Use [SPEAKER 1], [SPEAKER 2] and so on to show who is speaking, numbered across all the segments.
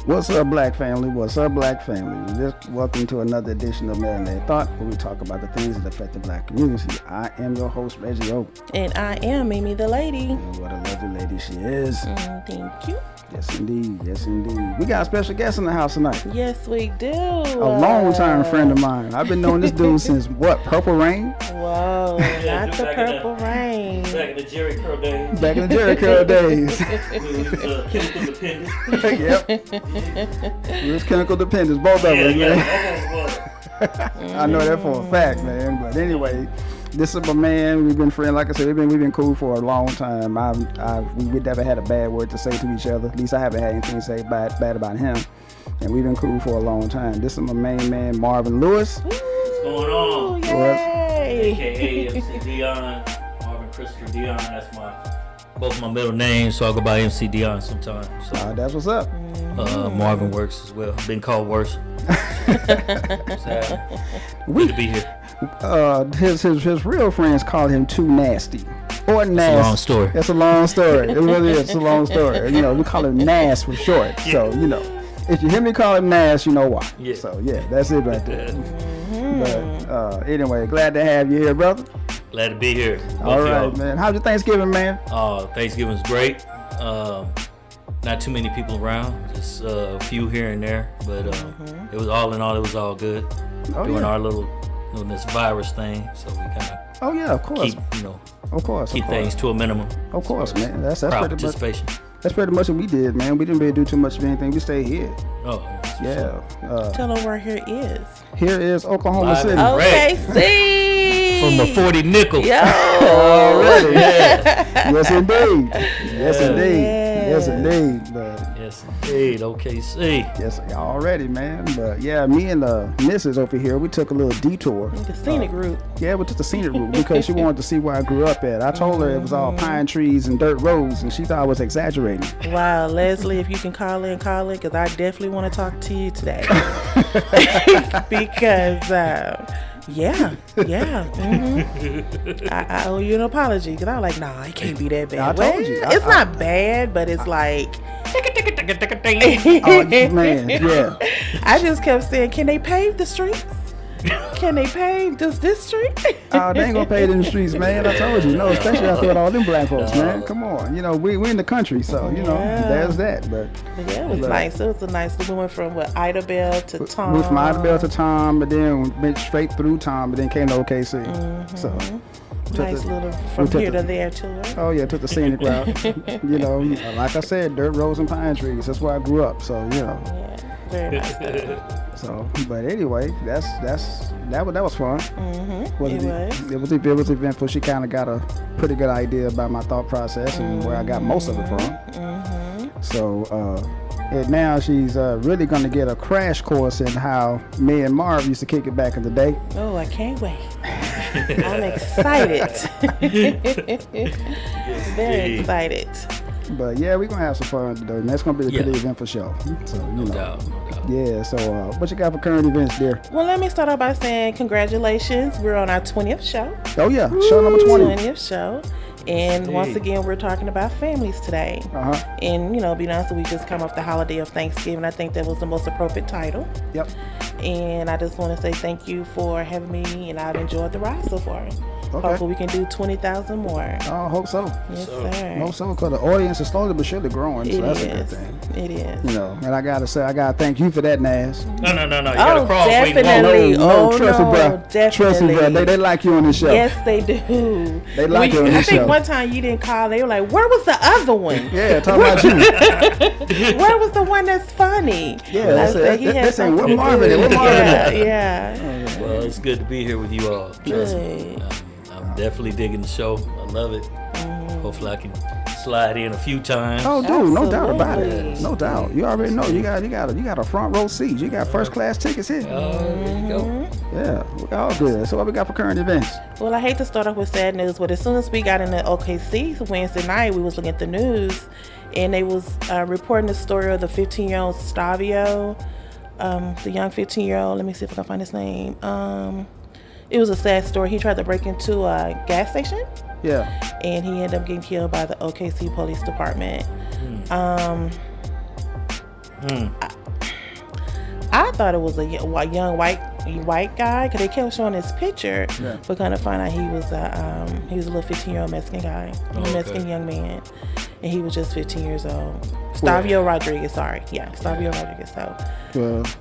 [SPEAKER 1] What's up, Black family? What's up, Black family? Just welcome to another edition of Melanated Thought, where we talk about the things that affect the Black community. I am your host, Reggie O.
[SPEAKER 2] And I am Mimi the lady.
[SPEAKER 1] And what a lovely lady she is.
[SPEAKER 2] Thank you.
[SPEAKER 1] Yes, indeed. Yes, indeed. We got a special guest in the house tonight.
[SPEAKER 2] Yes, we do.
[SPEAKER 1] A long-time friend of mine. I've been knowing this dude since, what, Purple Rain?
[SPEAKER 2] Whoa, not the Purple Rain.
[SPEAKER 3] Back in the Jerry Curl days.
[SPEAKER 1] Back in the Jerry Curl days.
[SPEAKER 3] Chemical dependence.
[SPEAKER 1] Yep. We was chemical dependence, both of us, man. I know that for a fact, man. But anyway, this is my man. We've been friends, like I said, we've been cool for a long time. We never had a bad word to say to each other. At least I haven't had anything to say bad about him. And we've been cool for a long time. This is my main man, Marvin Lewis.
[SPEAKER 3] What's going on?
[SPEAKER 2] Yay!
[SPEAKER 3] AKA MC Dion, Marvin Christopher Dion. That's both my middle names, so I go by MC Dion sometimes. So,
[SPEAKER 1] That's what's up.
[SPEAKER 3] Marvin works as well. Been called worse. Good to be here.
[SPEAKER 1] His real friends called him Too Nasty. Or Nas.
[SPEAKER 3] It's a long story.
[SPEAKER 1] It's a long story. It really is. It's a long story. You know, we call him Nas for short. Yeah. So, you know, if you hear me call him Nas, you know why. Yeah. So, yeah, that's it right there. But anyway, glad to have you here, brother.
[SPEAKER 3] Glad to be here.
[SPEAKER 1] All right, man. How's your Thanksgiving, man?
[SPEAKER 3] Thanksgiving's great. Not too many people around, just a few here and there, but it was all in all, it was all good. Doing our little this virus thing, so we kind of
[SPEAKER 1] of course.
[SPEAKER 3] Keep things to a minimum.
[SPEAKER 1] Of course, man. That's
[SPEAKER 3] crowd
[SPEAKER 1] pretty
[SPEAKER 3] participation.
[SPEAKER 1] That's pretty much what we did, man. We didn't really do too much of anything. We stayed here.
[SPEAKER 3] Oh,
[SPEAKER 1] yeah.
[SPEAKER 2] Tell them where here is.
[SPEAKER 1] Here is Oklahoma
[SPEAKER 3] Live
[SPEAKER 1] City.
[SPEAKER 2] Okay, see.
[SPEAKER 3] From the 40 nickel.
[SPEAKER 2] Yo.
[SPEAKER 1] Already. Yeah. Yes, indeed. Yes, indeed. Yes, indeed. But
[SPEAKER 3] yes, indeed. OKC.
[SPEAKER 1] Yes, already, man. But yeah, me and the missus over here, we took a little detour.
[SPEAKER 2] The Scenic Route.
[SPEAKER 1] Yeah, we took the Scenic Route because she wanted to see where I grew up at. I told her it was all pine trees and dirt roads, and she thought I was exaggerating.
[SPEAKER 2] Wow, Leslie, if you can call in, because I definitely want to talk to you today. Because, yeah. I owe you an apology because I was like, nah, it can't be that bad.
[SPEAKER 1] I told you.
[SPEAKER 2] It's not bad, but it's like.
[SPEAKER 1] Oh, man, yeah.
[SPEAKER 2] I just kept saying, can they pave the streets? Can they pave this street?
[SPEAKER 1] They ain't gonna pay it in the streets, man. I told you, no, especially after with all them black folks, man. Come on, you know, we in the country, so you know, there's that. But
[SPEAKER 2] yeah, it was nice. It was a nice. We went from Ida Bell to Tom.
[SPEAKER 1] We went from Ida Bell to Tom, but then went straight through Tom, but then came to OKC. So
[SPEAKER 2] nice little from here to there too.
[SPEAKER 1] Oh yeah, took the Scenic Route. You know, like I said, dirt roads and pine trees. That's where I grew up. So you know.
[SPEAKER 2] Yeah, very nice.
[SPEAKER 1] So, but anyway, that was fun. It was eventful. She kind of got a pretty good idea about my thought process and where I got most of it from. So, and now she's really going to get a crash course in how me and Marv used to kick it back in the day.
[SPEAKER 2] Oh, I can't wait. I'm excited. Very excited.
[SPEAKER 1] But yeah, we're going to have some fun today. And that's going to be a pretty eventful show. So, you know.
[SPEAKER 3] No doubt.
[SPEAKER 1] Yeah, so what you got for current events, dear?
[SPEAKER 2] Well, let me start off by saying congratulations. We're on our 20th show.
[SPEAKER 1] Oh, yeah. Show number 20.
[SPEAKER 2] 20th show. And once again, we're talking about families today. And, you know, be honest, we just come off the holiday of Thanksgiving. I think that was the most appropriate title.
[SPEAKER 1] Yep.
[SPEAKER 2] And I just want to say thank you for having me, and I've enjoyed the ride so far. Okay. Hopefully we can do 20,000 more.
[SPEAKER 1] I hope so.
[SPEAKER 2] Yes, sir.
[SPEAKER 1] Hope so, because the audience is slowly but surely growing, so that's a good thing.
[SPEAKER 2] It is.
[SPEAKER 1] You know, and I got to say, I got to thank you for that, Nas.
[SPEAKER 3] No. You got to crawl.
[SPEAKER 2] Definitely.
[SPEAKER 1] Trust me, bro.
[SPEAKER 2] Definitely.
[SPEAKER 1] Trust me, bro. They like you on this show.
[SPEAKER 2] Yes, they do.
[SPEAKER 1] They like you on this show.
[SPEAKER 2] I think one time you didn't call. They were like, where was the other one?
[SPEAKER 1] Yeah, talk about you.
[SPEAKER 2] Where was the one that's funny?
[SPEAKER 1] Yeah, that's saying, what Marvin is? What Marvin is?
[SPEAKER 2] Yeah.
[SPEAKER 3] Well, it's good to be here with you all. Trust me. I'm definitely digging the show. I love it. Hopefully I can slide in a few times.
[SPEAKER 1] Oh, dude, absolutely. No doubt about it. No doubt. You already know. You got a front row seat. You got first class tickets here.
[SPEAKER 3] There you go.
[SPEAKER 1] Yeah, we're all good. So what we got for current events?
[SPEAKER 2] Well, I hate to start off with sad news, but as soon as we got into OKC Wednesday night, we was looking at the news, and they was reporting the story of the 15-year-old Stavio, the young 15-year-old. Let me see if I can find his name. It was a sad story. He tried to break into a gas station.
[SPEAKER 1] Yeah.
[SPEAKER 2] And he ended up getting killed by the OKC Police Department. I thought it was a young white guy because they kept showing his picture, but kind of find out he was a little 15-year-old Mexican guy, Mexican young man, and he was just 15 years old. Stavio Rodriguez, Stavio Rodriguez. So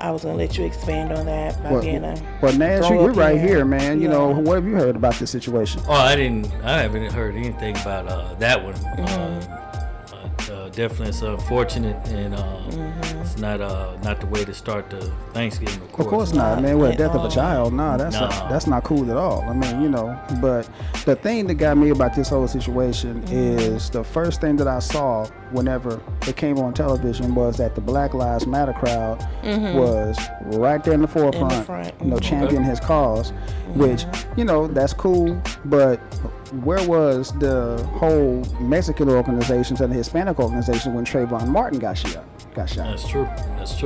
[SPEAKER 2] I was gonna let you expand on that by being a.
[SPEAKER 1] Well, Nash, you're right here, man. You know, what have you heard about this situation?
[SPEAKER 3] Oh, I haven't heard anything about that one. Definitely, it's unfortunate, and it's not the way to start the Thanksgiving.
[SPEAKER 1] Of course not, man. With the death of a child, that's not cool at all. I mean, you know, but the thing that got me about this whole situation is the first thing that I saw whenever it came on television was that the Black Lives Matter crowd was right there in the forefront, you know, championing his cause, which, you know, that's cool, but where was the whole Mexican organizations and the Hispanic organization when Trayvon Martin got shot?
[SPEAKER 3] That's true.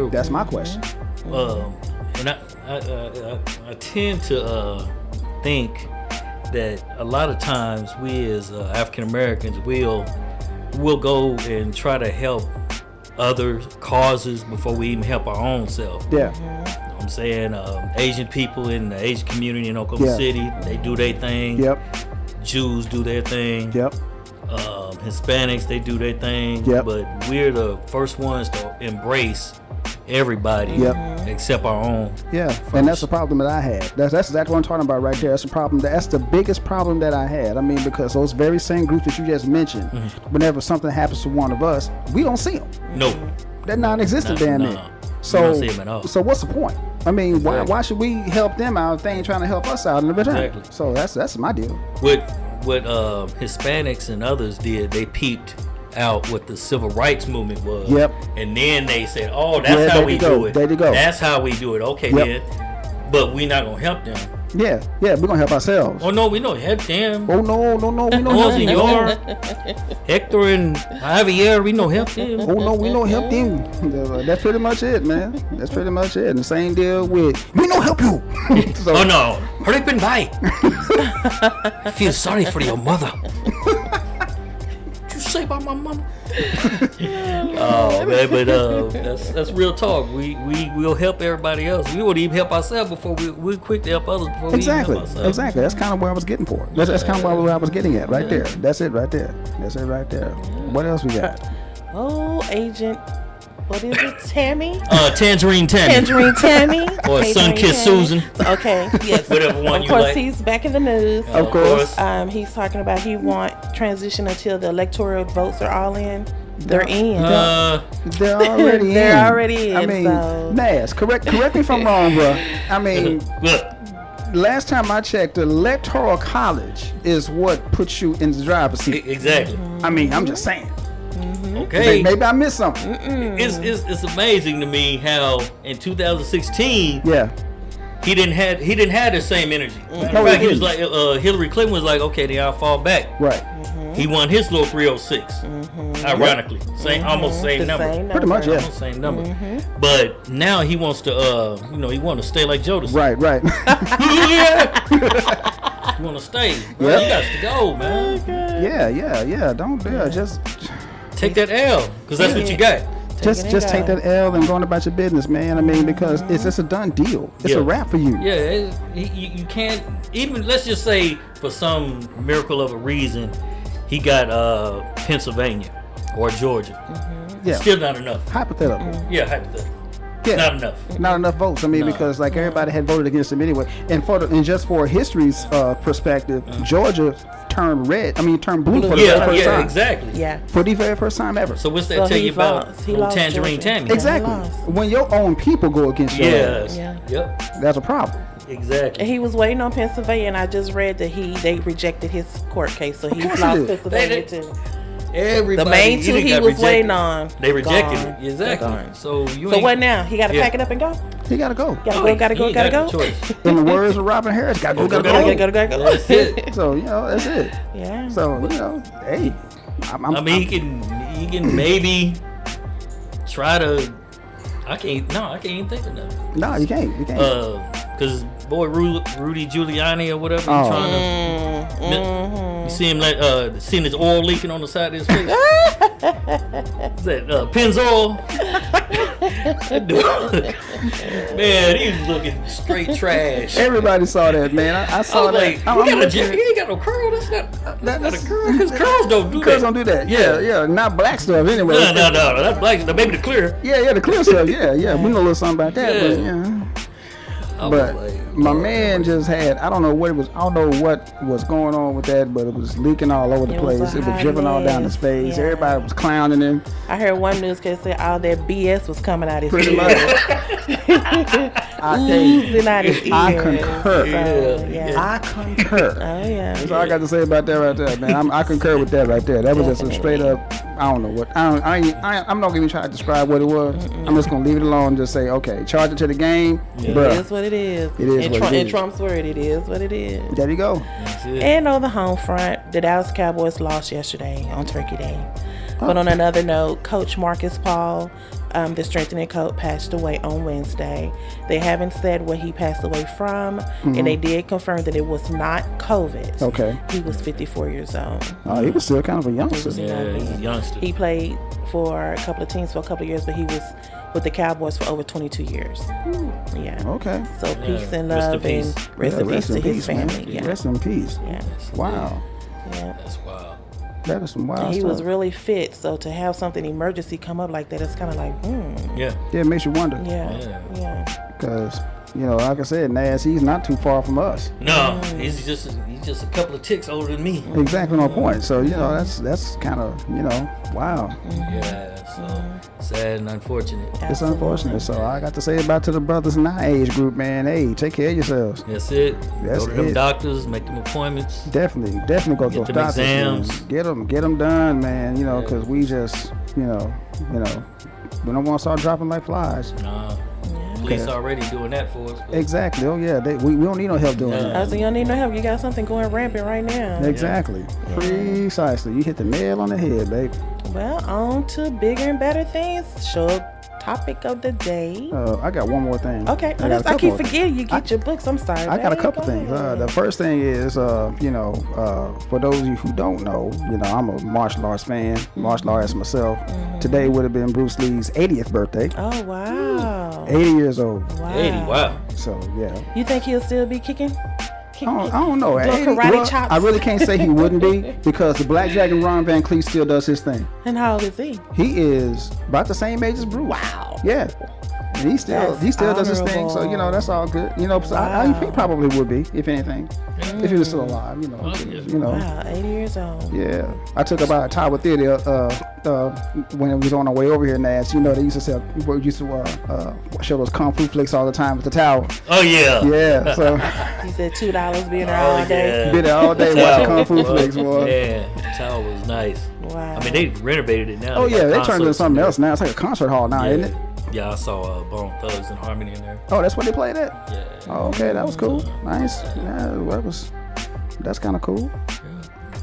[SPEAKER 1] That's my question.
[SPEAKER 3] And I tend to think that a lot of times we as African Americans we'll go and try to help other causes before we even help our own self.
[SPEAKER 1] Yeah.
[SPEAKER 3] You know what I'm saying? Asian people in the Asian community in Oklahoma City, they do their thing. Yep. Jews do their thing. Yep. Hispanics, they do their thing. Yep. But we're the first ones to embrace everybody except our own.
[SPEAKER 1] Yeah, first. And that's the problem that I had. That's exactly what I'm talking about right there. That's the problem. That's the biggest problem that I had. I mean, because those very same groups that you just mentioned, whenever something happens to one of us, we don't see them.
[SPEAKER 3] No.
[SPEAKER 1] They're non-existent down there. So,
[SPEAKER 3] we don't see them at all.
[SPEAKER 1] So what's the point? I mean, why should we help them out if they ain't trying to help us out in the return? Exactly. So that's my deal.
[SPEAKER 3] What Hispanics and others did, they peeped out what the civil rights movement was. Yep. And then they said, "Oh, that's how we do it.
[SPEAKER 1] There you go.
[SPEAKER 3] That's how we do it." Okay, then. But we're not gonna help them.
[SPEAKER 1] Yeah, we're gonna help ourselves.
[SPEAKER 3] Oh no, we don't help them.
[SPEAKER 1] Oh no, we don't help
[SPEAKER 3] them. Hector and Javier, we don't help them.
[SPEAKER 1] Oh no, we don't help them. That's pretty much it, man. That's pretty much it. And the same deal with we don't help you.
[SPEAKER 3] So, oh no, hurry up and buy. I feel sorry for your mother. What you say about my mama? Oh man, but that's real talk. We will help everybody else. We won't even help ourselves before we're quick to help others before we even help ourselves.
[SPEAKER 1] Exactly. That's kind of where I was getting for. That's kind of where I was getting at right there. That's it right there. What else we got?
[SPEAKER 2] Oh, Agent. What is it, Tammy?
[SPEAKER 3] Tangerine Tammy.
[SPEAKER 2] Tangerine Tammy.
[SPEAKER 3] Or Sun-Kissed Susan.
[SPEAKER 2] Okay, yes.
[SPEAKER 3] Whatever one you like.
[SPEAKER 2] Of course, he's back in the news.
[SPEAKER 1] Of course.
[SPEAKER 2] He's talking about he want transition until the electoral votes are all in. They're in.
[SPEAKER 1] They're already in.
[SPEAKER 2] They're already in.
[SPEAKER 1] I mean, Nas, correct me if I'm wrong, bro. I mean, last time I checked, the Electoral College is what puts you in the driver's seat.
[SPEAKER 3] Exactly.
[SPEAKER 1] I mean, I'm just saying.
[SPEAKER 3] Okay.
[SPEAKER 1] Maybe I missed something.
[SPEAKER 3] It's amazing to me how in 2016, he didn't have the same energy. In fact, he was like Hillary Clinton was like, okay, then I'll fall back.
[SPEAKER 1] Right.
[SPEAKER 3] He won his little 306. Ironically, almost same number.
[SPEAKER 1] Pretty much, yeah.
[SPEAKER 3] Almost same number. But now he wants to, he want to stay like Jodeci.
[SPEAKER 1] Right.
[SPEAKER 3] You want to stay? Well, you got to go, man.
[SPEAKER 1] Yeah. Don't just
[SPEAKER 3] take that L, because that's what you got.
[SPEAKER 1] Just take that L and go on about your business, man. I mean, because it's just a done deal. It's a wrap for you.
[SPEAKER 3] Yeah, you can't even. Let's just say for some miracle of a reason, he got Pennsylvania or Georgia. Still not enough.
[SPEAKER 1] Hypothetical.
[SPEAKER 3] Yeah, hypothetical. Yeah. Not enough.
[SPEAKER 1] Not enough votes. I mean, because like everybody had voted against him anyway. And just for history's perspective, Georgia turned blue for the very first time.
[SPEAKER 3] Exactly.
[SPEAKER 2] Yeah.
[SPEAKER 1] For the very first time ever.
[SPEAKER 3] So what's that tell you about Tangerine Tammy?
[SPEAKER 1] Exactly. When your own people go against you,
[SPEAKER 3] yep,
[SPEAKER 1] that's a problem.
[SPEAKER 3] Exactly.
[SPEAKER 2] And he was waiting on Pennsylvania, and I just read that they rejected his court case, so he's lost Pennsylvania too.
[SPEAKER 3] Everybody,
[SPEAKER 2] the main two he was waiting on,
[SPEAKER 3] they rejected it. Exactly. So
[SPEAKER 2] what now? He got to pack it up and go.
[SPEAKER 1] He got to go.
[SPEAKER 2] Gotta go.
[SPEAKER 1] In the words of Robin Harris, gotta go.
[SPEAKER 3] That's it.
[SPEAKER 1] So that's it.
[SPEAKER 2] Yeah.
[SPEAKER 1] So hey,
[SPEAKER 3] he can maybe try to. I can't even think of nothing.
[SPEAKER 1] No, you can't.
[SPEAKER 3] Because boy Rudy Giuliani or whatever, trying to. You see him seeing his oil leaking on the side of his face. that Pennzoil? Man, he was looking straight trash.
[SPEAKER 1] Everybody saw that, man. I saw that.
[SPEAKER 3] Like, he ain't got no curl. That's not a curl. Because curls don't do that.
[SPEAKER 1] Curls don't do that. Yeah. Not black stuff anyway.
[SPEAKER 3] No. That's black. Maybe the clear.
[SPEAKER 1] Yeah, the clear stuff. Yeah. We know a little something about that, but yeah. But my man just had, I don't know what was going on with that, but it was leaking all over the place. It was dripping all down his face. Yeah. Everybody was clowning him.
[SPEAKER 2] I heard one newscast say all that BS was coming out his
[SPEAKER 1] ears.
[SPEAKER 2] Oozing out his ears.
[SPEAKER 1] I concur.
[SPEAKER 2] Yeah.
[SPEAKER 1] I concur.
[SPEAKER 2] Oh, yeah.
[SPEAKER 1] That's all I got to say about that right there, man. I concur with that right there. That was just a straight up, I don't know what, I'm not going to try to describe what it was. I'm just going to leave it alone and just say, okay, charge it to the game.
[SPEAKER 2] Yeah. It is what it is.
[SPEAKER 1] It is what it is.
[SPEAKER 2] In Trump's word, it is what it is.
[SPEAKER 1] There you go.
[SPEAKER 2] And on the home front, the Dallas Cowboys lost yesterday on Turkey Day. But on another note, Coach Marcus Paul, the strengthening coach, passed away on Wednesday. They haven't said what he passed away from, and they did confirm that it was not COVID.
[SPEAKER 1] Okay.
[SPEAKER 2] He was 54 years old.
[SPEAKER 1] Oh, he was still kind of a youngster.
[SPEAKER 3] He's a youngster.
[SPEAKER 2] He played for a couple of teams for a couple of years, but he was with the Cowboys for over 22 years. Yeah.
[SPEAKER 1] Okay.
[SPEAKER 2] So peace and love and rest in peace to his family.
[SPEAKER 1] Man. Yeah. Rest in peace.
[SPEAKER 2] Yeah.
[SPEAKER 1] Wow.
[SPEAKER 2] Yeah.
[SPEAKER 3] That's wild.
[SPEAKER 1] That is some wild
[SPEAKER 2] He
[SPEAKER 1] stuff.
[SPEAKER 2] was really fit, so to have something emergency come up like that, it's kind of like,
[SPEAKER 1] Yeah, it makes you wonder.
[SPEAKER 2] Yeah.
[SPEAKER 1] Because, like I said, Nas, he's not too far from us.
[SPEAKER 3] No, he's just a couple of ticks older than me.
[SPEAKER 1] Exactly my point. So, that's kind of, wow.
[SPEAKER 3] Yeah, so sad and unfortunate.
[SPEAKER 1] It's unfortunate. So I got to say about to the brothers in our age group, man, hey, take care of yourselves.
[SPEAKER 3] That's it. Go to them doctors, make them appointments.
[SPEAKER 1] Definitely go to those doctors.
[SPEAKER 3] Exams.
[SPEAKER 1] Get them done, man, because we just, we don't want to start dropping like flies.
[SPEAKER 3] Nah. Police already doing that for us.
[SPEAKER 1] Exactly. Oh yeah, we don't need no help doing that.
[SPEAKER 2] I said, you don't need no help. You got something going rampant right now.
[SPEAKER 1] Exactly. Yeah. Precisely. You hit the nail on the head, babe.
[SPEAKER 2] Well, on to bigger and better things. Show topic of the day.
[SPEAKER 1] I got one more thing.
[SPEAKER 2] Okay. I keep forgetting you get your books. I'm sorry.
[SPEAKER 1] I got a couple things. The first thing is, for those of you who don't know, I'm a martial arts fan, martial artist myself. Today would have been Bruce Lee's 80th birthday.
[SPEAKER 2] Oh, wow.
[SPEAKER 1] 80 years old.
[SPEAKER 2] Wow.
[SPEAKER 3] 80, wow.
[SPEAKER 1] So, yeah.
[SPEAKER 2] You think he'll still be kicking?
[SPEAKER 1] I don't know.
[SPEAKER 2] Karate chops.
[SPEAKER 1] I really can't say he wouldn't be because the Black Dragon Ron Van Cleef still does his thing.
[SPEAKER 2] And how old is he?
[SPEAKER 1] He is about the same age as Bruce.
[SPEAKER 2] Wow.
[SPEAKER 1] Yeah. And he still does his thing. So, that's all good. So he probably would be, if anything. If he was still alive,
[SPEAKER 2] Wow, 80 years old.
[SPEAKER 1] Yeah. I took about a Tower Theater when it was on our way over here, Nash. They used to show those Kung Fu flicks all the time at the Tower.
[SPEAKER 3] Oh, yeah.
[SPEAKER 1] Yeah. So
[SPEAKER 2] he said $2 being there all day.
[SPEAKER 1] Yeah. Be there all day watching Kung Fu flicks, boy.
[SPEAKER 3] Yeah. The Tower was nice.
[SPEAKER 2] Wow.
[SPEAKER 3] I mean, they renovated it now.
[SPEAKER 1] Oh, yeah. They turned it into something else now. It's like a concert hall now, isn't it?
[SPEAKER 3] Yeah, I saw Bone Thugs and Harmony in there.
[SPEAKER 1] Oh, that's what they played at?
[SPEAKER 3] Yeah.
[SPEAKER 1] Oh, okay. That was cool. Nice. Yeah, that's kind of cool.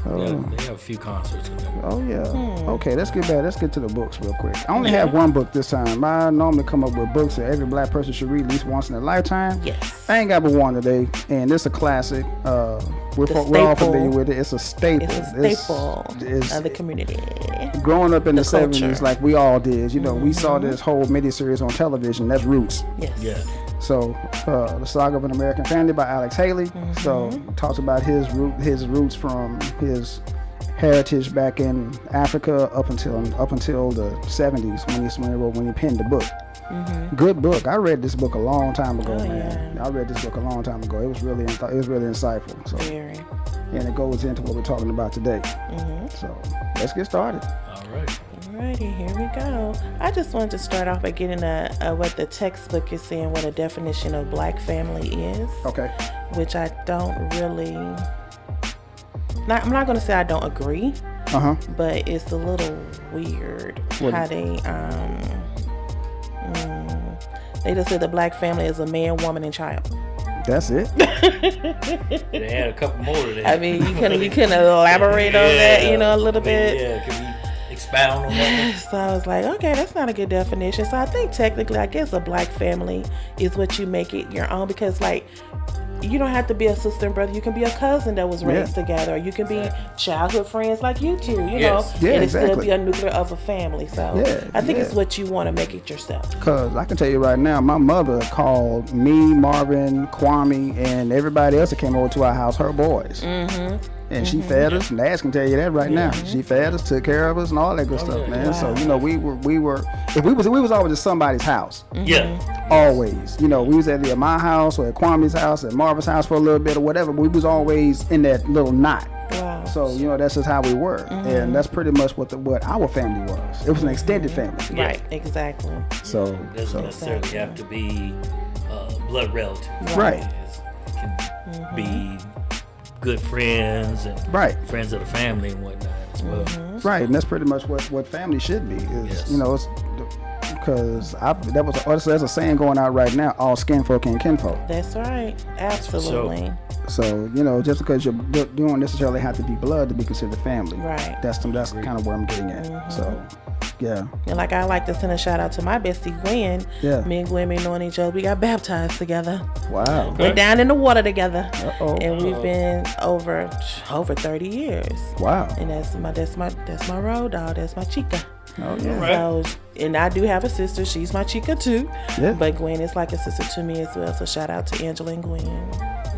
[SPEAKER 3] Yeah, they have a few concerts in there.
[SPEAKER 1] Oh, yeah. Okay, let's get back. Let's get to the books real quick. I only have one book this time. I normally come up with books that every black person should read at least once in their lifetime.
[SPEAKER 2] Yes.
[SPEAKER 1] I ain't got but one today, and it's a classic. We're all familiar with it. It's a staple.
[SPEAKER 2] It's a staple of the community.
[SPEAKER 1] Growing up in the
[SPEAKER 2] culture.
[SPEAKER 1] 70s, like we all did, we saw this whole miniseries on television. That's Roots.
[SPEAKER 2] Yes.
[SPEAKER 3] Yeah.
[SPEAKER 1] So, the Saga of an American Family by Alex Haley. So, it talks about his roots from his heritage back in Africa up until the 70s when he penned the book. Good book. I read this book a long time ago, man. I read this book a long time ago. It was really insightful. So, and it goes into what we're talking about today. So, let's get started.
[SPEAKER 3] All right.
[SPEAKER 2] Alrighty, here we go. I just wanted to start off by getting what the textbook is saying, what a definition of black family is.
[SPEAKER 1] Okay.
[SPEAKER 2] Which I don't really. I'm not going to say I don't agree. But it's a little weird how they just said the black family is a man, woman, and child.
[SPEAKER 1] That's it.
[SPEAKER 3] They had a couple more of that.
[SPEAKER 2] I mean, you can elaborate on that, a little bit.
[SPEAKER 3] Yeah, it expound on that?
[SPEAKER 2] So I was like, okay, that's not a good definition. So I think technically, I guess a black family is what you make it your own, because like, you don't have to be a sister and brother. You can be a cousin that was raised together. Or you can be childhood friends like you two, you know, and it still be a nuclear of a family. So I think it's what you want to make it yourself.
[SPEAKER 1] Because I can tell you right now, my mother called me, Marvin, Kwame, and everybody else that came over to our house her boys. And she fed us. Nash can tell you that right now. She fed us, took care of us, and all that good stuff, man. Wow. So you know, we were if we was always at somebody's house. Always. You know, we was at my house or at Kwame's house, at Marvin's house for a little bit or whatever. But we was always in that little knot. Wow. So you know, that's just how we were, and that's pretty much what our family was. It was an extended family.
[SPEAKER 2] Right. Exactly.
[SPEAKER 1] So
[SPEAKER 3] it doesn't necessarily have to be blood relative.
[SPEAKER 1] Right.
[SPEAKER 3] It can be good friends and friends of the family and whatnot as well.
[SPEAKER 1] Right, and that's pretty much what family should be. Is you know, it's because there's a saying going out right now: all skin folk ain't kinfolk.
[SPEAKER 2] That's right, absolutely.
[SPEAKER 1] So you know, just because you don't necessarily have to be blood to be considered family. Right. That's kind of where I'm getting at. So. Yeah. And
[SPEAKER 2] like I like to send a shout out to my bestie Gwen. Yeah. Me and Gwen been knowing each other. We got baptized together.
[SPEAKER 1] Wow.
[SPEAKER 2] Okay. Went down in the water together. And we've been over 30 years.
[SPEAKER 1] Wow.
[SPEAKER 2] And that's my road dog. That's my chica.
[SPEAKER 1] Oh yeah.
[SPEAKER 2] So, and I do have a sister. She's my chica too. Yeah. But Gwen is like a sister to me as well. So shout out to Angela and Gwen.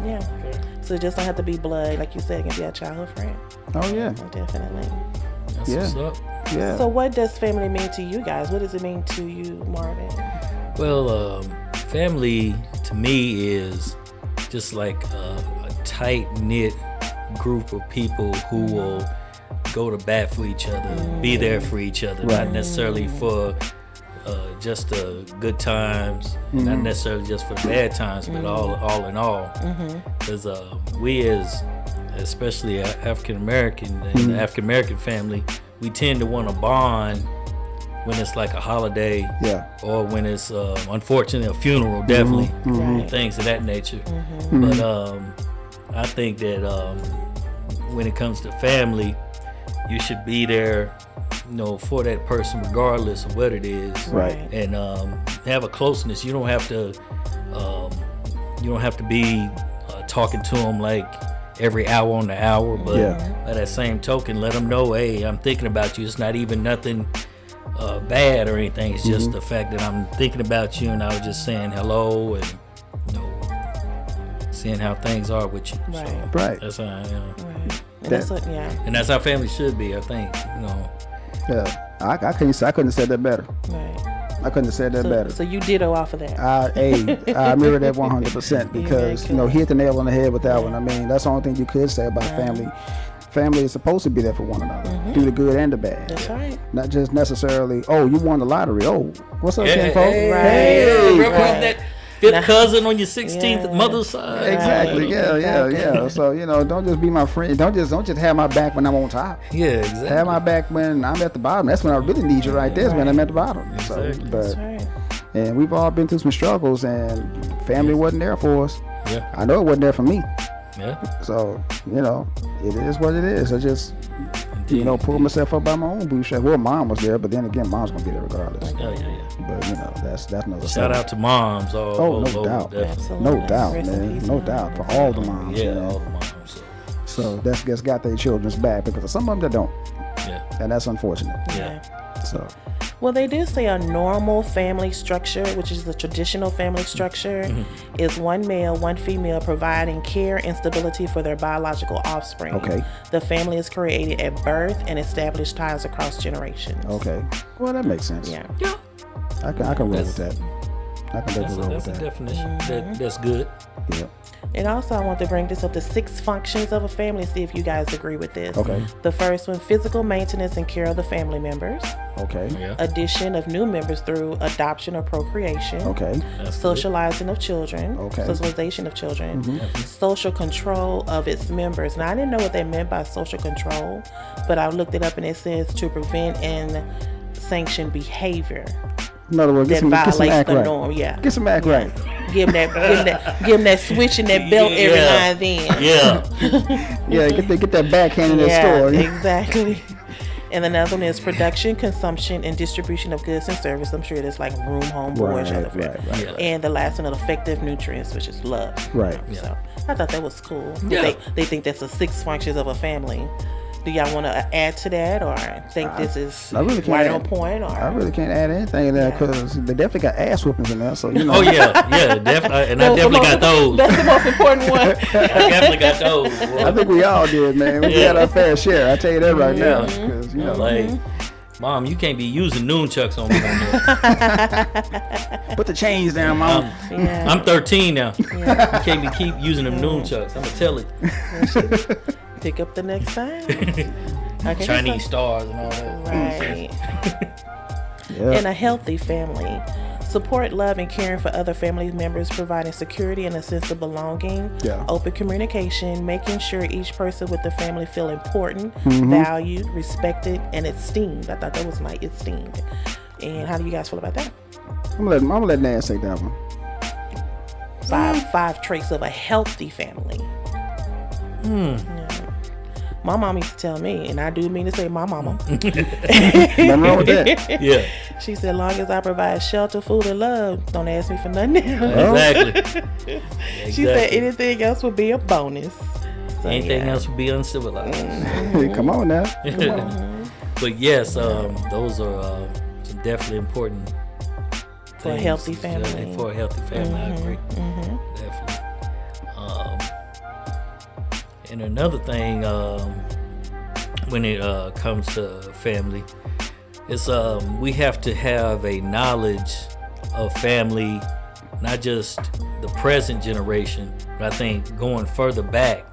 [SPEAKER 2] Yeah. Okay. So it just don't have to be blood, like you said. It can be a childhood friend.
[SPEAKER 1] Oh yeah.
[SPEAKER 2] Definitely.
[SPEAKER 3] That's what's up.
[SPEAKER 1] Yeah.
[SPEAKER 2] So what does family mean to you guys? What does it mean to you, Marvin?
[SPEAKER 3] Well, family to me is just like a tight-knit group of people who will go to bat for each other, be there for each other, not necessarily for just the good times, not necessarily just for the bad times, but all in all. Because we especially African American and the African American family, we tend to want to bond when it's like a holiday, or when it's unfortunately a funeral, definitely, and things of that nature. But I think that when it comes to family, you should be there, you know, for that person regardless of what it is, and have a closeness. You don't have to be talking to them like every hour on the hour, but by that same token, let them know, hey, I'm thinking about you. It's not even nothing bad or anything. It's just the fact that I'm thinking about you, and I was just saying hello and, you know, seeing how things are with you. So that's how I am. And that's how family should be, I think. You know.
[SPEAKER 1] Yeah, I couldn't have said that better. I couldn't have said that better.
[SPEAKER 2] So you ditto off of that.
[SPEAKER 1] I mirror that 100% because, you know, he hit the nail on the head with that one. I mean, that's the only thing you could say about family. Family is supposed to be there for one another, through the good and the bad.
[SPEAKER 2] That's right.
[SPEAKER 1] Not just necessarily, oh, you won the lottery. Oh, what's up, kinfolk?
[SPEAKER 3] That fifth cousin on your 16th mother's side.
[SPEAKER 1] Exactly. Yeah. So, you know, don't just be my friend. Don't just have my back when I'm on top.
[SPEAKER 3] Yeah, exactly.
[SPEAKER 1] Have my back when I'm at the bottom. That's when I really need you right there. Is when I'm at the bottom.
[SPEAKER 3] Exactly.
[SPEAKER 1] So, and we've all been through some struggles, and family wasn't there for us.
[SPEAKER 3] Yeah.
[SPEAKER 1] I know it wasn't there for me.
[SPEAKER 3] Yeah.
[SPEAKER 1] So, you know, it is what it is. I just, you know, pull myself up by my own bootstrap. Well, mom was there, but then again, mom's gonna be there regardless.
[SPEAKER 3] Yeah.
[SPEAKER 1] But you know, that's another.
[SPEAKER 3] Shout out to moms.
[SPEAKER 1] No doubt, no doubt, man, no doubt for all the moms.
[SPEAKER 3] Yeah, all the moms.
[SPEAKER 1] So that's got their children's back, because some of them that don't.
[SPEAKER 3] Yeah.
[SPEAKER 1] And that's unfortunate.
[SPEAKER 3] Yeah.
[SPEAKER 1] So.
[SPEAKER 2] Well, they do say a normal family structure, which is the traditional family structure, is one male, one female providing care and stability for their biological offspring. Okay. The family is created at birth and established ties across generations.
[SPEAKER 1] Okay. Well, that makes sense.
[SPEAKER 2] Yeah.
[SPEAKER 1] I can roll with that. I can definitely roll with that.
[SPEAKER 3] That's a definition. That's good.
[SPEAKER 1] Yeah.
[SPEAKER 2] And also, I want to bring this up, the 6 functions of a family, see if you guys agree with this.
[SPEAKER 1] Okay.
[SPEAKER 2] The first one, physical maintenance and care of the family members.
[SPEAKER 1] Okay.
[SPEAKER 3] Yeah.
[SPEAKER 2] Addition of new members through adoption or procreation.
[SPEAKER 1] Okay.
[SPEAKER 2] Socializing of children.
[SPEAKER 1] Okay.
[SPEAKER 2] Socialization of children. Social control of its members. Now, I didn't know what they meant by social control, but I looked it up, and it says to prevent and sanction behavior.
[SPEAKER 1] In other words,
[SPEAKER 2] that violates the norm. Yeah.
[SPEAKER 1] Get some act right.
[SPEAKER 2] Give him that switch and that belt every now and then.
[SPEAKER 3] Yeah.
[SPEAKER 1] Get that backhand in the store.
[SPEAKER 2] Exactly. And another one is production, consumption, and distribution of goods and service. I'm sure there's like room, home, board, shelter.
[SPEAKER 3] Yeah.
[SPEAKER 2] And the last one is effective nutrients, which is love.
[SPEAKER 1] Right.
[SPEAKER 2] You know? So I thought that was cool.
[SPEAKER 3] Yeah.
[SPEAKER 2] They think that's the 6 functions of a family. Do y'all want to add to that, or think this is right on point? Or
[SPEAKER 1] I really can't add anything in there because they definitely got ass whoopings in there. So you know.
[SPEAKER 3] Oh yeah, definitely, and I definitely got those.
[SPEAKER 2] That's the most important one.
[SPEAKER 3] I definitely got those. Boy.
[SPEAKER 1] I think we all did, man. We got our fair share. I tell you that right now, because you know,
[SPEAKER 3] like, Mom, you can't be using nunchucks on me no more.
[SPEAKER 1] put the chains down, Mom.
[SPEAKER 3] I'm 13 now. You can't keep using them nunchucks. I'm gonna tell it.
[SPEAKER 2] Pick up the next time. Okay,
[SPEAKER 3] Chinese stars and all that.
[SPEAKER 2] Right. In a healthy family. Support, love, and caring for other family members, providing security and a sense of belonging. Open communication, making sure each person with the family feel important, valued, respected, and esteemed. I thought that was nice, esteemed. And how do you guys feel about that?
[SPEAKER 1] I'm gonna let Nance take that one.
[SPEAKER 2] Five traits of a healthy family. My mom used to tell me, and I do mean to say my mama.
[SPEAKER 1] Nothing wrong with that.
[SPEAKER 3] Yeah.
[SPEAKER 2] She said, long as I provide shelter, food, and love, don't ask me for nothing else.
[SPEAKER 3] Exactly.
[SPEAKER 2] She said anything else would be a bonus. So,
[SPEAKER 3] anything else would be uncivilized.
[SPEAKER 1] Come on now. Come on.
[SPEAKER 3] But yes, those are some definitely important
[SPEAKER 2] for a healthy family.
[SPEAKER 3] For a healthy family, I agree. Definitely. And another thing, when it comes to family, is we have to have a knowledge of family, not just the present generation, but I think going further back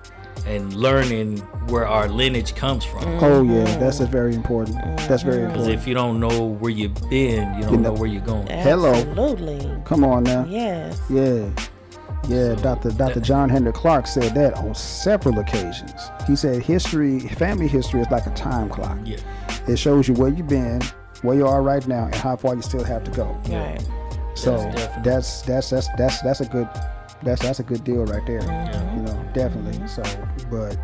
[SPEAKER 3] and learning where our lineage comes from.
[SPEAKER 1] Oh yeah, that's very important. That's very important.
[SPEAKER 3] Because if you don't know where you've been, you don't know where you're going.
[SPEAKER 2] Absolutely.
[SPEAKER 1] Hello. Come on now.
[SPEAKER 2] Yes.
[SPEAKER 1] Yeah. Yeah, Dr. John Henry Clark said that on several occasions. He said family history is like a time clock.
[SPEAKER 3] Yeah.
[SPEAKER 1] It shows you where you've been, where you are right now, and how far you still have to go.
[SPEAKER 2] Right.
[SPEAKER 1] So that's a good deal right there. You know, definitely. So, but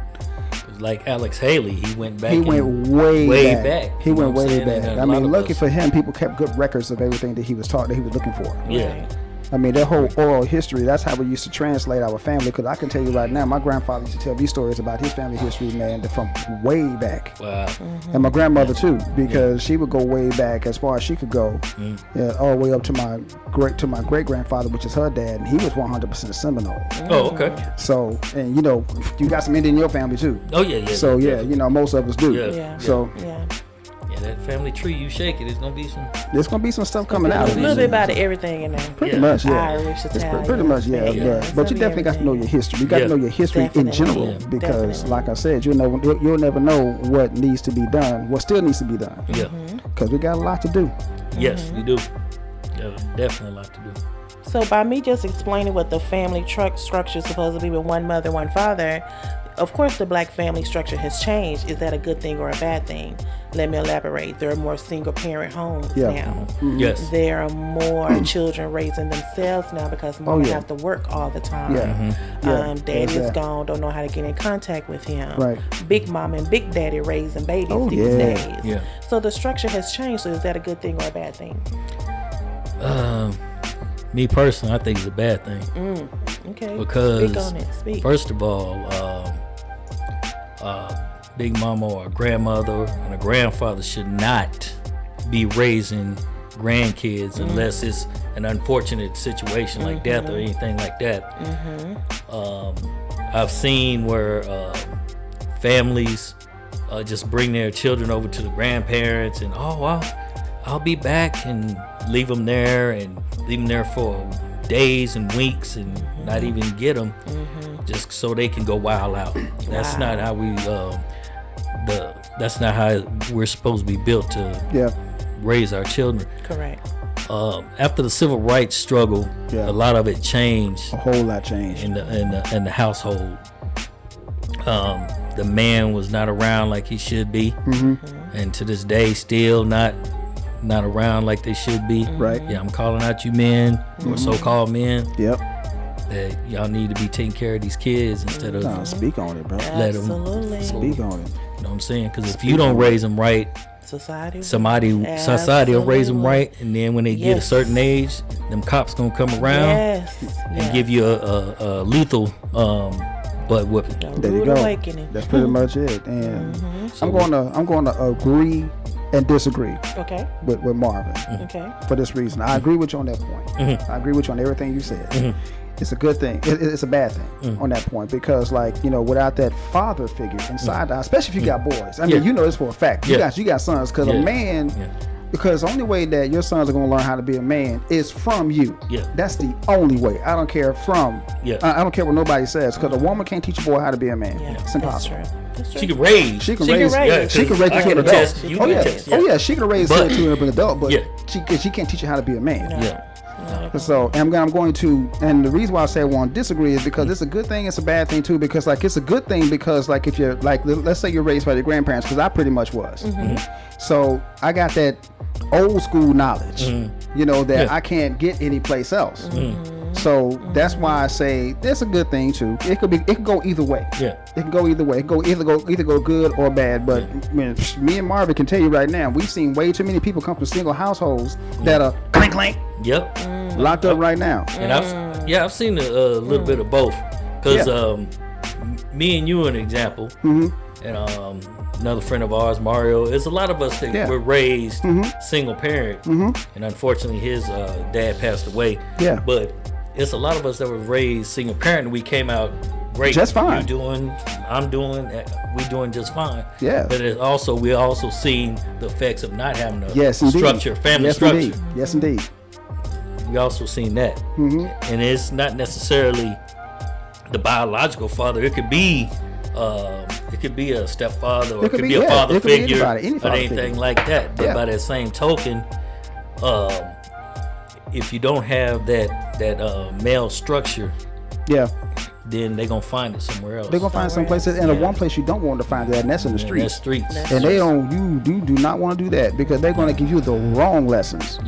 [SPEAKER 3] like Alex Haley, he went back.
[SPEAKER 1] He went way back. He went way back.
[SPEAKER 3] And
[SPEAKER 1] I mean, lucky for him, people kept good records of everything that he was taught that he was looking for.
[SPEAKER 3] Yeah.
[SPEAKER 1] I mean, that whole oral history, that's how we used to translate our family. Because I can tell you right now, my grandfather used to tell me stories about his family history, man, from way back.
[SPEAKER 3] Wow.
[SPEAKER 1] And my grandmother, too, because she would go way back as far as she could go, all the way up to my great-grandfather, which is her dad, and he was 100% Seminole.
[SPEAKER 3] Oh, okay.
[SPEAKER 1] So, and, you know, you got some Indian in your family, too.
[SPEAKER 3] Oh, yeah.
[SPEAKER 1] So, yeah, you know, most of us do.
[SPEAKER 3] Yeah.
[SPEAKER 1] So,
[SPEAKER 3] that family tree, you shake it, there's gonna be some
[SPEAKER 1] stuff coming out.
[SPEAKER 2] A little bit about everything in there.
[SPEAKER 1] Pretty much, yeah.
[SPEAKER 2] Irish, Italian.
[SPEAKER 1] Pretty much, yeah. But you definitely got to know your history. You got to know your history in general, because, like I said, you'll never know what needs to be done, what still needs to be done.
[SPEAKER 3] Yeah.
[SPEAKER 1] Because we got a lot to do.
[SPEAKER 3] Yes, we do. Definitely a lot to do.
[SPEAKER 2] So by me just explaining what the family structure is supposed to be with one mother, one father, of course the black family structure has changed. Is that a good thing or a bad thing? Let me elaborate. There are more single parent homes now.
[SPEAKER 3] Yes.
[SPEAKER 2] There are more children raising themselves now because mom have to work all the time. Daddy is gone, don't know how to get in contact with him.
[SPEAKER 1] Right.
[SPEAKER 2] Big mom and big daddy raising babies these days.
[SPEAKER 3] Yeah.
[SPEAKER 2] So the structure has changed. So is that a good thing or a bad thing?
[SPEAKER 3] Me personally, I think it's a bad thing.
[SPEAKER 2] Okay.
[SPEAKER 3] Because
[SPEAKER 2] speak on it. Speak.
[SPEAKER 3] First of all, big mama or a grandmother and a grandfather should not be raising grandkids unless it's an unfortunate situation like death or anything like that. I've seen where families just bring their children over to the grandparents and I'll be back and leave them there for days and weeks and not even get them just so they can go wild out. That's not how that's not how we're supposed to be built to raise our children.
[SPEAKER 2] Correct.
[SPEAKER 3] After the civil rights struggle, a lot of it changed.
[SPEAKER 1] A whole lot changed
[SPEAKER 3] in the household. The man was not around like he should be, and to this day still not around like they should be.
[SPEAKER 1] Right.
[SPEAKER 3] Yeah, I'm calling out you men or so-called men.
[SPEAKER 1] Yep.
[SPEAKER 3] That y'all need to be taking care of these kids instead of
[SPEAKER 1] speak on it, bro.
[SPEAKER 3] Let them
[SPEAKER 2] Absolutely.
[SPEAKER 1] speak on it.
[SPEAKER 3] You know what I'm saying? Because if you don't raise them right,
[SPEAKER 2] Society
[SPEAKER 3] will raise them right, and then when they get a certain age, them cops gonna come around and give you a lethal butt whipping.
[SPEAKER 1] There you go.
[SPEAKER 2] Awakening.
[SPEAKER 1] That's pretty much it. And I'm gonna agree and disagree.
[SPEAKER 2] Okay.
[SPEAKER 1] With Marvin.
[SPEAKER 2] Okay.
[SPEAKER 1] For this reason, I agree with you on that point. I agree with you on everything you said. It's a good thing. It's a bad thing on that point because, like, you know, without that father figure inside the house, especially if you got boys. I mean, you know this for a fact. You got sons because a man. Because the only way that your sons are going to learn how to be a man is from you. That's the only way. I don't care I don't care what nobody says because a woman can't teach a boy how to be a man. It's impossible.
[SPEAKER 2] That's true.
[SPEAKER 3] She can raise.
[SPEAKER 1] She can raise you to an adult. She can raise you to an adult, but she can't teach you how to be a man. So I'm going to, and the reason why I say I want to disagree is because it's a good thing, it's a bad thing too, because like it's a good thing because like if you're like, let's say you're raised by your grandparents, because I pretty much was. So I got that old school knowledge, you know, that I can't get anyplace else. So that's why I say that's a good thing too. It could go either way. It can go either way. It can either go good or bad. But I mean, me and Marvin can tell you right now, we've seen way too many people come from single households that are clink clink. Locked up right now.
[SPEAKER 3] And I've seen a little bit of both. Because me and you, an example, and another friend of ours, Mario, there's a lot of us that were raised single parent, and unfortunately his dad passed away. But it's a lot of us that were raised single parent, and we came out great.
[SPEAKER 1] Just fine.
[SPEAKER 3] I'm doing, we doing just fine. But we also seen the effects of not having a structure, family structure.
[SPEAKER 1] Yes, indeed.
[SPEAKER 3] We also seen that, and it's not necessarily the biological father. It could be a stepfather, or it could be a father figure, or anything like that. But by that same token, if you don't have that male structure, then they're gonna find it somewhere else.
[SPEAKER 1] They're gonna find some places, and the one place you don't want to find that, and that's in the streets. And you do not want to do that because they're gonna give you the wrong lessons.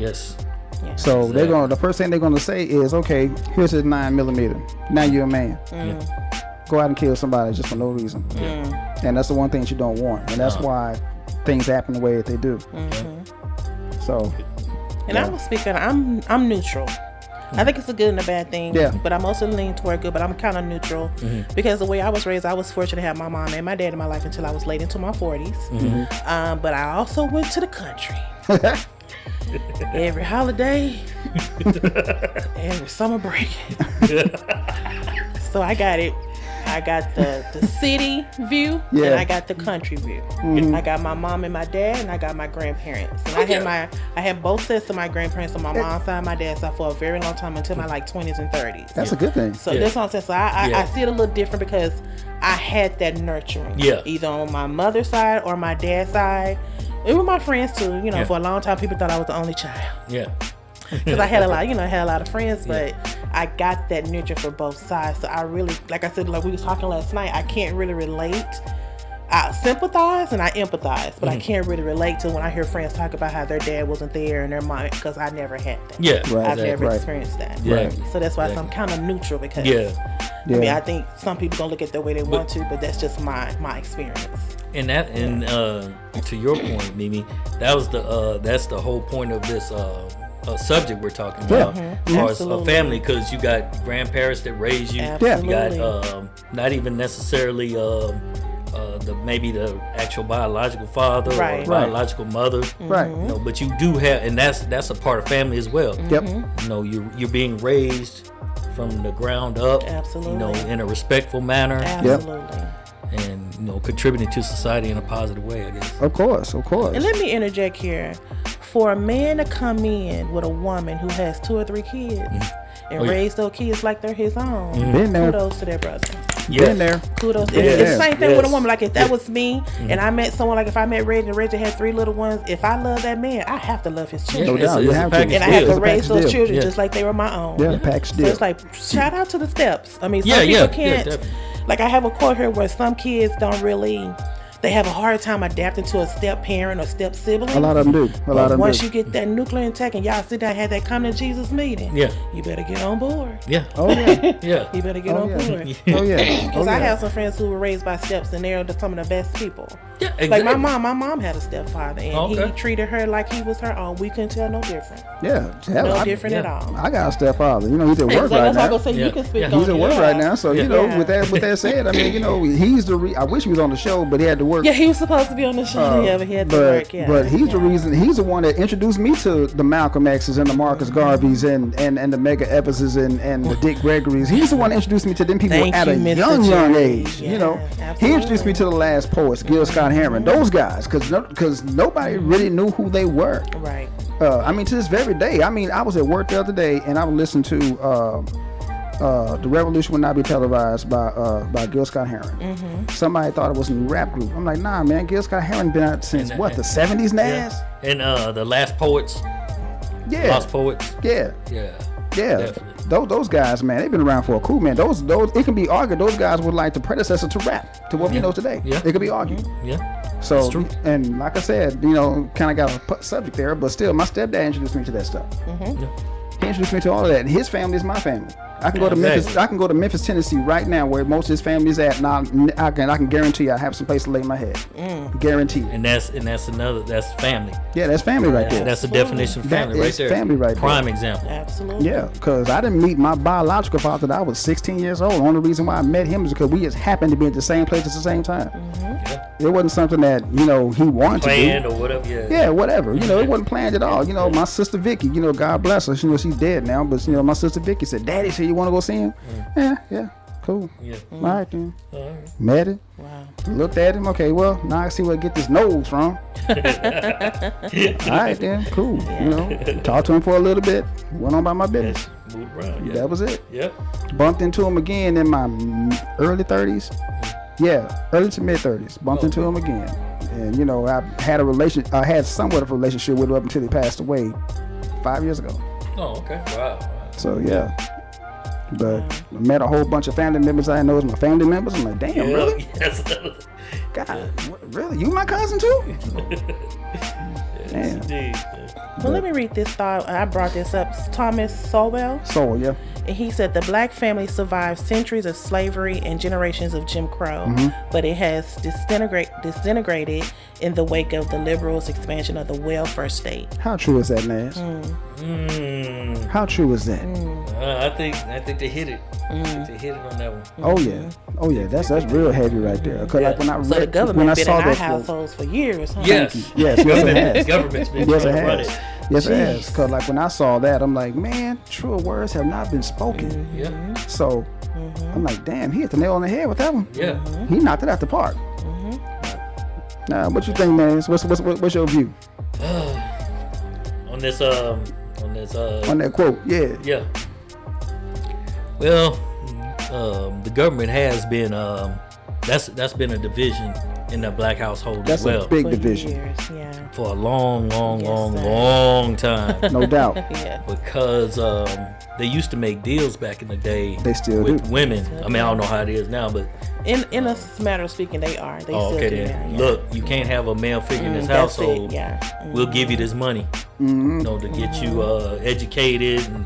[SPEAKER 1] So the first thing they're gonna say is, okay, here's his 9mm. Now you're a man. Go out and kill somebody just for no reason. And that's the one thing that you don't want, and that's why things happen the way that they do. So,
[SPEAKER 2] and I was speaking. I'm neutral. I think it's a good and a bad thing. But I'm also leaning toward good. But I'm kind of neutral because the way I was raised, I was fortunate to have my mom and my dad in my life until I was late into my 40s. But I also went to the country. Every holiday, every summer break. So I got it. I got the city view and I got the country view. I got my mom and my dad, and I got my grandparents. And I had both sets of my grandparents on my mom's side, my dad's side for a very long time until my like 20s and 30s.
[SPEAKER 1] That's a good thing.
[SPEAKER 2] So that's what I'm saying. So I see it a little different because I had that nurturing. Either on my mother's side or my dad's side. It was my friends too. You know, for a long time, people thought I was the only child. Because I had a lot of friends, but I got that nurture for both sides. So I really, like I said, like we was talking last night, I can't really relate. I sympathize and I empathize, but I can't really relate to when I hear friends talk about how their dad wasn't there and their mom, because I never had that. I've never experienced that. So that's why I'm kind of neutral because I mean, I think some people gonna look at it the way they want to, but that's just my experience.
[SPEAKER 3] And to your point, Mimi, that's the whole point of this subject we're talking about, as a family, because you got grandparents that raise you. You got not even necessarily maybe the actual biological father or biological mother,
[SPEAKER 1] You
[SPEAKER 3] know, but you do have, and that's a part of family as well. You know, you're being raised from the ground up. You know, in a respectful manner. And, you know, contributing to society in a positive way, I guess.
[SPEAKER 1] Of course.
[SPEAKER 2] And let me interject here. For a man to come in with a woman who has 2 or 3 kids and raise those kids like they're his own, kudos to their brother.
[SPEAKER 1] Been there.
[SPEAKER 2] Kudos. It's the same thing with a woman. Like if that was me and I met someone, like if I met Reggie and Reggie had 3 little ones, if I love that man, I have to love his children.
[SPEAKER 1] No doubt.
[SPEAKER 2] And I have to raise those children just like they were my own.
[SPEAKER 1] Package deal.
[SPEAKER 2] So it's like, shout out to the steps. I mean, some people can't. Like I have a quote here where some kids don't really, they have a hard time adapting to a step parent or step sibling.
[SPEAKER 1] A lot of them do.
[SPEAKER 2] Once you get that nuclear intact and y'all sit down and have that come to Jesus meeting, you better get on board. You better get on board. Because I have some friends who were raised by steps and they're some of the best people.
[SPEAKER 3] Yeah, exactly.
[SPEAKER 2] Like my mom had a stepfather, and he treated her like he was her own. We couldn't tell no different.
[SPEAKER 1] Yeah,
[SPEAKER 2] No different at all.
[SPEAKER 1] I got a stepfather. You know, he's at work
[SPEAKER 2] Exactly.
[SPEAKER 1] right
[SPEAKER 2] That's why I'm
[SPEAKER 1] now.
[SPEAKER 2] gonna say you can speak on
[SPEAKER 1] He's at work right now, so you know, with that said, I mean, you know, he's the. I wish he was on the show, but he had to work.
[SPEAKER 2] Yeah, he was supposed to be on the show. Yeah, but he had to work. Yeah,
[SPEAKER 1] but he's the reason. He's the one that introduced me to the Malcolm X's and the Marcus Garveys and the Mega Evans's and the Dick Gregory's. He's the one that introduced me to them people at a young age.
[SPEAKER 2] Yeah,
[SPEAKER 1] you know,
[SPEAKER 2] absolutely.
[SPEAKER 1] he introduced me to the last poets, Gil Scott Heron, those guys, because nobody really knew who they were.
[SPEAKER 2] Right.
[SPEAKER 1] I mean, to this very day. I mean, I was at work the other day and I was listening to The Revolution Will Not Be Televised by Gil Scott Heron. Mm-hmm. Somebody thought it was a new rap group. I'm like, nah, man, Gil Scott Heron been out since the 70s, Nas?
[SPEAKER 3] Yeah. And the Last Poets.
[SPEAKER 1] Yeah.
[SPEAKER 3] Lost Poets.
[SPEAKER 1] Yeah.
[SPEAKER 3] Yeah.
[SPEAKER 1] Yeah.
[SPEAKER 3] Definitely.
[SPEAKER 1] Those guys, man, they've been around for a cool, man. Those it can be argued. Those guys were like the predecessor to rap, to what we know today.
[SPEAKER 3] Yeah.
[SPEAKER 1] It could be argued.
[SPEAKER 3] Mm-hmm. Yeah.
[SPEAKER 1] So,
[SPEAKER 3] That's true.
[SPEAKER 1] and like I said, you know, kind of got a subject there, but still, my stepdad introduced me to that stuff.
[SPEAKER 2] Mm-hmm.
[SPEAKER 3] Yeah.
[SPEAKER 1] He introduced me to all of that. And his family is my family. I can go to Memphis. I can go to Memphis, Tennessee right now, where most of his family is at. Now I can guarantee I have some place to lay my head. Guaranteed.
[SPEAKER 3] And that's family.
[SPEAKER 1] Yeah, that's family right there.
[SPEAKER 3] That's the definition of family right there.
[SPEAKER 1] Family right there.
[SPEAKER 3] Prime example.
[SPEAKER 2] Absolutely.
[SPEAKER 1] Yeah, because I didn't meet my biological father till I was 16 years old. The only reason why I met him is because we just happened to be at the same place at the same time.
[SPEAKER 3] Yeah.
[SPEAKER 1] It wasn't something that, you know, he wanted
[SPEAKER 3] Planned
[SPEAKER 1] to do.
[SPEAKER 3] or whatever. Yeah.
[SPEAKER 1] Yeah, whatever. You know, it wasn't planned at all. You know, my sister Vicky, you know, God bless her. You know, she's dead now, but you know, my sister Vicky said, "Daddy, so you want to go see him?" Yeah, cool.
[SPEAKER 3] Yeah.
[SPEAKER 1] All right then.
[SPEAKER 3] All right.
[SPEAKER 1] Met him.
[SPEAKER 2] Wow.
[SPEAKER 1] Looked at him. Okay, well, now I see where I get this nose from. All right then, cool. You know, talked to him for a little bit. Went on by my business.
[SPEAKER 3] Moved around. Yeah.
[SPEAKER 1] That was it.
[SPEAKER 3] Yep.
[SPEAKER 1] Bumped into him again in my early 30s. Yeah, early to mid 30s. Bumped into him again, and you know, I had somewhat of a relationship with him up until he passed away 5 years ago.
[SPEAKER 3] Oh, okay. Wow.
[SPEAKER 1] So yeah. But I met a whole bunch of family members I know as my family members. I'm like, damn,
[SPEAKER 3] Yeah.
[SPEAKER 1] really?
[SPEAKER 3] Yes.
[SPEAKER 1] God, really? You my cousin too? Damn.
[SPEAKER 3] Indeed.
[SPEAKER 2] Well, let me read this thought. I brought this up. It's Thomas Sowell.
[SPEAKER 1] So yeah.
[SPEAKER 2] And he said the black family survived centuries of slavery and generations of Jim Crow, but it has disintegrated in the wake of the liberals' expansion of the welfare state.
[SPEAKER 1] How true is that, Nas? How true is that?
[SPEAKER 3] I think they hit it. I think they hit it on that one.
[SPEAKER 1] Oh yeah. That's real heavy right there. Cause like when I read,
[SPEAKER 2] So the government
[SPEAKER 1] when I
[SPEAKER 2] been
[SPEAKER 1] saw
[SPEAKER 2] in our
[SPEAKER 1] that,
[SPEAKER 2] households for years, huh?
[SPEAKER 3] Yes.
[SPEAKER 1] yes, it has.
[SPEAKER 3] Government's been
[SPEAKER 1] Yes, it
[SPEAKER 3] trying to run
[SPEAKER 1] has.
[SPEAKER 3] it.
[SPEAKER 1] Yes, it has.
[SPEAKER 2] Jeez.
[SPEAKER 1] Because like when I saw that, I'm like, man, truer words have not been spoken.
[SPEAKER 3] Yeah.
[SPEAKER 1] So I'm like, damn, he hit the nail on the head with that one.
[SPEAKER 3] Yeah.
[SPEAKER 1] He knocked it out the park. Now, what you think, man? What's your view
[SPEAKER 3] On this
[SPEAKER 1] on that quote? Yeah.
[SPEAKER 3] Yeah. Well, the government has been that's been a division in the black household
[SPEAKER 1] That's
[SPEAKER 3] as well
[SPEAKER 1] a big
[SPEAKER 2] For
[SPEAKER 1] division,
[SPEAKER 2] years, yeah.
[SPEAKER 3] for a long
[SPEAKER 2] Yes, sir.
[SPEAKER 3] time.
[SPEAKER 1] no doubt.
[SPEAKER 2] Yeah.
[SPEAKER 3] Because they used to make deals back in the day
[SPEAKER 1] They still
[SPEAKER 3] with
[SPEAKER 1] do.
[SPEAKER 3] women. I mean, I don't know how it is now, but
[SPEAKER 2] In a matter of speaking, they are. They still
[SPEAKER 3] okay
[SPEAKER 2] do
[SPEAKER 3] then.
[SPEAKER 2] now, yeah.
[SPEAKER 3] Look, you can't have a male figure in this
[SPEAKER 2] That's it,
[SPEAKER 3] household.
[SPEAKER 2] yeah.
[SPEAKER 3] We'll give you this money, you know, to get you educated and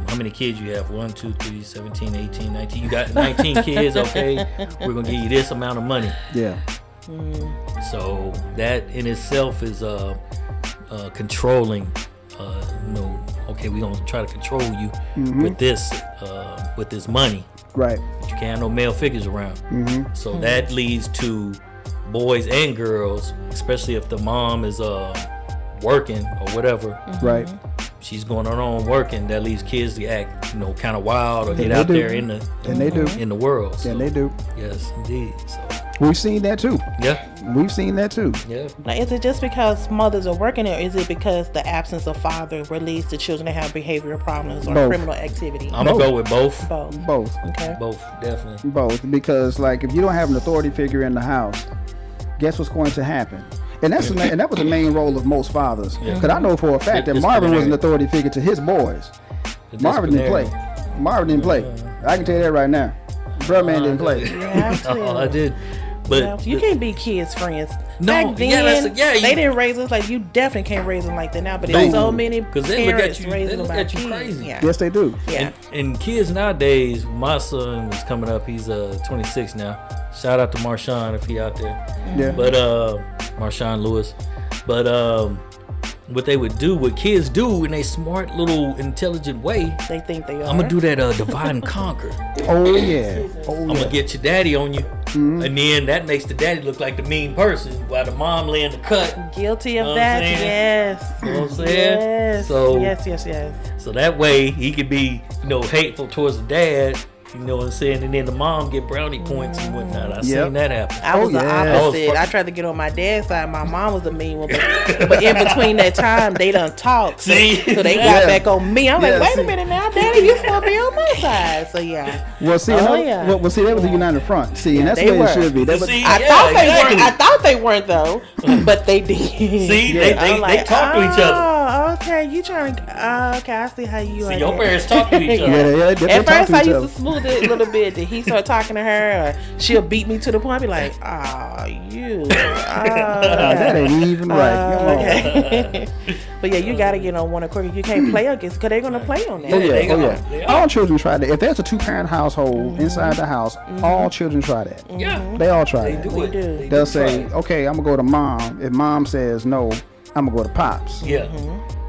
[SPEAKER 3] how many kids you have? 1, 2, 3, 17, 18, 19. You got 19 kids, okay? We're going to give you this amount of money.
[SPEAKER 1] Yeah.
[SPEAKER 3] So that in itself is controlling, you know, okay, we're going to try to control you with this money.
[SPEAKER 1] Right.
[SPEAKER 3] But you can't have no male figures around. So that leads to boys and girls, especially if the mom is working or whatever.
[SPEAKER 1] Right.
[SPEAKER 3] She's going on working. That leaves kids to act, you know, kind of wild or get
[SPEAKER 1] they
[SPEAKER 3] out
[SPEAKER 1] do.
[SPEAKER 3] there in the
[SPEAKER 1] And they do.
[SPEAKER 3] in the world. So,
[SPEAKER 1] And they do.
[SPEAKER 3] yes, indeed. So
[SPEAKER 1] We've seen that too.
[SPEAKER 3] yeah,
[SPEAKER 1] We've seen that too.
[SPEAKER 3] yeah.
[SPEAKER 2] Now, is it just because mothers are working, or is it because the absence of father will lead to children that have behavioral problems or
[SPEAKER 1] Both.
[SPEAKER 2] criminal activity?
[SPEAKER 3] I'm gonna go with both.
[SPEAKER 2] Both.
[SPEAKER 1] Both.
[SPEAKER 2] Okay.
[SPEAKER 3] Both, definitely.
[SPEAKER 1] Both. Because like if you don't have an authority figure in the house, guess what's going to happen? And that's and that was the main role of most fathers. Because I know for a fact that Marvin was an authority figure to his boys. Marvin didn't play. Marvin didn't play. I can tell you that right now. Bruh man didn't play.
[SPEAKER 2] You have to.
[SPEAKER 3] I did, but
[SPEAKER 2] Well, you can't be kids' friends.
[SPEAKER 3] No,
[SPEAKER 2] Back then,
[SPEAKER 3] yeah,
[SPEAKER 2] they didn't raise us like you. Definitely can't raise them like that now. But
[SPEAKER 1] No.
[SPEAKER 2] there's so many
[SPEAKER 3] 'Cause they look at
[SPEAKER 2] parents
[SPEAKER 3] you-
[SPEAKER 2] raising
[SPEAKER 3] they
[SPEAKER 2] them
[SPEAKER 3] look
[SPEAKER 2] by
[SPEAKER 3] at you
[SPEAKER 2] kids.
[SPEAKER 3] crazy.
[SPEAKER 2] Yeah.
[SPEAKER 1] Yes, they do.
[SPEAKER 2] Yeah.
[SPEAKER 3] and kids nowadays, my son was coming up. He's 26 now. Shout out to Marshawn if he out there.
[SPEAKER 1] Yeah.
[SPEAKER 3] But Marshawn Lewis. But what they would do, what kids do in a smart little intelligent way,
[SPEAKER 2] They think they are.
[SPEAKER 3] I'm gonna do that divide and conquer.
[SPEAKER 1] Oh yeah. Oh
[SPEAKER 3] I'm
[SPEAKER 1] yeah.
[SPEAKER 3] gonna get your daddy on you, and then that makes the daddy look like the mean person, while the mom laying the cut.
[SPEAKER 2] Guilty of
[SPEAKER 3] Know what
[SPEAKER 2] that.
[SPEAKER 3] I'm saying?
[SPEAKER 2] Yes.
[SPEAKER 3] You know what I'm saying?
[SPEAKER 2] Yes.
[SPEAKER 3] So
[SPEAKER 2] yes.
[SPEAKER 3] So that way he could be, hateful towards the dad. You know what I'm saying? And then the mom get brownie points and whatnot. I seen that happen.
[SPEAKER 2] I was the opposite. I tried to get on my dad's side. My mom was the mean one. But in between that time, they done talked. So they got back on me. I'm like, wait a minute now, Daddy, you supposed to be on my side. So yeah.
[SPEAKER 1] Well, see, well, see, that was the United Front. See, and that's the way it should be.
[SPEAKER 2] I thought they weren't though, but they did.
[SPEAKER 3] See, they talk to each other.
[SPEAKER 2] Oh, okay. You trying to? Okay, I see how you are.
[SPEAKER 3] See, your parents talk to each other.
[SPEAKER 1] Yeah,
[SPEAKER 2] at first, I used to smooth it a little bit. Then he started talking to her, or she'll beat me to the point. I'd be like, you.
[SPEAKER 1] That ain't even right.
[SPEAKER 2] Okay. But yeah, you gotta get on one accord. You can't play against because they're gonna play on that.
[SPEAKER 1] Oh yeah. All children try that. If there's a 2-parent household inside the house, all children try that.
[SPEAKER 3] Yeah.
[SPEAKER 1] They all try that.
[SPEAKER 3] Do it.
[SPEAKER 1] They'll say, okay, I'm gonna go to mom. If mom says no, I'm gonna go to pops.
[SPEAKER 3] Yeah.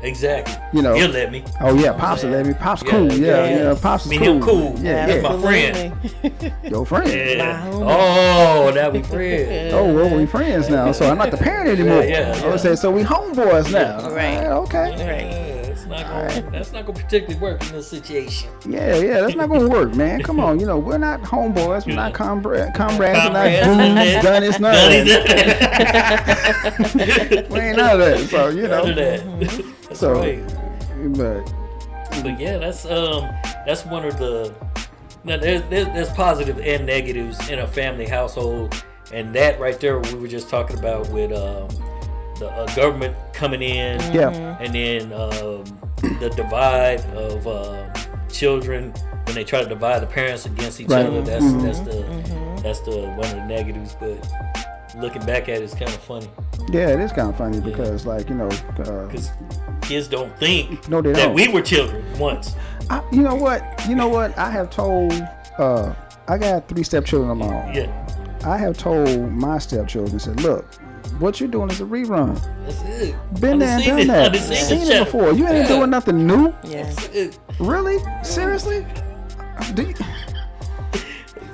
[SPEAKER 3] Exactly.
[SPEAKER 1] He'll
[SPEAKER 3] let me.
[SPEAKER 1] Oh yeah, pops will let me. Pops cool. Yeah, pops is cool.
[SPEAKER 3] Him cool.
[SPEAKER 1] Yeah,
[SPEAKER 3] That's my friend.
[SPEAKER 1] Your friend.
[SPEAKER 3] Yeah. Oh, now we friends.
[SPEAKER 1] Oh, well, we friends now. So I'm not the parent anymore.
[SPEAKER 3] Yeah.
[SPEAKER 1] I would say, so we homeboys now.
[SPEAKER 2] Right.
[SPEAKER 1] Okay.
[SPEAKER 3] Yeah, that's not gonna particularly work in this situation.
[SPEAKER 1] Yeah, that's not gonna work, man. Come on, we're not homeboys, we're not comrades, we're not goons, gunnies, none of that. We ain't none of that. So
[SPEAKER 3] None of that. That's
[SPEAKER 1] so,
[SPEAKER 3] right.
[SPEAKER 1] But
[SPEAKER 3] yeah, that's one of the. Now there's positive and negatives in a family household, and that right there we were just talking about with the government coming in, and then the divide of children when they try to divide the parents against each other. That's the one of the negatives. But looking back at it, it's kind of funny.
[SPEAKER 1] Yeah, it is kind of funny because, because
[SPEAKER 3] kids don't think
[SPEAKER 1] they
[SPEAKER 3] that
[SPEAKER 1] don't.
[SPEAKER 3] we were children once.
[SPEAKER 1] You know what? I have told. I got 3 stepchildren of my own.
[SPEAKER 3] Yeah.
[SPEAKER 1] I have told my stepchildren, said, look, what you're doing is a rerun.
[SPEAKER 3] That's it.
[SPEAKER 1] Been there and done that. Seen it before. You ain't doing nothing new.
[SPEAKER 2] Yeah.
[SPEAKER 1] Really? Seriously? Do you?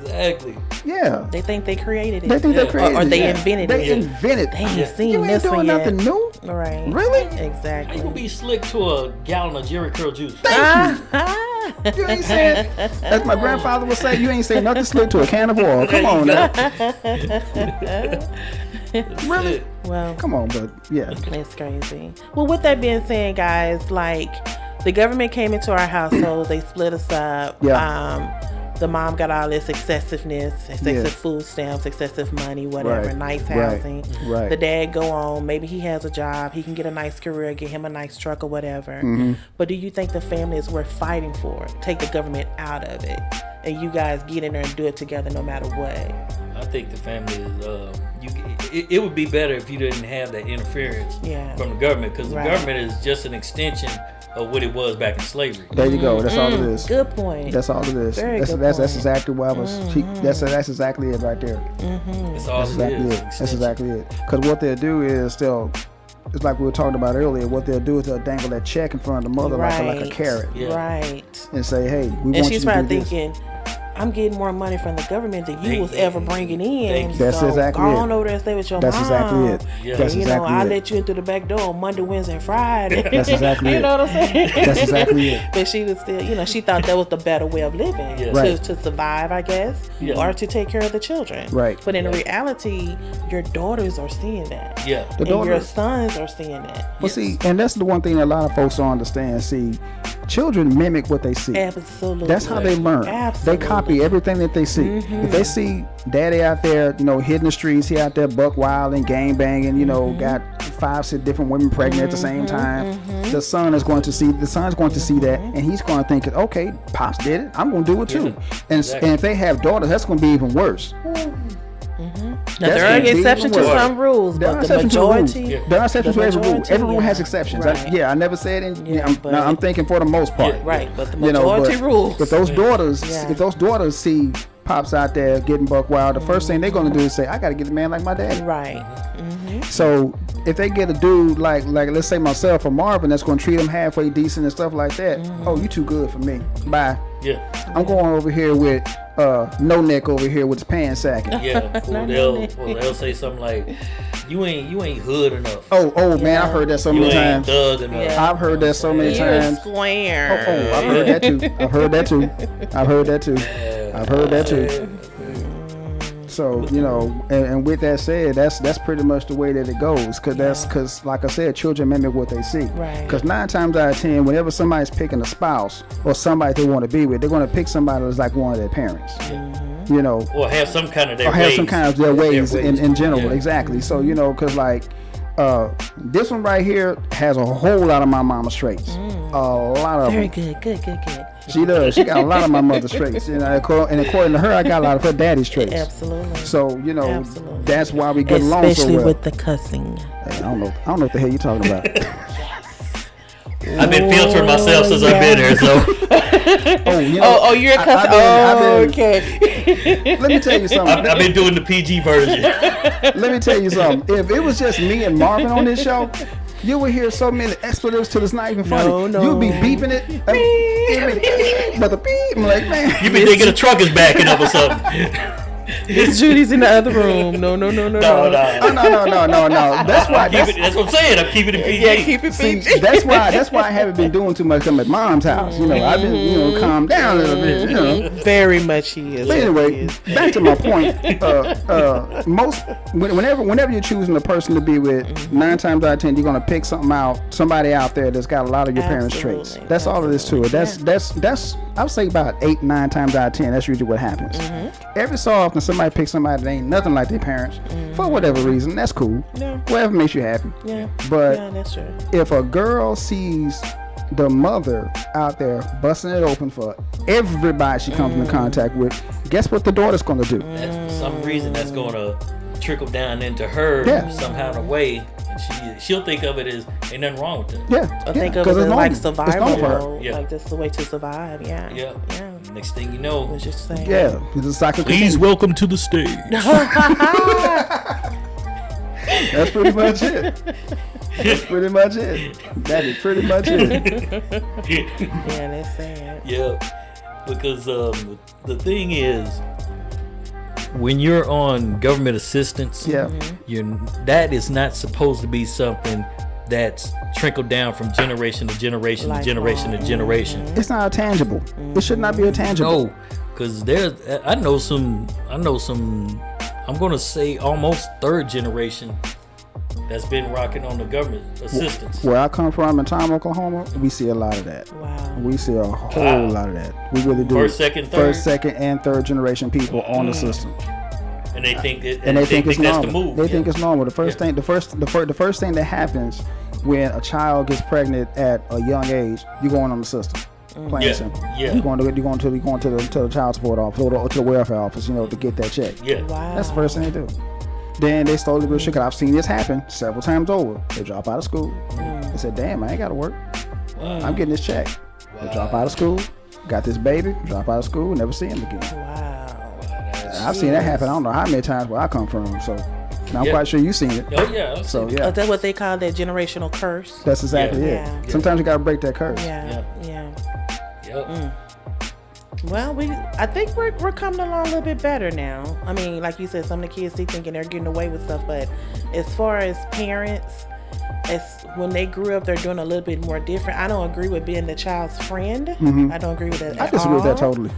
[SPEAKER 3] Exactly.
[SPEAKER 1] Yeah.
[SPEAKER 2] They think they created it.
[SPEAKER 1] They think they created it.
[SPEAKER 2] Or they invented it.
[SPEAKER 1] They invented it.
[SPEAKER 2] They ain't seen
[SPEAKER 1] You ain't
[SPEAKER 2] this
[SPEAKER 1] doing
[SPEAKER 2] one
[SPEAKER 1] nothing
[SPEAKER 2] yet.
[SPEAKER 1] new.
[SPEAKER 2] Right.
[SPEAKER 1] Really?
[SPEAKER 2] Exactly.
[SPEAKER 3] How you gonna be slick to a gallon of Jerry Curl juice?
[SPEAKER 1] Thank you. You ain't saying, as my grandfather would say, you ain't saying nothing slick to a can of oil. Come on now. Really?
[SPEAKER 2] Well,
[SPEAKER 1] come on, but yeah.
[SPEAKER 2] That's crazy. Well, with that being said, guys, the government came into our household, they split us up.
[SPEAKER 1] Yeah.
[SPEAKER 2] The mom got all this excessive food stamps, excessive money, whatever, nice housing.
[SPEAKER 1] Right.
[SPEAKER 2] The dad go on, maybe he has a job, he can get a nice career, get him a nice truck or whatever. But do you think the family is worth fighting for? Take the government out of it, and you guys get in there and do it together no matter what.
[SPEAKER 3] I think the family is. It would be better if you didn't have that interference from the government, because the government is just an extension of what it was back in slavery.
[SPEAKER 1] There you go. That's all it is.
[SPEAKER 2] Good point.
[SPEAKER 1] That's all it is. That's exactly what I was. That's exactly it right there.
[SPEAKER 3] That's all
[SPEAKER 1] That's exactly it. That's exactly it. Because what they'll do is it's like we were talking about earlier. What they'll do is they'll dangle that check in front of the mother like a carrot.
[SPEAKER 3] Yeah.
[SPEAKER 2] Right.
[SPEAKER 1] And say, hey, we want you to do this.
[SPEAKER 2] And she's probably thinking, I'm getting more money from the government than you was ever bringing in.
[SPEAKER 1] That's
[SPEAKER 2] so
[SPEAKER 1] exactly
[SPEAKER 2] go
[SPEAKER 1] it.
[SPEAKER 2] on over there and stay with your
[SPEAKER 1] That's
[SPEAKER 2] mom.
[SPEAKER 1] exactly it.
[SPEAKER 3] Yeah.
[SPEAKER 1] That's
[SPEAKER 2] and,
[SPEAKER 1] exactly
[SPEAKER 2] I
[SPEAKER 1] it.
[SPEAKER 2] let you in through the back door on Monday, Wednesday, and Friday.
[SPEAKER 1] That's exactly
[SPEAKER 2] you
[SPEAKER 1] it.
[SPEAKER 2] know what I'm saying?
[SPEAKER 1] That's exactly it.
[SPEAKER 2] But she was still, she thought that was the better way of living to survive, I guess, or to take care of the children.
[SPEAKER 1] Right.
[SPEAKER 2] But in reality, your daughters are seeing that.
[SPEAKER 3] Yeah.
[SPEAKER 1] The
[SPEAKER 2] and your sons are seeing that.
[SPEAKER 1] Well, see, and that's the one thing that a lot of folks don't understand. See, children mimic what they see.
[SPEAKER 2] Absolutely.
[SPEAKER 1] That's how they learn.
[SPEAKER 2] Absolutely.
[SPEAKER 1] They copy everything that they see. If they see daddy out there, hitting the streets, he out there buck wild and gang banging, got 5-6 different women pregnant at the same time, the son is going to see that, and he's going to think, okay, pops did it, I'm going to do it too. And if they have daughters, that's going to be even worse.
[SPEAKER 2] Now, there are exceptions to some rules, but the majority...
[SPEAKER 1] There are exceptions to every rule. Every rule has exceptions.
[SPEAKER 2] Right.
[SPEAKER 1] I never said it. I'm thinking for the most part.
[SPEAKER 2] Right, but the majority rules.
[SPEAKER 1] If those daughters see pops out there getting buck wild, the first thing they're gonna do is say, I gotta get a man like my daddy.
[SPEAKER 2] Right.
[SPEAKER 1] So if they get a dude like let's say myself or Marvin that's gonna treat them halfway decent and stuff like that, oh, you too good for me. Bye.
[SPEAKER 3] Yeah.
[SPEAKER 1] I'm going over here with no neck over here with his pants sacking.
[SPEAKER 3] Yeah. Or they'll say something like, you ain't hood enough.
[SPEAKER 1] Oh man, I've heard that so many times.
[SPEAKER 3] Thug enough.
[SPEAKER 1] Yeah. I've heard that so many
[SPEAKER 2] You're
[SPEAKER 1] times.
[SPEAKER 2] square.
[SPEAKER 1] Oh, I've heard that too. I've heard that too. So, you know, and with that said, that's pretty much the way that it goes. Because like I said, children mimic what they see.
[SPEAKER 2] Right.
[SPEAKER 1] Because 9 times out of 10, whenever somebody's picking a spouse or somebody they want to be with, they're going to pick somebody that's like one of their parents. You know,
[SPEAKER 3] or have some kind of their
[SPEAKER 1] ways. Or have some kind of their ways in general.
[SPEAKER 3] Yeah.
[SPEAKER 1] Exactly. So, you know, because like this one right here has a whole lot of my mama's traits. A lot of
[SPEAKER 2] Very
[SPEAKER 1] them.
[SPEAKER 2] good.
[SPEAKER 1] She does. She got a lot of my mother's traits. You know, and according to her, I got a lot of her daddy's traits.
[SPEAKER 2] Absolutely.
[SPEAKER 1] So, you know,
[SPEAKER 2] Absolutely.
[SPEAKER 1] that's why we get along so well.
[SPEAKER 2] Especially with the cussing.
[SPEAKER 1] Hey, I don't know what the hell you're talking about.
[SPEAKER 3] I've been filtering myself since I've been here, so.
[SPEAKER 2] You're a cuss. Okay.
[SPEAKER 1] Let me tell you something.
[SPEAKER 3] I've been doing the PG version.
[SPEAKER 1] Let me tell you something. If it was just me and Marvin on this show, you would hear so many expletives till it's not even funny.
[SPEAKER 2] No.
[SPEAKER 1] You'd be beeping it. But the beep, I'm like, man.
[SPEAKER 3] You be thinking the truck is backing up or something.
[SPEAKER 2] Miss Judy's in the other room. No.
[SPEAKER 3] No.
[SPEAKER 1] No. That's why.
[SPEAKER 3] That's what I'm saying. I'm keeping it PG.
[SPEAKER 2] Yeah, keep it PG.
[SPEAKER 1] See, that's why I haven't been doing too much. I'm at Mom's house. You know, I've been, calm down a little bit. You know.
[SPEAKER 2] Very much he is.
[SPEAKER 1] But anyway, back to my point. Whenever you're choosing a person to be with, 9 times out of 10, you're gonna pick somebody out there that's got a lot of your parents' traits. That's all it is to it. That's I would say about 8, 9 times out of 10. That's usually what happens. Every so often, somebody picks somebody that ain't nothing like their parents for whatever reason. That's cool.
[SPEAKER 2] Yeah.
[SPEAKER 1] Whatever makes you happy.
[SPEAKER 2] Yeah.
[SPEAKER 1] But
[SPEAKER 2] that's true.
[SPEAKER 1] if a girl sees the mother out there busting it open for everybody she comes into contact with, guess what the daughter's gonna do?
[SPEAKER 3] That's for some reason that's gonna trickle down into her somehow in a way. And she'll think of it as ain't nothing wrong with that.
[SPEAKER 1] Yeah.
[SPEAKER 2] I think of it as like survival mode.
[SPEAKER 3] Yeah.
[SPEAKER 2] Like just the way to survive. Yeah.
[SPEAKER 3] Next thing you know,
[SPEAKER 2] was just saying.
[SPEAKER 1] Yeah. It's like
[SPEAKER 3] please welcome to the stage.
[SPEAKER 1] That's pretty much it. That is pretty much it.
[SPEAKER 2] Yeah, that's sad.
[SPEAKER 3] Yeah, because the thing is, when you're on government assistance, that is not supposed to be something that's trickled down from generation to generation to generation to generation.
[SPEAKER 1] It's not a tangible. It should not be a tangible.
[SPEAKER 3] No, because I know some. I'm gonna say almost 3rd generation that's been rocking on the government assistance.
[SPEAKER 1] Where I come from in Tom, Oklahoma, we see a lot of that.
[SPEAKER 2] Wow.
[SPEAKER 1] We see a whole lot of that. We really do.
[SPEAKER 3] First, second,
[SPEAKER 1] and third generation people on the system.
[SPEAKER 3] And they think that,
[SPEAKER 1] they think it's normal.
[SPEAKER 3] That's the move.
[SPEAKER 1] They think it's normal. The first thing that happens when a child gets pregnant at a young age, you're going on the system. Plain and simple.
[SPEAKER 3] Yeah.
[SPEAKER 1] You're going to the child support office or to the welfare office, to get that check.
[SPEAKER 3] Yeah.
[SPEAKER 2] Wow.
[SPEAKER 1] That's the first thing they do. Then they slowly build shit. Cause I've seen this happen several times over. They drop out of school. They said, "Damn, I ain't got to work. I'm getting this check." They drop out of school, got this baby, drop out of school, never see him again.
[SPEAKER 2] Wow.
[SPEAKER 1] I've seen that happen. I don't know how many times where I come from. So I'm quite sure you've seen it.
[SPEAKER 3] Oh yeah.
[SPEAKER 1] So yeah.
[SPEAKER 2] Is that what they call that generational curse?
[SPEAKER 1] That's exactly it.
[SPEAKER 2] Yeah.
[SPEAKER 1] Sometimes you got to break that curse.
[SPEAKER 2] Yeah.
[SPEAKER 3] Yep.
[SPEAKER 2] Well, I think we're coming along a little bit better now. I mean, like you said, some of the kids thinking they're getting away with stuff, but as far as parents, as when they grew up, they're doing a little bit more different. I don't agree with being the child's friend. I don't agree with that.
[SPEAKER 1] I disagree with that totally.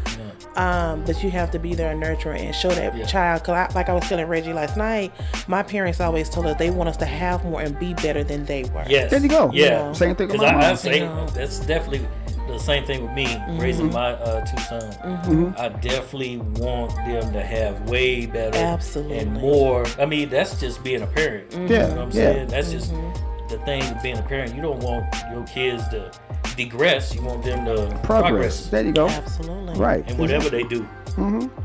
[SPEAKER 2] But you have to be there and nurture and show that child. Cause like I was telling Reggie last night, my parents always told us they want us to have more and be better than they were.
[SPEAKER 3] Yes.
[SPEAKER 1] There you go.
[SPEAKER 3] Yeah.
[SPEAKER 1] Same thing with my mom.
[SPEAKER 3] That's definitely the same thing with me raising my 2 sons. I definitely want them to have way better and more. I mean, that's just being a parent. You know what I'm saying? That's just the thing with being a parent. You don't want your kids to digress. You want them to progress.
[SPEAKER 1] There you go.
[SPEAKER 2] Absolutely.
[SPEAKER 1] Right.
[SPEAKER 3] And whatever they do.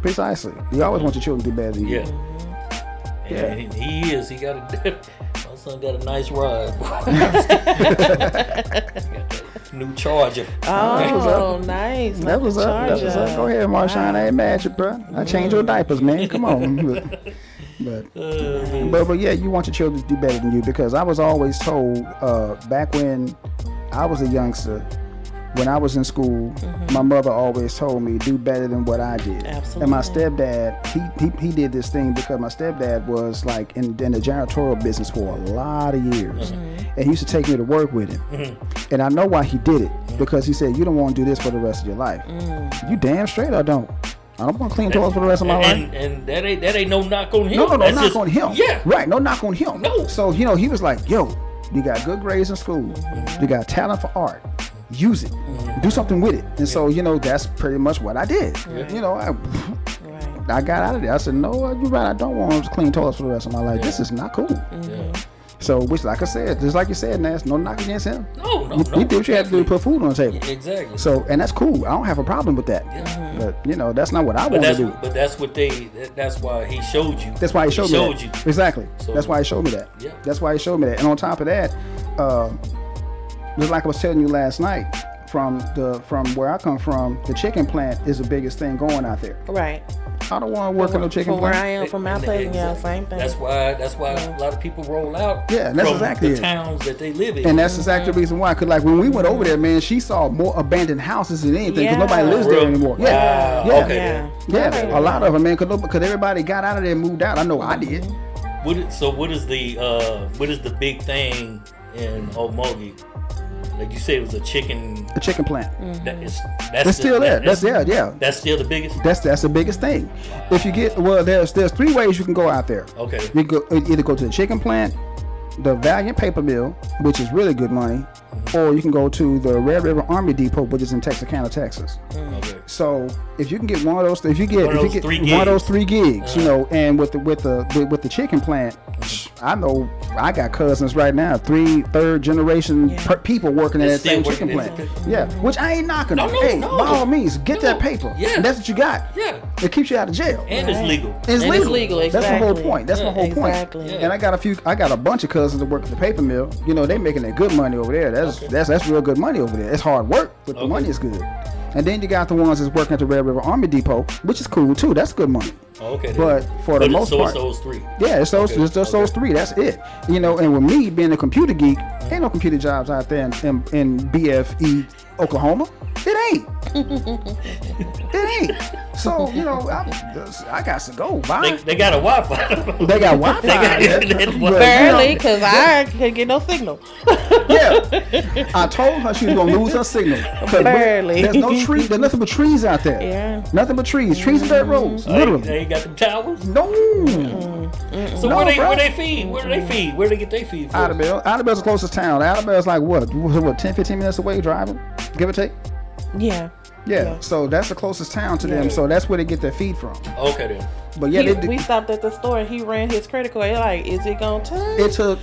[SPEAKER 1] Precisely. You always want your children to do better than you.
[SPEAKER 3] And he is. He got my son got a nice ride. new charger.
[SPEAKER 2] Oh, nice.
[SPEAKER 1] That was up. That was up. Go ahead, Marshawn. I ain't mad at you, bro. I changed your diapers, man. Come on. But yeah, you want your children to do better than you, because I was always told back when I was a youngster, when I was in school, my mother always told me do better than what I did.
[SPEAKER 2] Absolutely.
[SPEAKER 1] And my stepdad, he did this thing because my stepdad was like in the janitorial business for a lot of years, and he used to take me to work with him. And I know why he did it, because he said, you don't want to do this for the rest of your life. You damn straight I don't. I don't want to clean toilets for the rest of my life. And
[SPEAKER 3] that ain't no knock on him.
[SPEAKER 1] No knock on him.
[SPEAKER 3] Yeah.
[SPEAKER 1] Right, no knock on him.
[SPEAKER 3] No.
[SPEAKER 1] So, he was like, yo, you got good grades in school. You got talent for art. Use it. Do something with it. And so, that's pretty much what I did. I got out of there. I said, no, you're right. I don't want to clean toilets for the rest of my life. This is not cool. So, which, like I said, just like you said, Nas, no knock against him.
[SPEAKER 3] No.
[SPEAKER 1] You did what you had to do to put food on the table.
[SPEAKER 3] Exactly.
[SPEAKER 1] So, and that's cool. I don't have a problem with that. But, that's not what I want to do.
[SPEAKER 3] But that's why he showed you.
[SPEAKER 1] That's why he showed me that.
[SPEAKER 3] You.
[SPEAKER 1] Exactly.
[SPEAKER 3] So,
[SPEAKER 1] that's why he showed me that.
[SPEAKER 3] Yeah.
[SPEAKER 1] That's why he showed me that. And on top of that, just like I was telling you last night, from where I come from, the chicken plant is the biggest thing going out there.
[SPEAKER 2] Right.
[SPEAKER 1] I don't want to work in no chicken
[SPEAKER 2] plant. From where I am, from my place, same thing.
[SPEAKER 3] That's why a lot of people roll out.
[SPEAKER 1] Yeah, and that's
[SPEAKER 3] from
[SPEAKER 1] exactly
[SPEAKER 3] the towns that they live in.
[SPEAKER 1] And that's exactly the reason why. Because like when we went over there, man, she saw more abandoned houses than anything. Because nobody lives there anymore.
[SPEAKER 3] Wow.
[SPEAKER 1] Yeah.
[SPEAKER 3] Okay.
[SPEAKER 1] Yeah. A lot of them, man. Because everybody got out of there and moved out. I know I did.
[SPEAKER 3] What is the big thing in Omogi? Like you said, it was a chicken
[SPEAKER 1] plant.
[SPEAKER 3] That's
[SPEAKER 1] still there. That's
[SPEAKER 3] That's still the biggest.
[SPEAKER 1] That's the biggest thing. If you get there's 3 ways you can go out there.
[SPEAKER 3] Okay.
[SPEAKER 1] You can either go to the chicken plant, the Valiant paper mill, which is really good money, or you can go to the Red River Army Depot, which is in Texarkana, Texas. Okay. So if you can get one of those, if you get one of those 3 gigs, and with the chicken plant, I know I got cousins right now, 3rd generation people working at that same chicken plant. Yeah, which I ain't knocking them. Hey, by all means, get that paper.
[SPEAKER 3] Yeah,
[SPEAKER 1] that's what you got.
[SPEAKER 3] Yeah,
[SPEAKER 1] it keeps you out of jail.
[SPEAKER 3] And it's legal.
[SPEAKER 1] It's legal.
[SPEAKER 2] Exactly.
[SPEAKER 1] That's my whole point. That's my whole point.
[SPEAKER 2] Exactly.
[SPEAKER 1] And I got a bunch of cousins that work at the paper mill. They making that good money over there. That's real good money over there. It's hard work, but the money is good. And then you got the ones that's working at the Red River Army Depot, which is cool too. That's good money.
[SPEAKER 3] Okay.
[SPEAKER 1] But for the most part,
[SPEAKER 3] it's those 3.
[SPEAKER 1] Yeah, it's those. It's just those 3. That's it. And with me being a computer geek, ain't no computer jobs out there in BFE, Oklahoma. It ain't. It ain't. So I got to go. Bye.
[SPEAKER 3] They got a Wi-Fi.
[SPEAKER 1] They got Wi-Fi.
[SPEAKER 2] Barely, because I couldn't get no signal.
[SPEAKER 1] Yeah, I told her she was gonna lose her signal.
[SPEAKER 2] Barely.
[SPEAKER 1] There's no tree. There's nothing but trees out there.
[SPEAKER 2] Yeah.
[SPEAKER 1] Nothing but trees. Trees and dirt roads. Literally.
[SPEAKER 3] They ain't got them towers.
[SPEAKER 1] No.
[SPEAKER 3] So where they feed? Where do they feed? Where do they get their feed from?
[SPEAKER 1] Idabel's the closest town. Idabel's like what 10-15 minutes away driving, give or take. Yeah. So that's the closest town to them. So that's where they get their feed from.
[SPEAKER 3] Okay then.
[SPEAKER 1] But yeah,
[SPEAKER 2] we stopped at the store and he ran his credit card. Like, is it gonna take?
[SPEAKER 1] It took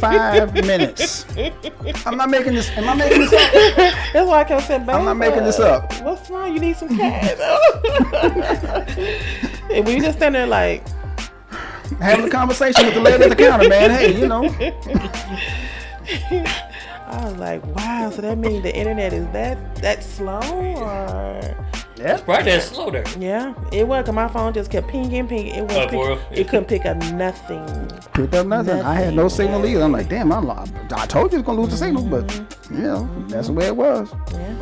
[SPEAKER 1] 5 minutes. Am I making this up?
[SPEAKER 2] That's why I kept saying, baby,
[SPEAKER 1] I'm not making this up.
[SPEAKER 2] What's wrong? You need some cash. And we just stand there like
[SPEAKER 1] having a conversation with the lady at the counter, man. Hey,
[SPEAKER 2] I was like, wow, so that means the internet is that slow? Or...
[SPEAKER 3] Yeah, it's probably that slow there.
[SPEAKER 2] Yeah, it was, because my phone just kept pinging. It couldn't pick up nothing.
[SPEAKER 1] I had no signal either. I'm like, damn, I told you it's going to lose the signal, but, that's the way it was.
[SPEAKER 2] Yeah.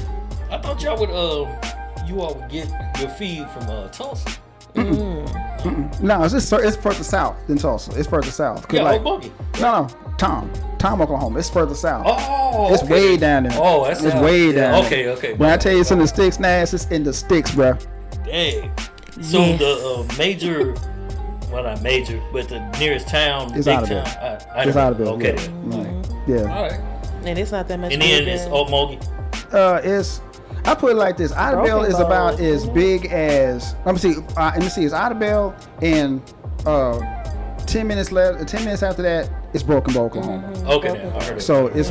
[SPEAKER 3] I thought y'all would get your feed from Tulsa.
[SPEAKER 1] No, it's further south than Tulsa. It's further south.
[SPEAKER 3] Boogie.
[SPEAKER 1] No, Tom, Oklahoma. It's further south.
[SPEAKER 3] Oh,
[SPEAKER 1] it's way down there.
[SPEAKER 3] Oh, it's
[SPEAKER 1] way down.
[SPEAKER 3] Okay.
[SPEAKER 1] When I tell you it's in the sticks, Nash, it's in the sticks, bro.
[SPEAKER 3] Dang. So the major, well, not major, but the nearest town
[SPEAKER 1] is Idabel. It's Idabel.
[SPEAKER 3] Okay.
[SPEAKER 1] Yeah.
[SPEAKER 3] All right.
[SPEAKER 2] And it's not that much.
[SPEAKER 3] And then it's Omogi.
[SPEAKER 1] I put it like this: Idabel is about as big as. Let me see. It's Idabel, and 10 minutes left. 10 minutes after that, it's Broken Bow, Oklahoma.
[SPEAKER 3] Okay, I heard it.
[SPEAKER 1] So it's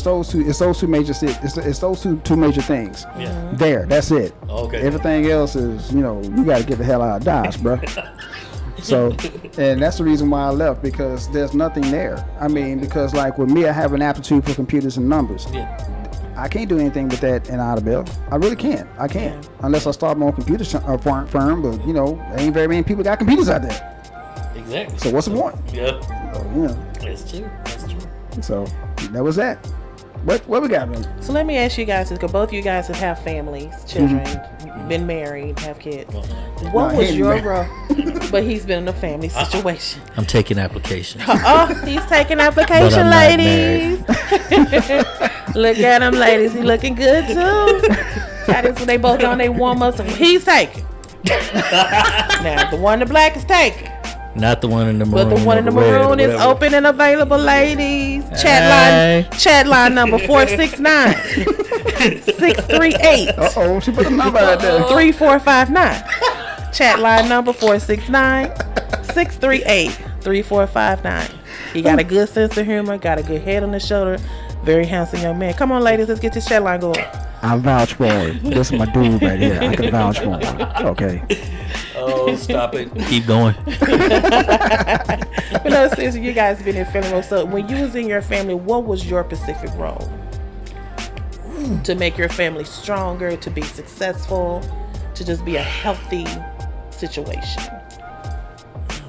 [SPEAKER 1] those two. It's those two major cities. It's those two major things.
[SPEAKER 3] Yeah.
[SPEAKER 1] There. That's it.
[SPEAKER 3] Okay.
[SPEAKER 1] Everything else is, you got to get the hell out of Dodge, bro. So, and that's the reason why I left, because there's nothing there. I mean, because like with me, I have an aptitude for computers and numbers.
[SPEAKER 3] Yeah.
[SPEAKER 1] I can't do anything with that in Idabel. I really can't. I can't unless I start my own computer firm. But you know, ain't very many people got computers out there.
[SPEAKER 3] Exactly.
[SPEAKER 1] So what's the point?
[SPEAKER 3] Yeah.
[SPEAKER 1] That's
[SPEAKER 3] true. That's true.
[SPEAKER 1] So that was that. What we got, man?
[SPEAKER 2] So let me ask you guys, because both of you guys have families, children, been married, have kids. What was your role? But he's been in a family situation.
[SPEAKER 3] I'm taking applications.
[SPEAKER 2] He's taking application, ladies. Look at him, ladies. He looking good too. That is when they both on they warm up. So he's taking. Now the one in the black is taking.
[SPEAKER 3] Not the one in the maroon.
[SPEAKER 2] But the one in the maroon is open and available, ladies. Chat line number 469-638.
[SPEAKER 1] She put a number out there.
[SPEAKER 2] 3459. Chat line number 469-638-3459. He got a good sense of humor, got a good head on his shoulder. Very handsome young man. Come on, ladies, let's get this chat line going.
[SPEAKER 1] I vouch for him. This is my dude right here. I can vouch for him. Okay.
[SPEAKER 3] Oh, stop it. Keep going.
[SPEAKER 2] But no, seriously, you guys been in family role. So when you was in your family, what was your specific role? To make your family stronger, to be successful, to just be a healthy situation?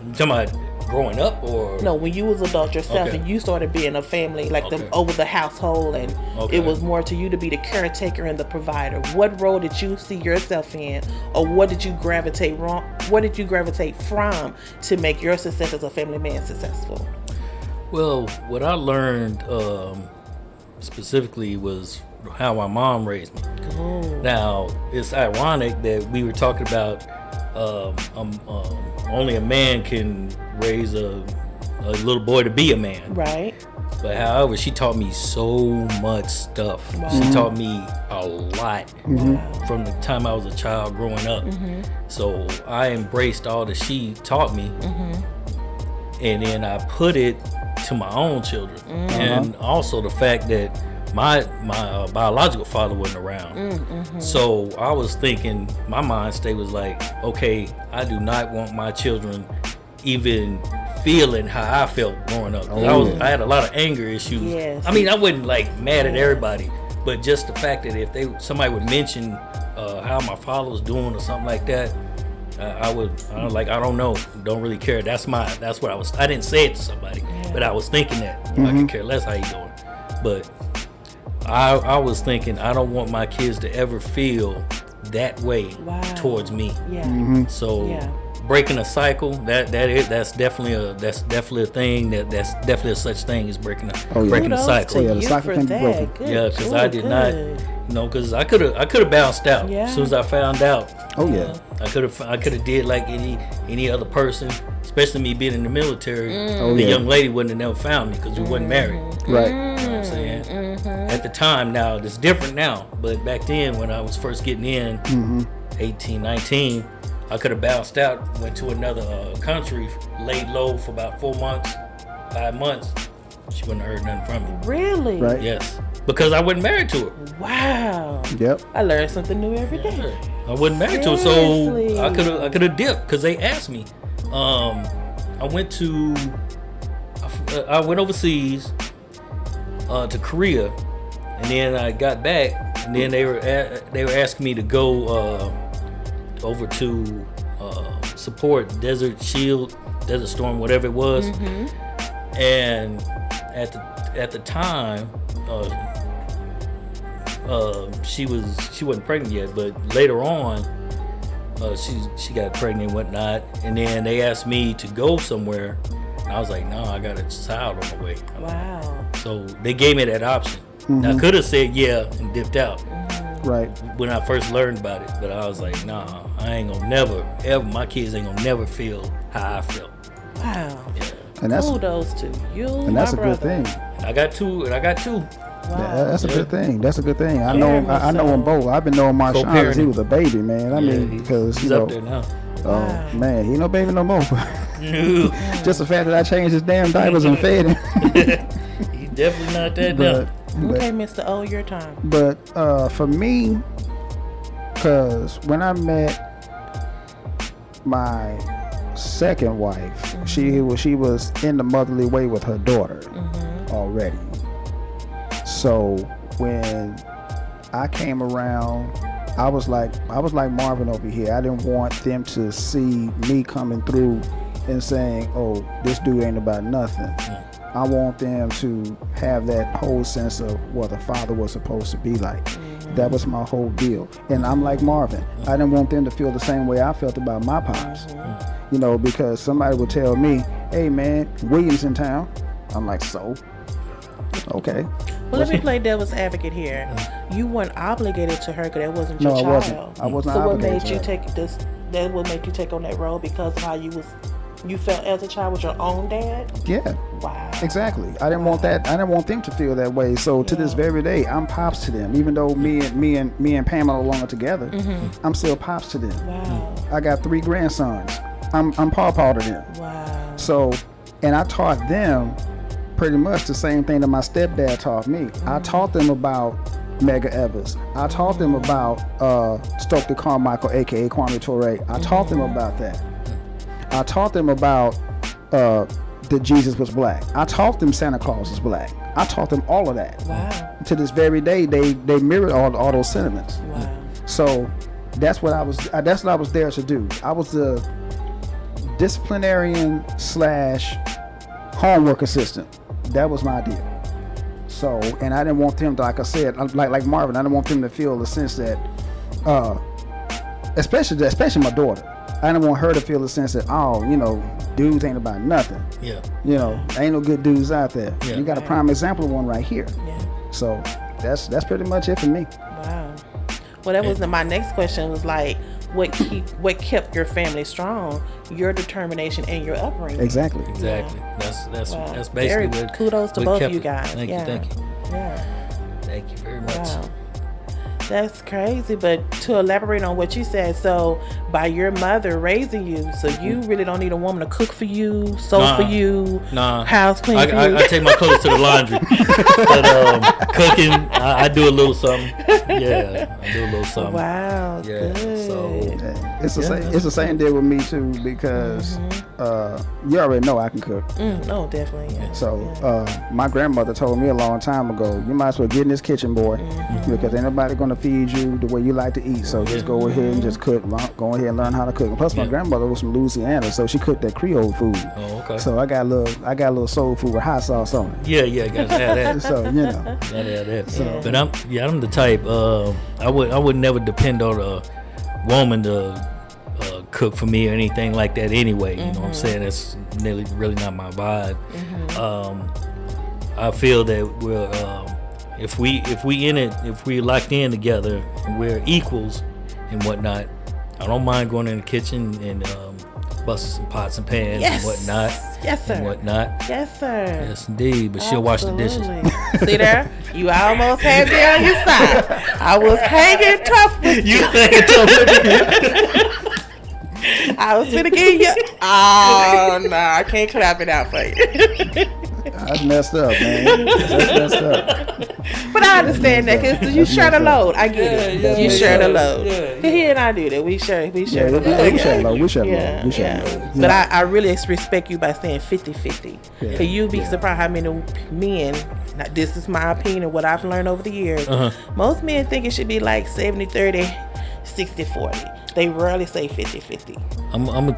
[SPEAKER 3] You talking about growing up or?
[SPEAKER 2] No, when you was adult yourself and you started being a family, like over the household, and it was more to you to be the caretaker and the provider. What role did you see yourself in, or what did you gravitate from to make your success as a family man successful?
[SPEAKER 3] Well, what I learned specifically was how my mom raised me. Now, it's ironic that we were talking about only a man can raise a little boy to be a man.
[SPEAKER 2] Right.
[SPEAKER 3] But however, she taught me so much stuff. Wow. She taught me a lot from the time I was a child growing up. So I embraced all that she taught me. And then I put it to my own children. And also the fact that my biological father wasn't around. So I was thinking, my mind state was like, okay, I do not want my children even feeling how I felt growing up. I had a lot of anger issues. I mean, I wasn't like mad at everybody, but just the fact that if somebody would mention how my father was doing or something like that, I was like, I don't know, don't really care. That's what I was. I didn't say it to somebody, but I was thinking that I could care less how you doing. But I was thinking, I don't want my kids to ever feel that way towards me. So breaking a cycle, that's definitely a thing. That's definitely a such thing as breaking a cycle.
[SPEAKER 1] The cycle can be broken.
[SPEAKER 3] Because I did not, because I could have bounced out as soon as I found out. I could have did like any other person, especially me being in the military. The young lady wouldn't have never found me because we wasn't married.
[SPEAKER 1] Right.
[SPEAKER 3] You know what I'm saying? At the time, now it's different now, but back then when I was first getting in, 18, 19, I could have bounced out, went to another country, laid low for about 4 months, 5 months. She wouldn't have heard nothing from me.
[SPEAKER 2] Really?
[SPEAKER 1] Right.
[SPEAKER 3] Yes. Because I wasn't married to her.
[SPEAKER 2] Wow.
[SPEAKER 1] Yep.
[SPEAKER 2] I learned something new every day.
[SPEAKER 3] I wasn't married to her, so I could have dipped because they asked me. I went overseas to Korea, and then I got back, and then they were asking me to go over to support Desert Storm, whatever it was. And at the time, she wasn't pregnant yet, but later on, she got pregnant and whatnot. And then they asked me to go somewhere, and I was like, no, I got a child on the way.
[SPEAKER 2] Wow.
[SPEAKER 3] So they gave me that option. Now, I could have said yeah and dipped out.
[SPEAKER 1] Right.
[SPEAKER 3] When I first learned about it, but I was like, nah, I ain't gonna never, ever, my kids ain't gonna never feel how I felt.
[SPEAKER 2] Wow.
[SPEAKER 3] Yeah.
[SPEAKER 1] And that's
[SPEAKER 2] kudos to you,
[SPEAKER 1] and that's a good thing.
[SPEAKER 3] I got two.
[SPEAKER 2] Wow.
[SPEAKER 1] That's a good thing. That's a good thing. I know them both. I've been knowing Marshawn since he was a baby, man. I mean, because
[SPEAKER 3] he's up there now.
[SPEAKER 1] Oh man, he no baby no more.
[SPEAKER 3] No.
[SPEAKER 1] Just the fact that I changed his damn diapers and fed him.
[SPEAKER 3] He's definitely not that now.
[SPEAKER 2] Okay, Mr. O, your time.
[SPEAKER 1] But for me, because when I met my second wife, she was in the motherly way with her daughter already. So when I came around. I was like Marvin over here. I didn't want them to see me coming through and saying, "Oh, this dude ain't about nothing." I want them to have that whole sense of what a father was supposed to be like. That was my whole deal. And I'm like Marvin. I didn't want them to feel the same way I felt about my pops. You know, because somebody would tell me, "Hey man, William's in town." I'm like, "So? Okay."
[SPEAKER 2] Well, let me play devil's advocate here. You weren't obligated to her because that wasn't your child.
[SPEAKER 1] No, I wasn't. I wasn't
[SPEAKER 2] so
[SPEAKER 1] obligated.
[SPEAKER 2] what made you take this? That would make you take on that role because of how you felt as a child with your own dad.
[SPEAKER 1] Yeah.
[SPEAKER 2] Wow.
[SPEAKER 1] Exactly. I didn't want that. I didn't want them to feel that way. So to this very day, I'm pops to them. Even though me and Pam are no longer together, I'm still pops to them.
[SPEAKER 2] Wow.
[SPEAKER 1] I got 3 grandsons. I'm pawpaw to them.
[SPEAKER 2] Wow.
[SPEAKER 1] So, and I taught them pretty much the same thing that my stepdad taught me. I taught them about Medgar Evers. I taught them about Stokely Carmichael, aka Kwame Ture. I taught them about that. I taught them about that Jesus was black. I taught them Santa Claus was black. I taught them all of that.
[SPEAKER 2] Wow.
[SPEAKER 1] To this very day, they mirrored all those sentiments.
[SPEAKER 2] Wow.
[SPEAKER 1] So that's what I was. That's what I was there to do. I was the disciplinarian / homework assistant. That was my deal. So, and I didn't want them to, like I said, like Marvin, I didn't want them to feel the sense that, especially my daughter, I didn't want her to feel the sense that, oh, you know, dudes ain't about nothing.
[SPEAKER 3] Yeah.
[SPEAKER 1] You know, ain't no good dudes out there.
[SPEAKER 3] Yeah.
[SPEAKER 1] You got a prime example of one right here.
[SPEAKER 2] Yeah.
[SPEAKER 1] So that's pretty much it for me.
[SPEAKER 2] Wow. Well, that was my next question. Was like, what kept your family strong? Your determination and your upbringing.
[SPEAKER 1] Exactly.
[SPEAKER 3] Exactly.
[SPEAKER 2] Yeah.
[SPEAKER 3] That's basically what.
[SPEAKER 2] Kudos to
[SPEAKER 3] what
[SPEAKER 2] both
[SPEAKER 3] kept
[SPEAKER 2] you
[SPEAKER 3] it.
[SPEAKER 2] guys.
[SPEAKER 3] Thank you.
[SPEAKER 2] Yeah.
[SPEAKER 3] Thank you very much.
[SPEAKER 2] Wow. That's crazy. But to elaborate on what you said, so by your mother raising you, so you really don't need a woman to cook for you, sew for you, house clean for you.
[SPEAKER 3] I take my clothes to the laundry. But cooking, I do a little something. Yeah, I do a little something.
[SPEAKER 2] Wow.
[SPEAKER 3] Yeah.
[SPEAKER 2] Good.
[SPEAKER 3] So
[SPEAKER 1] It's the same deal with me too, because you already know I can cook.
[SPEAKER 2] No, definitely. Yeah.
[SPEAKER 1] So my grandmother told me a long time ago, you might as well get in this kitchen, boy, because ain't nobody gonna feed you the way you like to eat. So just go ahead and just cook. Go ahead and learn how to cook. And plus, my grandmother was from Louisiana, so she cooked that Creole food.
[SPEAKER 3] Oh, okay.
[SPEAKER 1] So I got a little soul food with hot sauce on it.
[SPEAKER 3] Yeah, gotta have that.
[SPEAKER 1] So you know.
[SPEAKER 3] Gotta have that. So. But I'm the type. I would never depend on a woman to cook for me or anything like that. Anyway, you know what I'm saying? That's really not my vibe. I feel that we're if we locked in together and we're equals and whatnot, I don't mind going in the kitchen and busting some pots and pans and whatnot.
[SPEAKER 2] Yes, sir.
[SPEAKER 3] And whatnot.
[SPEAKER 2] Yes, sir.
[SPEAKER 3] Yes, indeed. But she'll wash the dishes.
[SPEAKER 2] See there? You almost had me on your side. I was hanging tough with you. I was finna give you. Oh, no. I can't clap it out for you.
[SPEAKER 1] That's messed up, man. That's messed up.
[SPEAKER 2] But I understand that because you share the load. I get it. You share the load.
[SPEAKER 3] Yeah.
[SPEAKER 2] He and I do that. We share the load.
[SPEAKER 1] We share the load. We share the load.
[SPEAKER 2] But I really respect you by saying 50-50. Because you'd be surprised how many men, now this is my opinion, what I've learned over the years, most men think it should be like 70-30, 60-40. They rarely say 50-50.
[SPEAKER 3] I'm gonna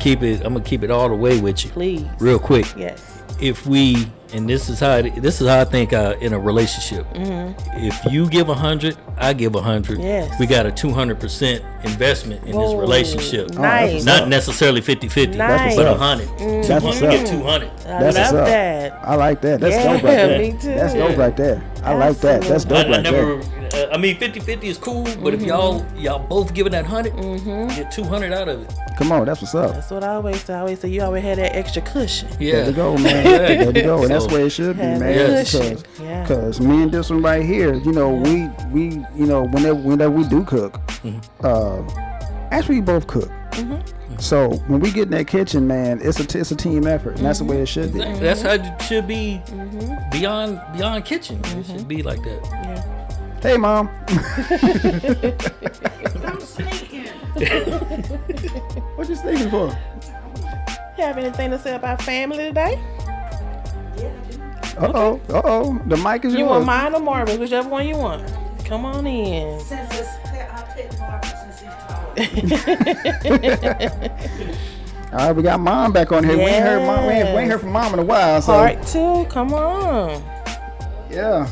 [SPEAKER 3] keep it all the way with you.
[SPEAKER 2] Please.
[SPEAKER 3] Real quick.
[SPEAKER 2] Yes.
[SPEAKER 3] If we, and this is how I think in a relationship. If you give 100, I give 100.
[SPEAKER 2] Yes.
[SPEAKER 3] We got a 200% investment in this relationship.
[SPEAKER 2] Nice.
[SPEAKER 3] Not necessarily 50-50,
[SPEAKER 2] Nice.
[SPEAKER 3] but 100.
[SPEAKER 1] That's what's
[SPEAKER 3] You
[SPEAKER 1] up.
[SPEAKER 3] get 200.
[SPEAKER 2] I love that.
[SPEAKER 1] I like that. That's
[SPEAKER 2] Yeah,
[SPEAKER 1] dope right there.
[SPEAKER 2] me too.
[SPEAKER 1] That's dope right there. I like that. That's dope right there.
[SPEAKER 3] I mean, 50-50 is cool, but if y'all both giving that 100, get 200 out of it.
[SPEAKER 1] Come on, that's what's up.
[SPEAKER 2] That's what I always say. I always say you always had that extra cushion.
[SPEAKER 3] Yeah.
[SPEAKER 1] There you go, man. There you go. And that's where it should be,
[SPEAKER 2] Have
[SPEAKER 1] man.
[SPEAKER 2] that
[SPEAKER 3] Yes.
[SPEAKER 2] cushion.
[SPEAKER 1] Because me and this one right here, you know, we you know, whenever we do cook, actually we both cook. So when we get in that kitchen, man, it's a team effort, and that's the way it should be.
[SPEAKER 3] That's how it should be. Beyond kitchen, it should be like that.
[SPEAKER 2] Yeah.
[SPEAKER 1] Hey, Mom.
[SPEAKER 4] I'm sneaking.
[SPEAKER 1] What you sneaking for?
[SPEAKER 2] Have anything to say about family today?
[SPEAKER 1] Uh-oh. The mic is yours.
[SPEAKER 2] You want mine or Marvin's, whichever one you want. Come on in.
[SPEAKER 4] Since I'll take Marvin since he's taller.
[SPEAKER 1] All right, we got Mom back on here. We ain't heard from Mom in a while. So.
[SPEAKER 2] Part 2, come on.
[SPEAKER 1] Yeah.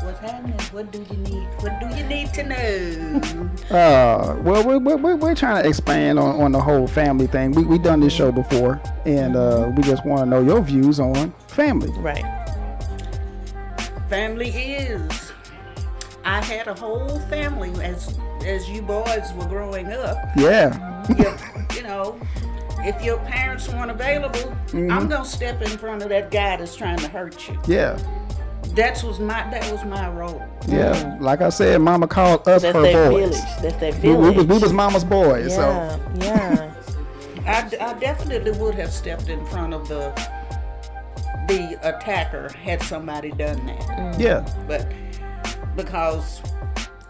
[SPEAKER 4] What's happening? What do you need? What do you need to know?
[SPEAKER 1] Well, we're trying to expand on the whole family thing. We done this show before, and we just want to know your views on family.
[SPEAKER 2] Right.
[SPEAKER 4] Family is. I had a whole family as you boys were growing up.
[SPEAKER 1] Yeah.
[SPEAKER 4] You know, if your parents weren't available, I'm gonna step in front of that guy that's trying to hurt you.
[SPEAKER 1] Yeah.
[SPEAKER 4] That was my role.
[SPEAKER 1] Yeah. Like I said, Mama called us
[SPEAKER 2] That's
[SPEAKER 1] her
[SPEAKER 2] that
[SPEAKER 1] boys.
[SPEAKER 2] village. That's that village.
[SPEAKER 1] We was Mama's boys.
[SPEAKER 2] Yeah.
[SPEAKER 1] So.
[SPEAKER 2] Yeah.
[SPEAKER 4] I definitely would have stepped in front of the attacker had somebody done that.
[SPEAKER 1] Yeah.
[SPEAKER 4] But because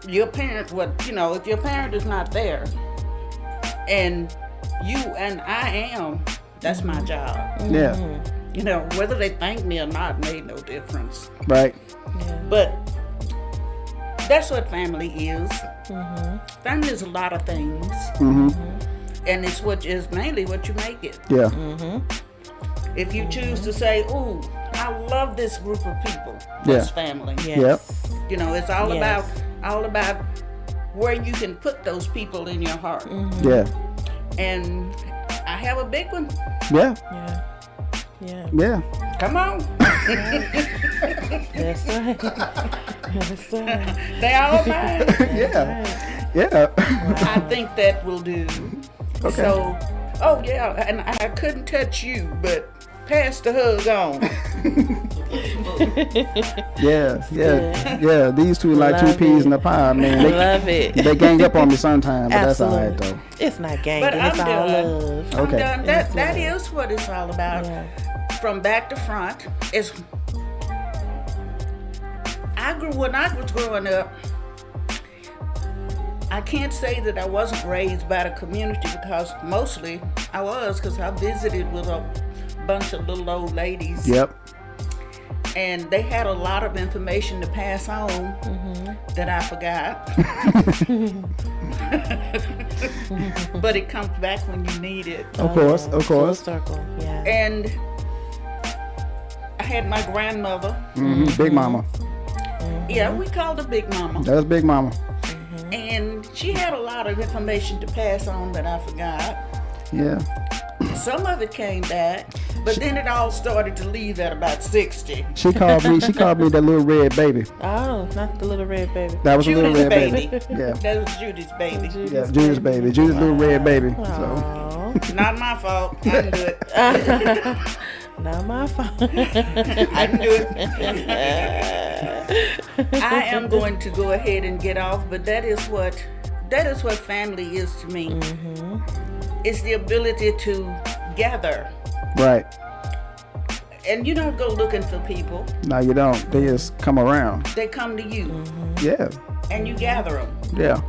[SPEAKER 4] your parent if your parent is not there and you and I am, that's my job.
[SPEAKER 1] Yeah.
[SPEAKER 4] You know, whether they thank me or not made no difference.
[SPEAKER 1] Right.
[SPEAKER 2] Yeah.
[SPEAKER 4] But that's what family is. Family is a lot of things. And it's mainly what you make it.
[SPEAKER 1] Yeah.
[SPEAKER 4] If you choose to say, ooh, I love this group of people,
[SPEAKER 1] Yeah.
[SPEAKER 4] that's family.
[SPEAKER 2] Yes.
[SPEAKER 4] You know, it's all
[SPEAKER 2] Yes.
[SPEAKER 4] about where you can put those people in your heart.
[SPEAKER 1] Yeah.
[SPEAKER 4] And I have a big one.
[SPEAKER 1] Yeah.
[SPEAKER 2] Yeah. Yeah.
[SPEAKER 1] Yeah.
[SPEAKER 4] Come on.
[SPEAKER 2] That's right. That's right.
[SPEAKER 4] They all mine.
[SPEAKER 1] Yeah. Yeah.
[SPEAKER 4] I think that will do.
[SPEAKER 1] Okay.
[SPEAKER 4] So, oh yeah, and I couldn't touch you, but pass the hug on.
[SPEAKER 1] Yeah. These two like
[SPEAKER 2] Love
[SPEAKER 1] two peas
[SPEAKER 2] it.
[SPEAKER 1] in a pie. I mean,
[SPEAKER 2] Love it.
[SPEAKER 1] they gang up on me sometimes, but
[SPEAKER 2] Absolutely.
[SPEAKER 1] that's all right though.
[SPEAKER 2] It's not gang,
[SPEAKER 4] But
[SPEAKER 2] it's
[SPEAKER 4] I'm
[SPEAKER 2] all
[SPEAKER 4] done.
[SPEAKER 2] love.
[SPEAKER 4] I'm
[SPEAKER 1] Okay.
[SPEAKER 4] done. That is what it's all about.
[SPEAKER 2] Yeah.
[SPEAKER 4] From back to front. When I was growing up, I can't say that I wasn't raised by the community because mostly I was, because I visited with a bunch of little old ladies.
[SPEAKER 1] Yep.
[SPEAKER 4] And they had a lot of information to pass on that I forgot. But it comes back when you need it.
[SPEAKER 1] Of course.
[SPEAKER 2] Full circle. Yeah.
[SPEAKER 4] And I had my grandmother.
[SPEAKER 1] Big Mama.
[SPEAKER 4] Yeah, we called her Big Mama.
[SPEAKER 1] That's Big Mama.
[SPEAKER 4] And she had a lot of information to pass on that I forgot.
[SPEAKER 1] Yeah.
[SPEAKER 4] Some of it came back, but then it all started to leave at about 60.
[SPEAKER 1] She called me the little red baby.
[SPEAKER 2] Oh, not the little red baby.
[SPEAKER 1] That was a little
[SPEAKER 4] Judy's
[SPEAKER 1] red
[SPEAKER 4] baby.
[SPEAKER 1] baby. Yeah.
[SPEAKER 4] That was Judy's baby.
[SPEAKER 1] Yeah, Judy's baby. Judy's little red baby. So
[SPEAKER 2] Aw.
[SPEAKER 4] Not my fault. I can do it.
[SPEAKER 2] Not my fault.
[SPEAKER 4] I can do it. I am going to go ahead and get off, but that is what family is to me. It's the ability to gather.
[SPEAKER 1] right.
[SPEAKER 4] And you don't go looking for people.
[SPEAKER 1] No, you don't. They just come around.
[SPEAKER 4] They come to you
[SPEAKER 1] Yeah.
[SPEAKER 4] and you gather them.
[SPEAKER 1] Yeah.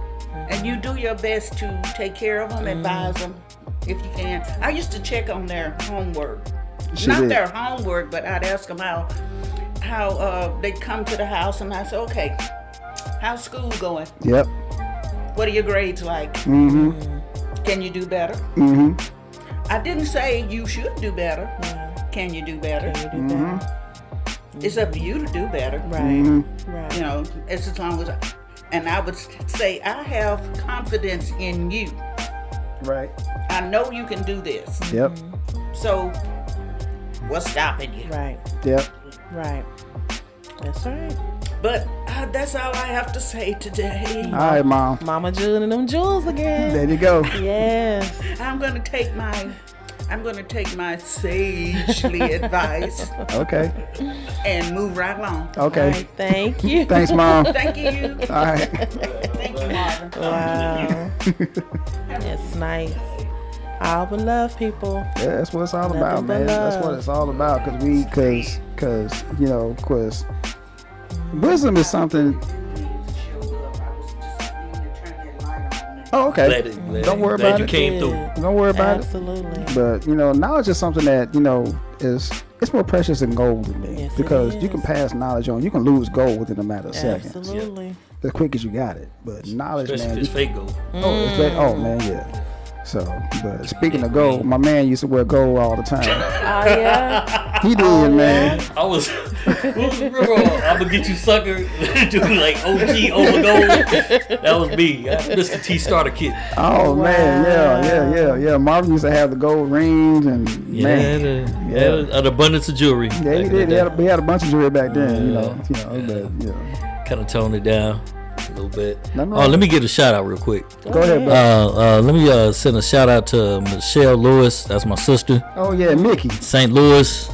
[SPEAKER 4] And you do your best to take care of them, advise them if you can. I used to check on their homework.
[SPEAKER 1] She
[SPEAKER 4] Not
[SPEAKER 1] did.
[SPEAKER 4] their homework, but I'd ask them how they'd come to the house and I'd say, okay, how's school going?
[SPEAKER 1] Yep.
[SPEAKER 4] What are your grades like? Can you do better? I didn't say you should do better. Can you do better?
[SPEAKER 2] Can you do better?
[SPEAKER 4] It's up to you to do better.
[SPEAKER 2] Right. Right.
[SPEAKER 4] You know, it's as long as and I would say I have confidence in you.
[SPEAKER 1] Right.
[SPEAKER 4] I know you can do this.
[SPEAKER 1] Yep.
[SPEAKER 4] So what's stopping you?
[SPEAKER 2] Right.
[SPEAKER 1] Yep.
[SPEAKER 2] Right. That's right.
[SPEAKER 4] But that's all I have to say today.
[SPEAKER 1] All right, Mom.
[SPEAKER 2] Mama Jewel and them jewels again.
[SPEAKER 1] There you go.
[SPEAKER 2] Yes.
[SPEAKER 4] I'm gonna take my sagely advice
[SPEAKER 1] Okay.
[SPEAKER 4] and move right along.
[SPEAKER 1] Okay.
[SPEAKER 2] All right, thank you.
[SPEAKER 1] Thanks, Mom.
[SPEAKER 4] Thank you.
[SPEAKER 1] All right.
[SPEAKER 4] Thank you, Marvin.
[SPEAKER 2] Wow. It's nice. Auburn love people.
[SPEAKER 1] Yeah, that's what it's all
[SPEAKER 2] Nothing
[SPEAKER 1] about,
[SPEAKER 2] but
[SPEAKER 1] man. That's
[SPEAKER 2] love.
[SPEAKER 1] what it's all about. Cause wisdom is something. Oh, okay. Don't worry
[SPEAKER 3] Glad
[SPEAKER 1] about
[SPEAKER 3] you
[SPEAKER 1] it.
[SPEAKER 3] came through.
[SPEAKER 1] Don't worry about
[SPEAKER 2] Absolutely.
[SPEAKER 1] it. But knowledge is something that it's more precious than gold to me,
[SPEAKER 2] Yes, it
[SPEAKER 1] because you can
[SPEAKER 2] is.
[SPEAKER 1] pass knowledge on. You can lose gold within a matter of seconds.
[SPEAKER 2] Absolutely.
[SPEAKER 1] as quick as you got it. But knowledge,
[SPEAKER 3] Especially
[SPEAKER 1] man.
[SPEAKER 3] if it's fake gold.
[SPEAKER 1] Oh man, yeah. So, but speaking of gold, my man used to wear gold all the time.
[SPEAKER 2] Oh yeah.
[SPEAKER 1] He did, man.
[SPEAKER 3] I was, bro, I'm gonna get you sucker. Do like OG over gold. That was me. Mr. T starter kit.
[SPEAKER 1] Oh man, yeah. Marvin used to have the gold rings and man,
[SPEAKER 3] an abundance of jewelry.
[SPEAKER 1] Yeah, he did. He had a bunch of jewelry back then. But
[SPEAKER 3] kind of toned it down a little bit.
[SPEAKER 1] Nothing
[SPEAKER 3] Oh,
[SPEAKER 1] wrong.
[SPEAKER 3] let me get a shout out real quick.
[SPEAKER 1] Go ahead, bro.
[SPEAKER 3] Let me send a shout out to Michelle Lewis. That's my sister.
[SPEAKER 1] Oh yeah, Mickey.
[SPEAKER 3] St. Louis.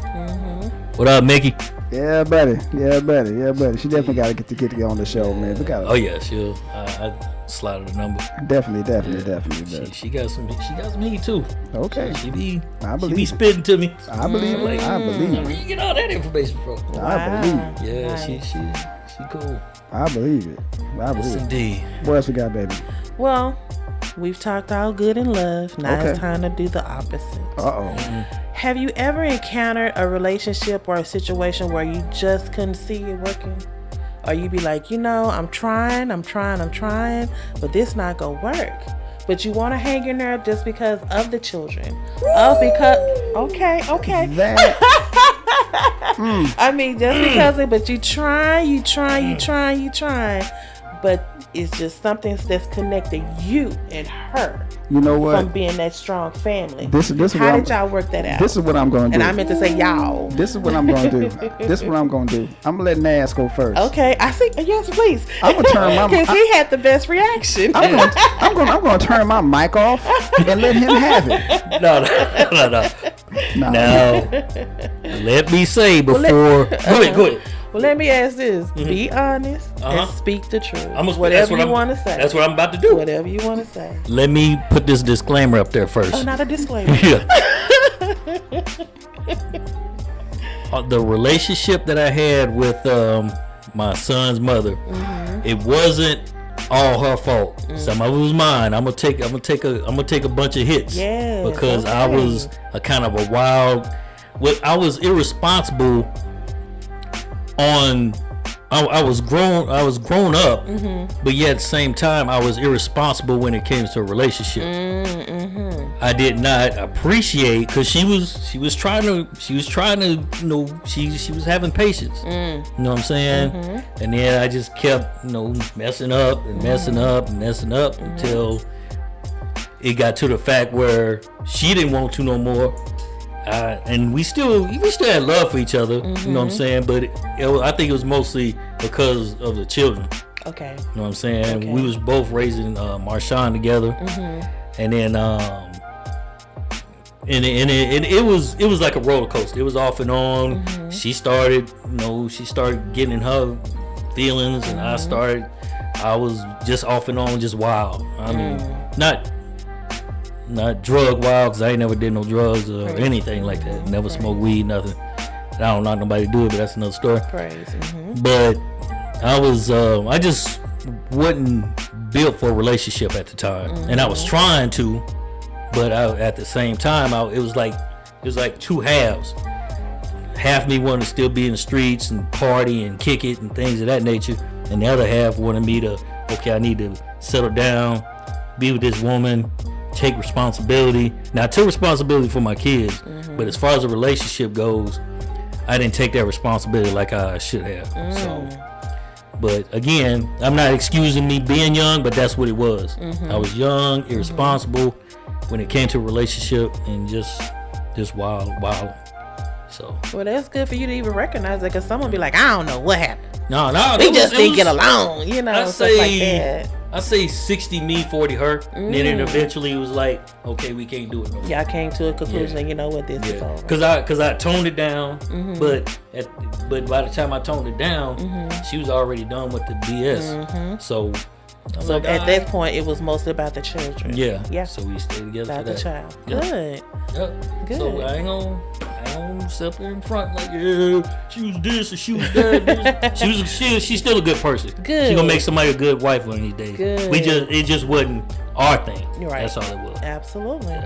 [SPEAKER 3] What up, Mickey?
[SPEAKER 1] Yeah, buddy. She definitely got to get to go on the show, man. We got.
[SPEAKER 3] Oh yeah, she'll. I slide her the number.
[SPEAKER 1] Definitely.
[SPEAKER 3] She got some heat too.
[SPEAKER 1] Okay.
[SPEAKER 3] She be
[SPEAKER 1] believe it.
[SPEAKER 3] spitting to me.
[SPEAKER 1] I believe it. I believe
[SPEAKER 3] Where
[SPEAKER 1] it.
[SPEAKER 3] you get all that information from?
[SPEAKER 1] I believe it.
[SPEAKER 3] Yeah,
[SPEAKER 2] Nice.
[SPEAKER 3] she cool.
[SPEAKER 1] I believe it.
[SPEAKER 3] Yes, indeed.
[SPEAKER 1] What else we got, baby?
[SPEAKER 2] Well, we've talked all good and love. Now
[SPEAKER 1] Okay.
[SPEAKER 2] it's time to do the opposite.
[SPEAKER 1] Uh-oh.
[SPEAKER 2] Have you ever encountered a relationship or a situation where you just couldn't see it working? Or you be like, I'm trying, but this not gonna work. But you want to hang in there just because of the children. Okay.
[SPEAKER 1] That.
[SPEAKER 2] I mean, just because of, but you try. But it's just something that's connecting you and her.
[SPEAKER 1] You know what?
[SPEAKER 2] From being that strong family.
[SPEAKER 1] This is
[SPEAKER 2] How
[SPEAKER 1] what
[SPEAKER 2] did y'all work that out?
[SPEAKER 1] This is what I'm going to do.
[SPEAKER 2] And I meant to say y'all.
[SPEAKER 1] This is what I'm going to do. I'm going to let Nas go first.
[SPEAKER 2] Okay, I see. Yes, please.
[SPEAKER 1] I'm gonna turn my.
[SPEAKER 2] Because he had the best reaction.
[SPEAKER 1] I'm going to turn my mic off and let him have it.
[SPEAKER 3] No. Now, let me say before. Go ahead.
[SPEAKER 2] Well, let me ask this. Be honest and speak the truth.
[SPEAKER 3] Whatever
[SPEAKER 2] you want to say.
[SPEAKER 3] That's what I'm about to do.
[SPEAKER 2] Whatever you want to say.
[SPEAKER 3] Let me put this disclaimer up there first.
[SPEAKER 2] Oh, not a disclaimer.
[SPEAKER 3] Yeah. The relationship that I had with my son's mother, it wasn't all her fault. Some of it was mine. I'm gonna take a bunch of hits.
[SPEAKER 2] Yes,
[SPEAKER 3] because I
[SPEAKER 2] okay.
[SPEAKER 3] was a kind of a wild. I was irresponsible. I was grown up, but yet at the same time I was irresponsible when it came to a relationship. I did not appreciate, because she was trying to she was having patience. You know what I'm saying? And then I just kept messing up until it got to the fact where she didn't want to no more. And we still had love for each other, you know what I'm saying? But I think it was mostly because of the children.
[SPEAKER 2] Okay.
[SPEAKER 3] You know what I'm saying?
[SPEAKER 2] Okay.
[SPEAKER 3] We was both raising Marshawn together, and then it was like a roller coaster. It was off and on. She started getting in her feelings, and I was just off and on, just wild. I mean, not drug wild, because I ain't never did no drugs or anything like that. Never smoked weed, nothing. I don't knock nobody to do it, but that's another story. But I just wasn't built for a relationship at the time, and I was trying to, but at the same time, it was like two halves. Half me wanted to still be in the streets and party and kick it and things of that nature, and the other half wanted me to, I need to settle down, be with this woman, take responsibility. Now, I took responsibility for my kids, but as far as the relationship goes, I didn't take that responsibility like I should have. So, but again, I'm not excusing me being young, but that's what it was. I was young, irresponsible when it came to a relationship, and just wild. So.
[SPEAKER 2] Well, that's good for you to even recognize that, because someone be like, I don't know what happened.
[SPEAKER 3] No,
[SPEAKER 2] we just didn't get along, stuff like that.
[SPEAKER 3] I say 60 me, 40 her. And then eventually it was like, okay, we can't do it no more.
[SPEAKER 2] Yeah, I came to a conclusion that, you know what, this is over.
[SPEAKER 3] Because I toned it down, but by the time I toned it down, she was already done with the BS. So
[SPEAKER 2] at that point, it was mostly about the children.
[SPEAKER 3] Yeah. So we stayed together
[SPEAKER 2] about
[SPEAKER 3] for that.
[SPEAKER 2] the child.
[SPEAKER 3] Yep.
[SPEAKER 2] Good.
[SPEAKER 3] So I ain't gonna sit there in front like, yeah, she was this or she was that. She's still a good person.
[SPEAKER 2] Good.
[SPEAKER 3] She gonna make somebody a good wife one of these days.
[SPEAKER 2] Good.
[SPEAKER 3] It just wasn't our thing.
[SPEAKER 2] You're right.
[SPEAKER 3] That's all it was.
[SPEAKER 2] Absolutely.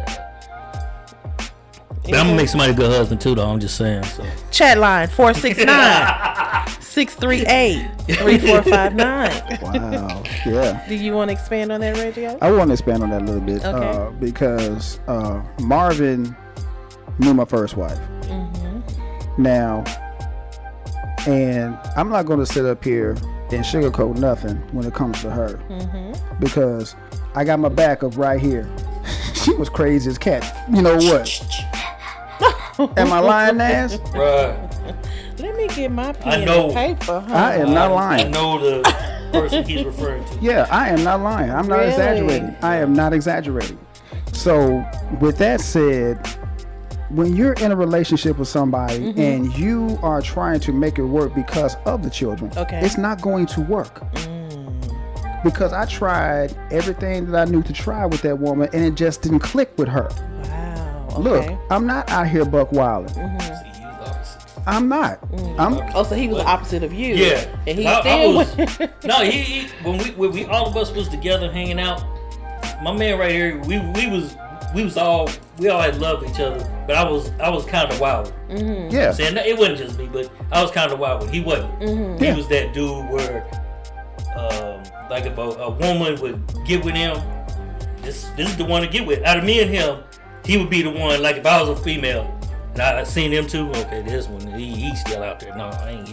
[SPEAKER 3] But I'm gonna make somebody a good husband too, though. I'm just saying. So.
[SPEAKER 2] Chat line 469 638-3459.
[SPEAKER 1] Wow. Yeah.
[SPEAKER 2] Do you want to expand on that, Radio?
[SPEAKER 1] I want to expand on that a little bit because Marvin knew my first wife. Now, and I'm not going to sit up here and sugarcoat nothing when it comes to her because I got my backup right here. She was crazy as cat. You know what? Am I lying, Naz?
[SPEAKER 3] Right.
[SPEAKER 2] Let me get my pen and paper. Huh?
[SPEAKER 1] I am not lying.
[SPEAKER 3] I know the person he's referring to.
[SPEAKER 1] Yeah, I am not lying. I'm not exaggerating. I am not exaggerating. So, with that said, when you're in a relationship with somebody and you are trying to make it work because of the children, it's not going to work. Because I tried everything that I knew to try with that woman and it just didn't click with her.
[SPEAKER 2] Wow. Okay.
[SPEAKER 1] Look, I'm not out here buck wilding. I'm not.
[SPEAKER 2] So he was the opposite of you.
[SPEAKER 3] Yeah.
[SPEAKER 2] And he
[SPEAKER 3] No, he when we all of us was together hanging out, my man right here, we all had loved each other, but I was kind of wild.
[SPEAKER 1] Yeah.
[SPEAKER 3] Saying it wasn't just me, but I was kind of wild. He wasn't. He was that dude where, like if a woman would get with him, this is the one to get with. Out of me and him, he would be the one. Like if I was a female. And I seen him too. Okay, this one, he's still out there. No, I ain't.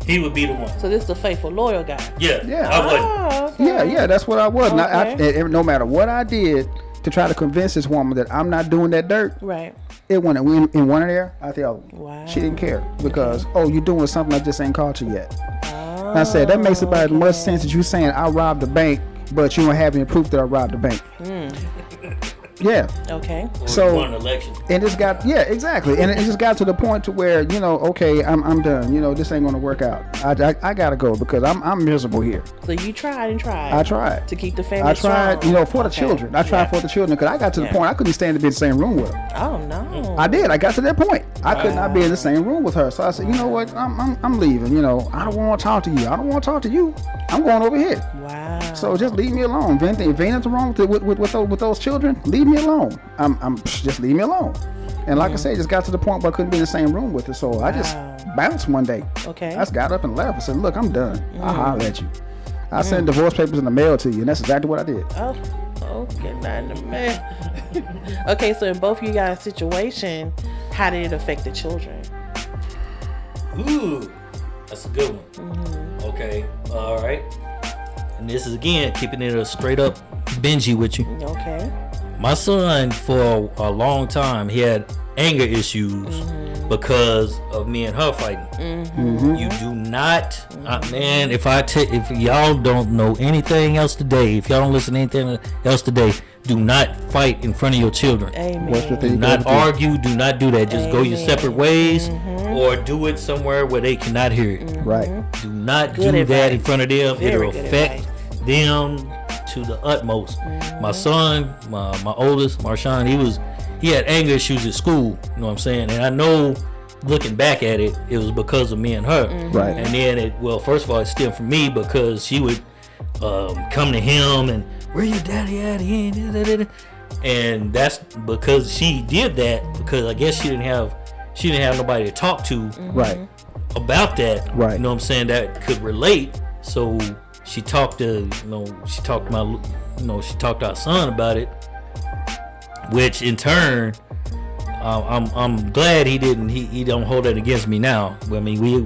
[SPEAKER 3] He would be the one.
[SPEAKER 2] So this is the faithful, loyal guy.
[SPEAKER 3] Yeah. I wasn't.
[SPEAKER 2] Okay.
[SPEAKER 1] Yeah, that's what I was. And no matter what I did to try to convince this woman that I'm not doing that dirt,
[SPEAKER 2] right?
[SPEAKER 1] It went in one ear, out the other.
[SPEAKER 2] Wow.
[SPEAKER 1] She didn't care because you're doing something I just ain't caught you yet. And I said that makes about as much sense as you saying I robbed the bank, but you don't have any proof that I robbed the bank. Yeah.
[SPEAKER 2] Okay.
[SPEAKER 3] So won an election.
[SPEAKER 1] And it got exactly. And it just got to the point to where okay, I'm done. This ain't gonna work out. I gotta go because I'm miserable here.
[SPEAKER 2] So you tried and tried.
[SPEAKER 1] I tried
[SPEAKER 2] to keep the family.
[SPEAKER 1] I tried,
[SPEAKER 2] strong.
[SPEAKER 1] For the children. I tried for the children because I got to the point I couldn't stand to be in the same room with her.
[SPEAKER 2] Oh no.
[SPEAKER 1] I did. I got to that point. I could not be in the same room with her. So I said, you know what? I'm leaving. I don't want to talk to you. I don't want to talk to you. I'm going over here.
[SPEAKER 2] Wow.
[SPEAKER 1] So just leave me alone. If ain't nothing wrong with those children, leave me alone. Just leave me alone. And like I said, just got to the point where I couldn't be in the same room with her. So I just bounced one day.
[SPEAKER 2] Okay.
[SPEAKER 1] I just got up and left. I said, look, I'm done. I'll holler at you. I sent divorce papers in the mail to you, and that's exactly what I did.
[SPEAKER 2] Oh, get that in the mail. Okay, so in both of you guys' situation, how did it affect the children?
[SPEAKER 3] Ooh, that's a good one. Okay, all right. And this is again keeping it a straight up Benji with you.
[SPEAKER 2] Okay.
[SPEAKER 3] My son, for a long time, he had anger issues because of me and her fighting. You do not, man. If y'all don't know anything else today, if y'all don't listen to anything else today, do not fight in front of your children.
[SPEAKER 2] Amen.
[SPEAKER 3] Do not argue. Do not do that. Just go your separate ways, or do it somewhere where they cannot hear it.
[SPEAKER 1] Right.
[SPEAKER 3] Do not do that in front of them. It'll affect them to the utmost. My son, my oldest, Marshawn, he had anger issues at school. You know what I'm saying? And I know, looking back at it, it was because of me and her.
[SPEAKER 1] Right.
[SPEAKER 3] And then first of all, it stemmed from me because she would come to him and, where your daddy at? He ain't. And that's because she did that because I guess she didn't have nobody to talk to about that.
[SPEAKER 1] Right.
[SPEAKER 3] You know what I'm saying? That could relate. So she talked to our son about it, which in turn, I'm glad he didn't. He don't hold that against me now. I mean, we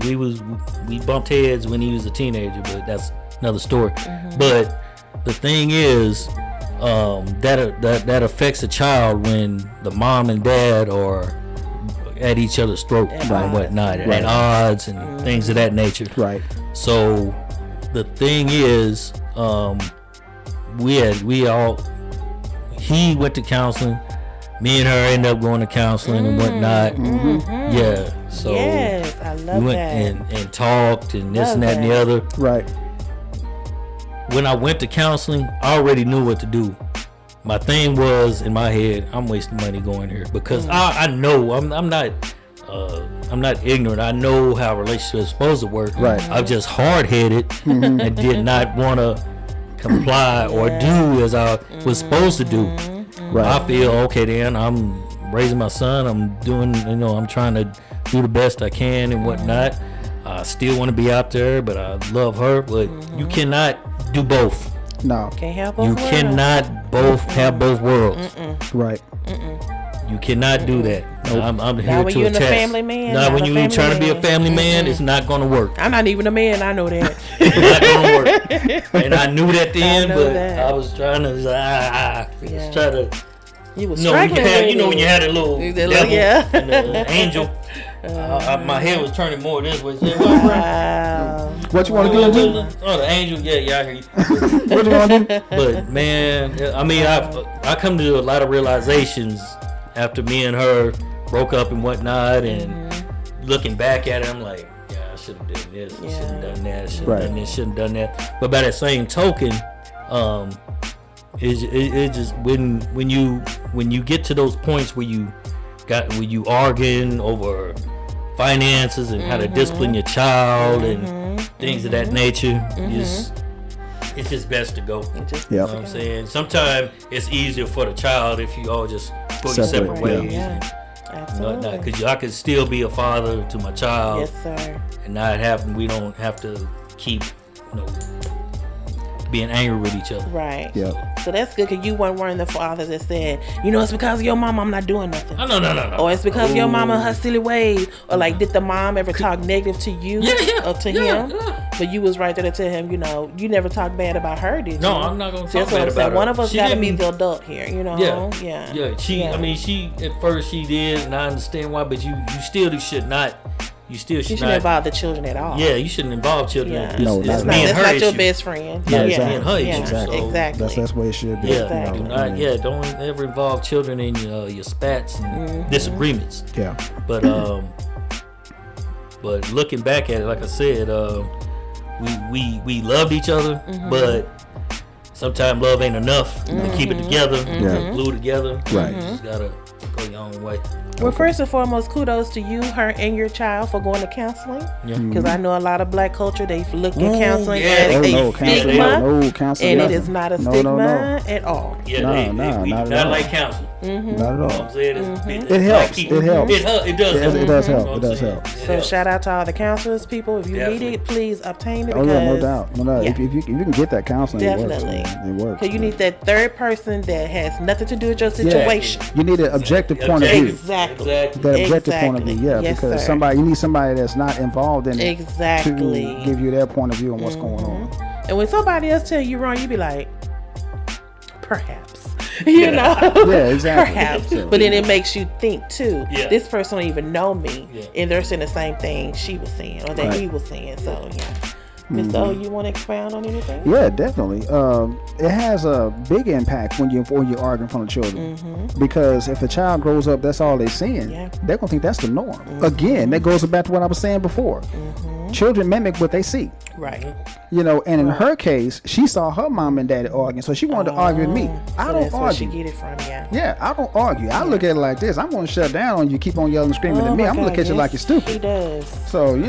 [SPEAKER 3] bumped heads when he was a teenager, but that's another story. But the thing is, that affects a child when the mom and dad are at each other's throat and whatnot, at odds and things of that nature.
[SPEAKER 1] Right.
[SPEAKER 3] So the thing is, he went to counseling. Me and her ended up going to counseling and whatnot. Yeah. So
[SPEAKER 2] yes, I love
[SPEAKER 3] we went and talked and this and that and the other.
[SPEAKER 1] Right.
[SPEAKER 3] When I went to counseling, I already knew what to do. My thing was in my head, I'm wasting money going here because I know I'm not ignorant. I know how relationships are supposed to work.
[SPEAKER 1] Right.
[SPEAKER 3] I'm just hard-headed and did not want to comply or do as I was supposed to do.
[SPEAKER 1] Right.
[SPEAKER 3] I feel okay then. I'm raising my son. I'm doing, I'm trying to do the best I can and whatnot. I still want to be out there, but I love her. But you cannot do both.
[SPEAKER 1] No.
[SPEAKER 2] Can't have both
[SPEAKER 3] You
[SPEAKER 2] worlds.
[SPEAKER 3] cannot both have both worlds.
[SPEAKER 1] Right.
[SPEAKER 3] You cannot do that. I'm here
[SPEAKER 2] Not when
[SPEAKER 3] to
[SPEAKER 2] you're in a
[SPEAKER 3] attest.
[SPEAKER 2] family man.
[SPEAKER 3] Not when
[SPEAKER 2] a
[SPEAKER 3] you're
[SPEAKER 2] family
[SPEAKER 3] trying to be a
[SPEAKER 2] man.
[SPEAKER 3] family man. It's not going to work.
[SPEAKER 2] I'm not even a man. I know that.
[SPEAKER 3] It's not going to work. And I knew that then,
[SPEAKER 2] know
[SPEAKER 3] but
[SPEAKER 2] that.
[SPEAKER 3] I was trying to
[SPEAKER 2] Yeah.
[SPEAKER 3] try to.
[SPEAKER 2] You was
[SPEAKER 3] You know, when
[SPEAKER 2] struggling with
[SPEAKER 3] when you had a little
[SPEAKER 2] The
[SPEAKER 3] devil
[SPEAKER 2] little- yeah.
[SPEAKER 3] and the angel. My head was turning more this way. Say,
[SPEAKER 2] Wow.
[SPEAKER 1] What you want to get into?
[SPEAKER 3] Oh, the angel. Yeah, I hear you.
[SPEAKER 1] What you want to do?
[SPEAKER 3] But man, I mean, I come to a lot of realizations after me and her broke up and whatnot, and looking back at it, I'm like, yeah, I should have done this, I should have done that, I should have done this, shouldn't have done that. But by that same token, it just when you get to those points where you arguing over finances and how to discipline your child and things of that nature, it's just best to go. You know what I'm saying? Sometimes it's easier for the child if you all just go your separate ways.
[SPEAKER 2] Yeah. Absolutely.
[SPEAKER 3] Because I could still be a father to my child.
[SPEAKER 2] Yes, sir.
[SPEAKER 3] And we don't have to keep, being angry with each other.
[SPEAKER 2] Right.
[SPEAKER 1] Yeah.
[SPEAKER 2] So that's good because you weren't one of the fathers that said, it's because of your mama I'm not doing nothing.
[SPEAKER 3] Oh, no.
[SPEAKER 2] Or it's because of your mama and her silly ways. Or like, did the mom ever talk negative to you or to him?
[SPEAKER 3] Yeah.
[SPEAKER 2] But you was right there to tell him, you never talked bad about her, did you?
[SPEAKER 3] No, I'm not going to
[SPEAKER 2] So
[SPEAKER 3] talk
[SPEAKER 2] that's what
[SPEAKER 3] bad
[SPEAKER 2] I'm
[SPEAKER 3] about
[SPEAKER 2] saying.
[SPEAKER 3] her.
[SPEAKER 2] One of us
[SPEAKER 3] She
[SPEAKER 2] got to be
[SPEAKER 3] didn't-
[SPEAKER 2] the adult here,
[SPEAKER 3] Yeah. She at first she did, and I understand why, but you still should not. You shouldn't
[SPEAKER 2] involve the children at all.
[SPEAKER 3] Yeah, you shouldn't involve children.
[SPEAKER 2] Yeah.
[SPEAKER 1] No,
[SPEAKER 3] it's
[SPEAKER 1] not
[SPEAKER 3] me and
[SPEAKER 2] That's
[SPEAKER 3] her
[SPEAKER 2] not your
[SPEAKER 3] issue.
[SPEAKER 2] best friend.
[SPEAKER 3] Yeah,
[SPEAKER 1] exactly.
[SPEAKER 3] me and her
[SPEAKER 2] Yeah,
[SPEAKER 3] issue. So,
[SPEAKER 2] exactly.
[SPEAKER 1] That's the way it should be.
[SPEAKER 3] Yeah,
[SPEAKER 2] Exactly.
[SPEAKER 3] don't ever involve children in your spats and disagreements.
[SPEAKER 1] Yeah.
[SPEAKER 3] But looking back at it, like I said, we loved each other, but sometimes love ain't enough to keep it together, glue together.
[SPEAKER 1] Right.
[SPEAKER 3] You just gotta go your own way.
[SPEAKER 2] Well, first and foremost, kudos to you, her, and your child for going to counseling.
[SPEAKER 3] Yeah.
[SPEAKER 2] Because I know a lot of black culture, they look at counseling
[SPEAKER 3] yeah.
[SPEAKER 2] as a
[SPEAKER 1] counseling.
[SPEAKER 2] stigma.
[SPEAKER 1] No, counseling.
[SPEAKER 2] And it
[SPEAKER 1] nothing.
[SPEAKER 2] is not a
[SPEAKER 1] No,
[SPEAKER 2] stigma at all.
[SPEAKER 3] Yeah, we
[SPEAKER 1] not
[SPEAKER 3] do
[SPEAKER 1] at
[SPEAKER 3] not
[SPEAKER 1] all.
[SPEAKER 3] like counseling.
[SPEAKER 1] Not at
[SPEAKER 3] You know what
[SPEAKER 1] all.
[SPEAKER 3] I'm saying?
[SPEAKER 1] It helps.
[SPEAKER 3] It
[SPEAKER 1] It helps.
[SPEAKER 3] It does help.
[SPEAKER 1] It does
[SPEAKER 3] You know
[SPEAKER 1] help.
[SPEAKER 3] what
[SPEAKER 1] It
[SPEAKER 3] I'm
[SPEAKER 1] does
[SPEAKER 3] saying?
[SPEAKER 1] help.
[SPEAKER 3] It
[SPEAKER 2] So
[SPEAKER 3] helps.
[SPEAKER 2] shout out to all the counselors, people. If you need it, please obtain it.
[SPEAKER 1] Oh
[SPEAKER 2] Because
[SPEAKER 1] yeah, no doubt. No doubt.
[SPEAKER 2] Yeah.
[SPEAKER 1] If you can get that counseling,
[SPEAKER 2] Definitely.
[SPEAKER 1] it works. Man. It works.
[SPEAKER 2] Because you need that third person that has nothing to do with your
[SPEAKER 1] Yeah.
[SPEAKER 2] situation.
[SPEAKER 1] You need an objective point of view.
[SPEAKER 2] Exactly.
[SPEAKER 1] That objective point of view, yeah,
[SPEAKER 2] Yes,
[SPEAKER 1] because
[SPEAKER 2] sir.
[SPEAKER 1] you need somebody that's not involved in it
[SPEAKER 2] Exactly.
[SPEAKER 1] to give you their point of view on what's going on.
[SPEAKER 2] And when somebody else tell you wrong, you be like, perhaps. You know?
[SPEAKER 1] Yeah, exactly.
[SPEAKER 2] Perhaps.
[SPEAKER 1] So-
[SPEAKER 2] But then it makes you think too.
[SPEAKER 3] Yeah.
[SPEAKER 2] This person don't even know me.
[SPEAKER 3] Yeah.
[SPEAKER 2] And they're saying the same thing she was saying or that
[SPEAKER 1] Right.
[SPEAKER 2] he was saying. So yeah. Mr. O, you want to expound on anything?
[SPEAKER 1] Yeah, definitely. It has a big impact when you're arguing in front of children, because if a child grows up, that's all they're seeing.
[SPEAKER 2] Yeah.
[SPEAKER 1] They're gonna think that's the norm. Again, that goes back to what I was saying before. Children mimic what they see.
[SPEAKER 2] Right.
[SPEAKER 1] And in her case, she saw her mom and daddy arguing, so she wanted to argue with me. I
[SPEAKER 2] So
[SPEAKER 1] don't
[SPEAKER 2] that's where she
[SPEAKER 1] argue.
[SPEAKER 2] get it from, yeah.
[SPEAKER 1] Yeah, I don't argue. I look at it like this. I'm going to shut down on you. Keep on yelling and screaming at me. I'm going to look at you like you're stupid.
[SPEAKER 2] He does.
[SPEAKER 1] So, you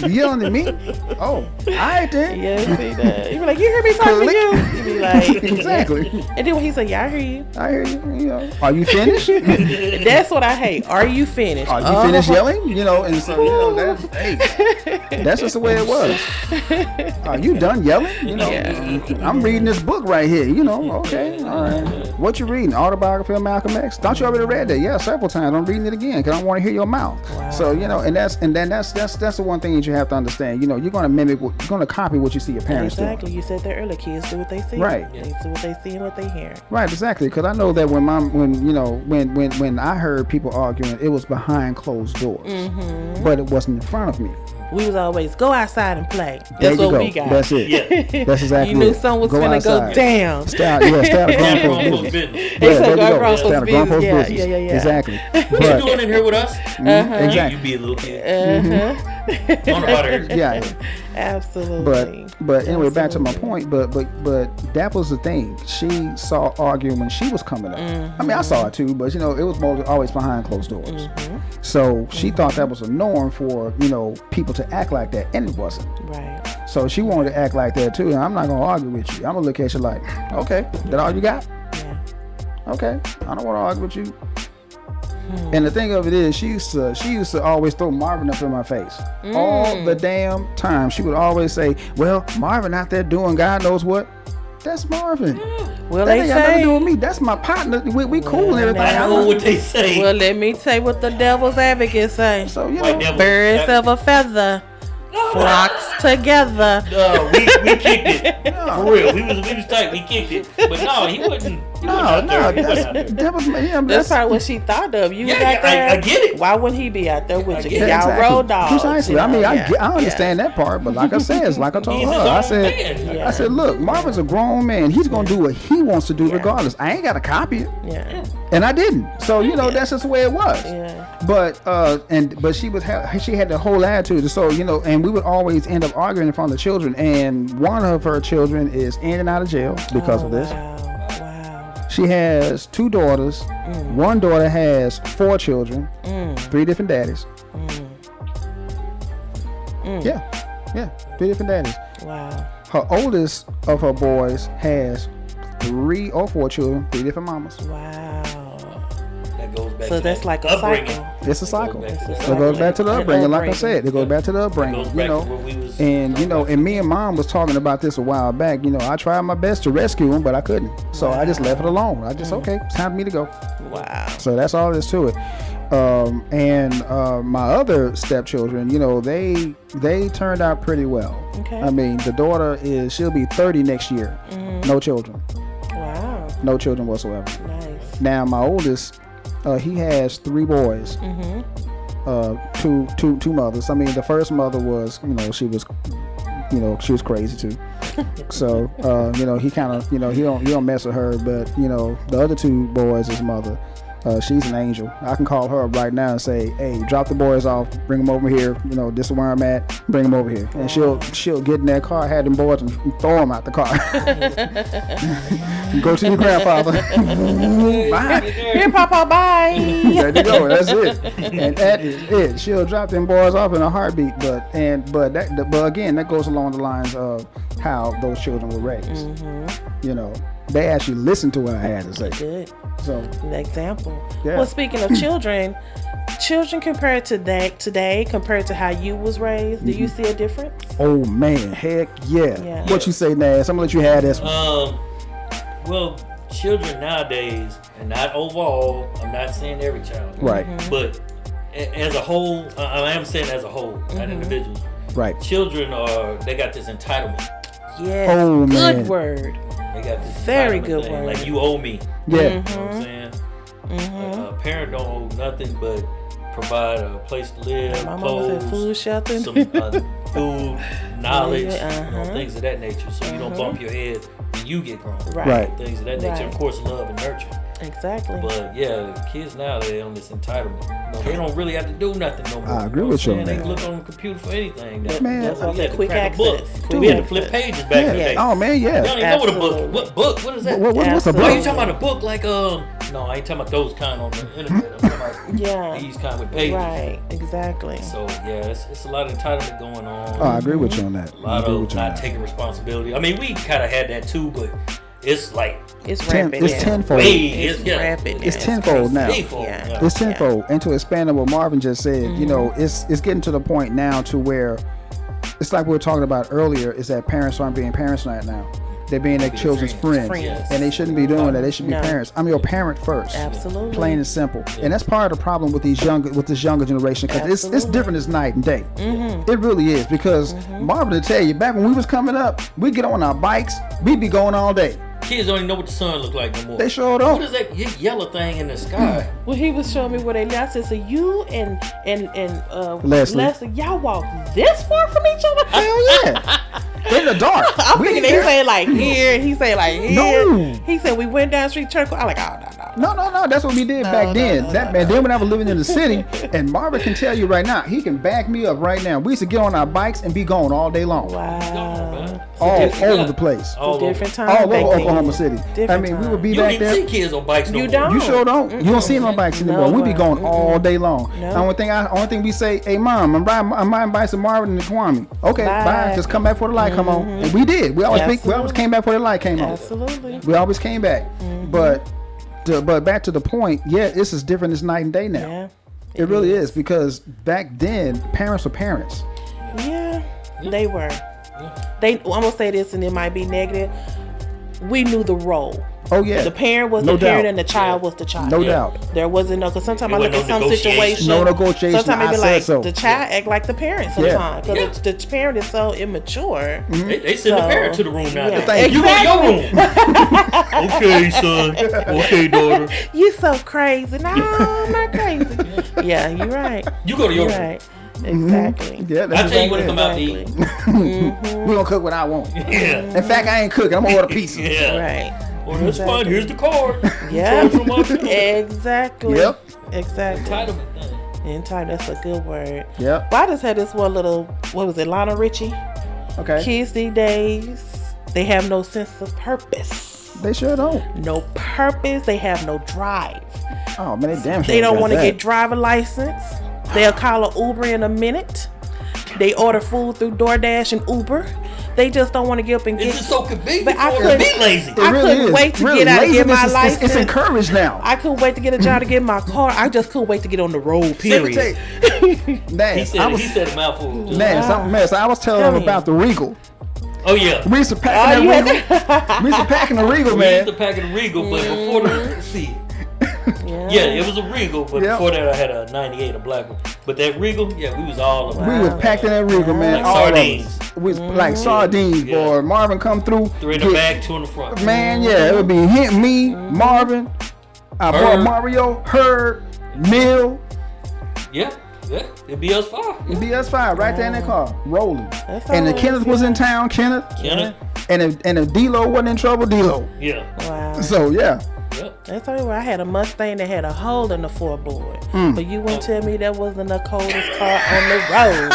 [SPEAKER 1] yelling at me? Oh, I did.
[SPEAKER 2] Yes, he does. You be like, you hear me talking to you? You be like,
[SPEAKER 1] Exactly.
[SPEAKER 2] And then when he say, yeah, I hear you.
[SPEAKER 1] I hear you. Are you finished?
[SPEAKER 2] That's what I hate. Are you finished?
[SPEAKER 1] Are you finished yelling? And so, that's just the way it was. Are you done yelling? I'm reading this book right here. Okay, all right. What you reading? Autobiography of Malcolm X? Thought you already read that? Yeah, several times. I'm reading it again because I want to hear your mouth.
[SPEAKER 2] Wow.
[SPEAKER 1] So that's the one thing that you have to understand. You're going to mimic, you're going to copy what you see your parents doing.
[SPEAKER 2] Exactly. You said that earlier. Kids do what they see.
[SPEAKER 1] Right.
[SPEAKER 2] They do what they see and what they hear.
[SPEAKER 1] Right, exactly. Because I know that when I heard people arguing, it was behind closed doors, but it wasn't in front of me.
[SPEAKER 2] We was always go outside and play.
[SPEAKER 1] There
[SPEAKER 2] That's
[SPEAKER 1] you
[SPEAKER 2] what
[SPEAKER 1] go.
[SPEAKER 2] we got.
[SPEAKER 1] That's it.
[SPEAKER 3] Yeah.
[SPEAKER 1] That's exactly
[SPEAKER 2] You knew
[SPEAKER 1] it.
[SPEAKER 2] something was
[SPEAKER 1] Go
[SPEAKER 2] finna go
[SPEAKER 1] outside.
[SPEAKER 2] down.
[SPEAKER 1] Stay out of grown folks' business.
[SPEAKER 2] They
[SPEAKER 1] Yeah,
[SPEAKER 2] said
[SPEAKER 1] there
[SPEAKER 2] go
[SPEAKER 1] you
[SPEAKER 2] grown
[SPEAKER 1] Stay out of grown folks'
[SPEAKER 2] business.
[SPEAKER 1] business.
[SPEAKER 2] Yeah.
[SPEAKER 1] Exactly.
[SPEAKER 3] What you
[SPEAKER 1] But
[SPEAKER 3] doing in here with us?
[SPEAKER 1] exactly.
[SPEAKER 3] You be a little kid. On about it.
[SPEAKER 1] Yeah.
[SPEAKER 2] Absolutely.
[SPEAKER 1] But anyway, back to my point. But that was the thing. She saw arguing when she was coming up. I mean, I saw it too, but it was always behind closed doors. So she thought that was a norm for people to act like that, and it wasn't.
[SPEAKER 2] Right.
[SPEAKER 1] So she wanted to act like that too, and I'm not gonna argue with you. I'm gonna look at you like, okay, that all you got?
[SPEAKER 2] Yeah.
[SPEAKER 1] Okay, I don't want to argue with you. And the thing of it is, she used to always throw Marvin up in my face all the damn time. She would always say, "Well, Marvin out there doing God knows what." That's Marvin.
[SPEAKER 2] Well,
[SPEAKER 1] That
[SPEAKER 2] they
[SPEAKER 1] ain't got nothing to
[SPEAKER 2] say.
[SPEAKER 1] do with me. That's my partner. We cool and everything.
[SPEAKER 3] I know what they say.
[SPEAKER 2] Well, let me tell you what the devil's advocate say.
[SPEAKER 1] So you
[SPEAKER 3] White
[SPEAKER 1] know,
[SPEAKER 3] devil.
[SPEAKER 2] Birds of a feather flocks together.
[SPEAKER 3] We kicked it. For real. We was tight. We kicked it. But no, he wasn't.
[SPEAKER 1] that was him.
[SPEAKER 2] That's probably what she thought of. You was
[SPEAKER 3] Yeah,
[SPEAKER 2] out there.
[SPEAKER 3] I get it.
[SPEAKER 2] Why wouldn't he be out there with you?
[SPEAKER 3] get it.
[SPEAKER 2] Y'all road dogs.
[SPEAKER 1] Precisely. I mean, I understand that part, but like I said, it's like I told
[SPEAKER 3] He's
[SPEAKER 1] her,
[SPEAKER 3] his
[SPEAKER 1] I
[SPEAKER 3] own
[SPEAKER 1] said,
[SPEAKER 3] man.
[SPEAKER 2] Yeah.
[SPEAKER 1] I said, look, Marvin's a grown man. He's gonna do what he wants to do regardless. I ain't got to copy it,
[SPEAKER 2] Yeah.
[SPEAKER 1] and I didn't. So that's just the way it was.
[SPEAKER 2] Yeah.
[SPEAKER 1] But she had the whole attitude. So and we would always end up arguing in front of the children. And one of her children is in and out of jail because of this.
[SPEAKER 2] Wow.
[SPEAKER 1] She has 2 daughters. One daughter has 4 children, 3 different daddies. Yeah, 3 different daddies.
[SPEAKER 2] Wow.
[SPEAKER 1] Her oldest of her boys has 3 or 4 children, 3 different mamas.
[SPEAKER 2] Wow.
[SPEAKER 3] That goes back
[SPEAKER 2] So
[SPEAKER 3] to
[SPEAKER 2] that's
[SPEAKER 3] that
[SPEAKER 2] like a
[SPEAKER 3] upbringing.
[SPEAKER 2] cycle.
[SPEAKER 1] It's a cycle.
[SPEAKER 3] It goes back to
[SPEAKER 2] It's a
[SPEAKER 3] that.
[SPEAKER 1] So it goes back to the
[SPEAKER 2] An
[SPEAKER 1] upbringing, like I
[SPEAKER 2] upbringing.
[SPEAKER 1] said. It goes back to the
[SPEAKER 3] It
[SPEAKER 1] upbringing,
[SPEAKER 3] goes back to where we was.
[SPEAKER 1] And and me and Mom was talking about this a while back. I tried my best to rescue him, but I couldn't. So I just left it alone. I just okay, it's time for me to go.
[SPEAKER 2] Wow.
[SPEAKER 1] So that's all there is to it. My other stepchildren, they turned out pretty well.
[SPEAKER 2] Okay.
[SPEAKER 1] I mean, the daughter she'll be 30 next year. No children.
[SPEAKER 2] Wow.
[SPEAKER 1] No children whatsoever.
[SPEAKER 2] Nice.
[SPEAKER 1] Now my oldest, he has 3 boys. Two mothers. I mean, the first mother was, she was crazy too. So, he kind of, he don't mess with her. But the other 2 boys, his mother, she's an angel. I can call her up right now and say, "Hey, drop the boys off, bring them over here. This is where I'm at. Bring them over here." And she'll get in that car, have them boys, and throw them out the car. Go to your grandfather. Bye.
[SPEAKER 2] Here, Papa, bye.
[SPEAKER 1] There you go. That's it. And that is it. She'll drop them boys off in a heartbeat. But again, that goes along the lines of how those children were raised. They actually listened to what I had to say.
[SPEAKER 2] Good.
[SPEAKER 1] So
[SPEAKER 2] An example.
[SPEAKER 1] Yeah.
[SPEAKER 2] Well, speaking of children compared to that today, compared to how you was raised, do you see a difference?
[SPEAKER 1] oh man, heck yeah.
[SPEAKER 2] Yeah.
[SPEAKER 1] What you say, Nas? I'm gonna let you have this one.
[SPEAKER 3] Well, children nowadays, and not overall, I'm not saying every child,
[SPEAKER 1] Right.
[SPEAKER 3] but as a whole, I am saying as a whole, not individuals.
[SPEAKER 1] Right.
[SPEAKER 3] Children they got this entitlement.
[SPEAKER 2] Yes.
[SPEAKER 1] Oh, man.
[SPEAKER 2] Good word.
[SPEAKER 3] They got this
[SPEAKER 2] Very
[SPEAKER 3] entitlement
[SPEAKER 2] good
[SPEAKER 3] thing,
[SPEAKER 2] word.
[SPEAKER 3] like you owe me.
[SPEAKER 1] Yeah.
[SPEAKER 3] You know what I'm saying? A parent don't owe nothing but provide a place to live,
[SPEAKER 2] My mama
[SPEAKER 3] clothes,
[SPEAKER 2] said food, shelter.
[SPEAKER 3] some food, knowledge,
[SPEAKER 2] Uh-huh.
[SPEAKER 3] things of that nature, so you don't bump your head when you get grown.
[SPEAKER 1] Right.
[SPEAKER 3] Things of that nature,
[SPEAKER 2] Right.
[SPEAKER 3] of course, love and nurture.
[SPEAKER 2] Exactly.
[SPEAKER 3] But yeah, the kids now, they on this entitlement. They don't really have to do nothing no more.
[SPEAKER 1] I agree with you on
[SPEAKER 3] They
[SPEAKER 1] that.
[SPEAKER 3] can look on the computer for anything. Now.
[SPEAKER 1] Man.
[SPEAKER 2] That's why I
[SPEAKER 3] we
[SPEAKER 2] said
[SPEAKER 3] had to
[SPEAKER 2] quick
[SPEAKER 3] crack a book.
[SPEAKER 2] access. Quick
[SPEAKER 3] We had to flip
[SPEAKER 2] access.
[SPEAKER 3] pages back in the
[SPEAKER 1] Yeah.
[SPEAKER 3] day.
[SPEAKER 1] Oh man,
[SPEAKER 3] You don't
[SPEAKER 1] yeah.
[SPEAKER 3] even know what a book.
[SPEAKER 2] Absolutely.
[SPEAKER 3] What book? What is that?
[SPEAKER 1] What's a
[SPEAKER 2] Absolutely.
[SPEAKER 3] Oh,
[SPEAKER 1] book?
[SPEAKER 3] you talking about a book like No, I ain't talking about those kind on the internet. I'm talking about
[SPEAKER 2] Yeah.
[SPEAKER 3] these kind with pages.
[SPEAKER 2] Right. Exactly.
[SPEAKER 3] So yeah, it's a lot of entitlement going on.
[SPEAKER 1] Oh, I agree with you on that.
[SPEAKER 3] A
[SPEAKER 1] I
[SPEAKER 3] lot
[SPEAKER 1] agree
[SPEAKER 3] of
[SPEAKER 1] with you on
[SPEAKER 3] not
[SPEAKER 1] that.
[SPEAKER 3] taking responsibility. I mean, we kind of had that too, but it's like
[SPEAKER 2] It's
[SPEAKER 1] Ten-
[SPEAKER 2] rampant.
[SPEAKER 1] it's
[SPEAKER 2] now.
[SPEAKER 1] tenfold.
[SPEAKER 3] way.
[SPEAKER 2] It's rampant.
[SPEAKER 1] It's
[SPEAKER 2] now.
[SPEAKER 1] tenfold now.
[SPEAKER 3] Tenfold.
[SPEAKER 2] Yeah.
[SPEAKER 3] Yeah.
[SPEAKER 1] It's tenfold. And to expand on what Marvin just said, it's getting to the point now to where it's like we were talking about earlier, is that parents aren't being parents right now. They're being their children's friends.
[SPEAKER 2] Friends.
[SPEAKER 1] And they shouldn't be doing that. They should be
[SPEAKER 2] No.
[SPEAKER 1] parents. I'm your parent first.
[SPEAKER 2] Absolutely.
[SPEAKER 1] Plain and simple. And that's part of the problem with this younger generation, because it's
[SPEAKER 2] Absolutely.
[SPEAKER 1] different as night and day. It really is, because Marvin will tell you, back when we was coming up, we get on our bikes, we'd be going all day.
[SPEAKER 3] Kids don't even know what the sun look like no more.
[SPEAKER 1] They sure
[SPEAKER 3] What
[SPEAKER 1] don't.
[SPEAKER 3] is that yellow thing in the sky?
[SPEAKER 2] Well, he was showing me where they left. I said, so you and
[SPEAKER 1] Leslie.
[SPEAKER 2] y'all walk this far from each other?
[SPEAKER 1] Hell yeah. In the dark.
[SPEAKER 2] I'm
[SPEAKER 1] We
[SPEAKER 2] thinking
[SPEAKER 1] ain't
[SPEAKER 2] he
[SPEAKER 1] there.
[SPEAKER 2] said like here, and he said like here.
[SPEAKER 1] No.
[SPEAKER 2] He said we went down the street, turned. I'm like, oh no.
[SPEAKER 1] No. That's what we did back then. Then when I was living in the city, and Marvin can tell you right now, he can back me up right now. We used to get on our bikes and be going all day long.
[SPEAKER 2] Wow.
[SPEAKER 1] All over the place.
[SPEAKER 3] All over.
[SPEAKER 2] Different time.
[SPEAKER 1] All
[SPEAKER 2] back
[SPEAKER 1] over
[SPEAKER 2] then.
[SPEAKER 1] Oklahoma City.
[SPEAKER 2] Different
[SPEAKER 1] I mean, we would be
[SPEAKER 3] You don't
[SPEAKER 1] back
[SPEAKER 3] even
[SPEAKER 1] there.
[SPEAKER 3] see kids on bikes no
[SPEAKER 2] You
[SPEAKER 3] more.
[SPEAKER 2] don't.
[SPEAKER 1] You sure don't. You don't see them on bikes anymore. We be
[SPEAKER 2] Nowhere.
[SPEAKER 1] going all day long.
[SPEAKER 2] No.
[SPEAKER 1] The only thing we say, hey mom, I'm riding bikes with Marvin and Kwame. Okay, bye. Just come back for the light come on. And we did. We always
[SPEAKER 2] Absolutely.
[SPEAKER 1] came back for the light came on.
[SPEAKER 2] Absolutely.
[SPEAKER 1] We always came back. But but back to the point. Yeah, this is different. It's night and day now.
[SPEAKER 2] Yeah.
[SPEAKER 1] It really is, because back then parents were parents.
[SPEAKER 2] Yeah, they were. I'm gonna say this, and it might be negative. We knew the role.
[SPEAKER 1] Oh yeah,
[SPEAKER 2] The parent was
[SPEAKER 1] No
[SPEAKER 2] the parent
[SPEAKER 1] doubt.
[SPEAKER 2] and the child was the child.
[SPEAKER 1] no doubt.
[SPEAKER 2] There wasn't no, because sometimes I
[SPEAKER 3] There
[SPEAKER 2] look at
[SPEAKER 3] wasn't no
[SPEAKER 2] some
[SPEAKER 3] negotiation.
[SPEAKER 2] situations.
[SPEAKER 1] No negotiation.
[SPEAKER 2] Sometimes it
[SPEAKER 1] I
[SPEAKER 2] be
[SPEAKER 1] said
[SPEAKER 2] like
[SPEAKER 1] so.
[SPEAKER 2] the child act like the parent
[SPEAKER 1] Yeah.
[SPEAKER 2] sometimes because the parent is so immature.
[SPEAKER 3] They send the
[SPEAKER 2] So,
[SPEAKER 3] parent to the room now.
[SPEAKER 2] yeah.
[SPEAKER 1] Thank
[SPEAKER 3] You go to your room. Okay, son. Okay, daughter.
[SPEAKER 2] You so crazy. No, I'm not crazy. Yeah, you're right.
[SPEAKER 3] You go to your
[SPEAKER 2] You're
[SPEAKER 3] room.
[SPEAKER 2] right. Exactly.
[SPEAKER 1] Yeah,
[SPEAKER 3] I
[SPEAKER 1] that's
[SPEAKER 3] tell you when
[SPEAKER 1] exactly
[SPEAKER 3] to come
[SPEAKER 1] it.
[SPEAKER 3] out to eat.
[SPEAKER 1] We gonna cook what I want.
[SPEAKER 3] Yeah.
[SPEAKER 1] In fact, I ain't cooking. I'm gonna order pizza.
[SPEAKER 3] Yeah.
[SPEAKER 2] Right.
[SPEAKER 3] Well, that's fine. Here's the card.
[SPEAKER 2] Yeah.
[SPEAKER 3] Charge them up to it.
[SPEAKER 2] Exactly.
[SPEAKER 1] Yep.
[SPEAKER 2] Exactly.
[SPEAKER 3] Entitlement thing.
[SPEAKER 2] Entitled. That's a good word.
[SPEAKER 1] Yep.
[SPEAKER 2] Well, I just had this one little, what was it, Lionel Richie?
[SPEAKER 1] Okay.
[SPEAKER 2] Kids these days, they have no sense of purpose.
[SPEAKER 1] They sure don't.
[SPEAKER 2] No purpose. They have no drive.
[SPEAKER 1] Oh man, they damn sure
[SPEAKER 2] They don't
[SPEAKER 1] got
[SPEAKER 2] want to
[SPEAKER 1] that.
[SPEAKER 2] get driver license. They'll call an Uber in a minute. They order food through DoorDash and Uber. They just don't want to get up and
[SPEAKER 3] It's
[SPEAKER 2] get.
[SPEAKER 3] just so convenient
[SPEAKER 2] But I
[SPEAKER 3] for them to
[SPEAKER 2] couldn't-
[SPEAKER 3] be lazy.
[SPEAKER 1] It
[SPEAKER 2] I
[SPEAKER 1] really
[SPEAKER 2] couldn't
[SPEAKER 1] is.
[SPEAKER 2] wait to
[SPEAKER 1] Really,
[SPEAKER 2] get out and get
[SPEAKER 1] laziness
[SPEAKER 2] my
[SPEAKER 1] is-
[SPEAKER 2] license.
[SPEAKER 1] It's encouraged now.
[SPEAKER 2] I couldn't wait to get a job to get my car. I just couldn't wait to get on the road. Period.
[SPEAKER 1] Man,
[SPEAKER 3] He said a mouthful. Just-
[SPEAKER 1] so I was telling
[SPEAKER 2] Tell
[SPEAKER 1] them
[SPEAKER 2] me.
[SPEAKER 1] about the Regal.
[SPEAKER 3] Oh yeah.
[SPEAKER 1] We used to pack in
[SPEAKER 2] Oh,
[SPEAKER 1] that
[SPEAKER 2] yeah.
[SPEAKER 1] Regal. We used to pack in the Regal,
[SPEAKER 3] We used
[SPEAKER 1] man.
[SPEAKER 3] to pack in a Regal, but before the see. Yeah, it was a Regal, but
[SPEAKER 1] Yep.
[SPEAKER 3] before that I had a 98, a black one. But that Regal, yeah, we was all
[SPEAKER 1] We was packed in that Regal, man.
[SPEAKER 3] Like
[SPEAKER 1] all of
[SPEAKER 3] sardines.
[SPEAKER 1] us. We was like sardines,
[SPEAKER 3] Yeah.
[SPEAKER 1] boy. Marvin come through.
[SPEAKER 3] 3 in the
[SPEAKER 1] get-
[SPEAKER 3] back, 2 in the front.
[SPEAKER 1] Man, yeah, it would be him, me, Marvin, our boy
[SPEAKER 3] Herb.
[SPEAKER 1] Mario, Herb, Mill,
[SPEAKER 3] Yeah, it'd be us 5.
[SPEAKER 1] and BS5 right there in that car, rolling.
[SPEAKER 2] That's
[SPEAKER 1] And the
[SPEAKER 2] all it
[SPEAKER 1] Kenneth
[SPEAKER 2] is,
[SPEAKER 1] was
[SPEAKER 2] yeah.
[SPEAKER 1] in town, Kenneth.
[SPEAKER 3] Yeah.
[SPEAKER 1] And if D-Lo wasn't in trouble, D-Lo.
[SPEAKER 3] Yeah.
[SPEAKER 2] Wow.
[SPEAKER 1] So yeah.
[SPEAKER 3] Yep.
[SPEAKER 2] That's all right. I had a Mustang that had a hole in the floorboard. But you wouldn't tell me that wasn't the coldest car on the road.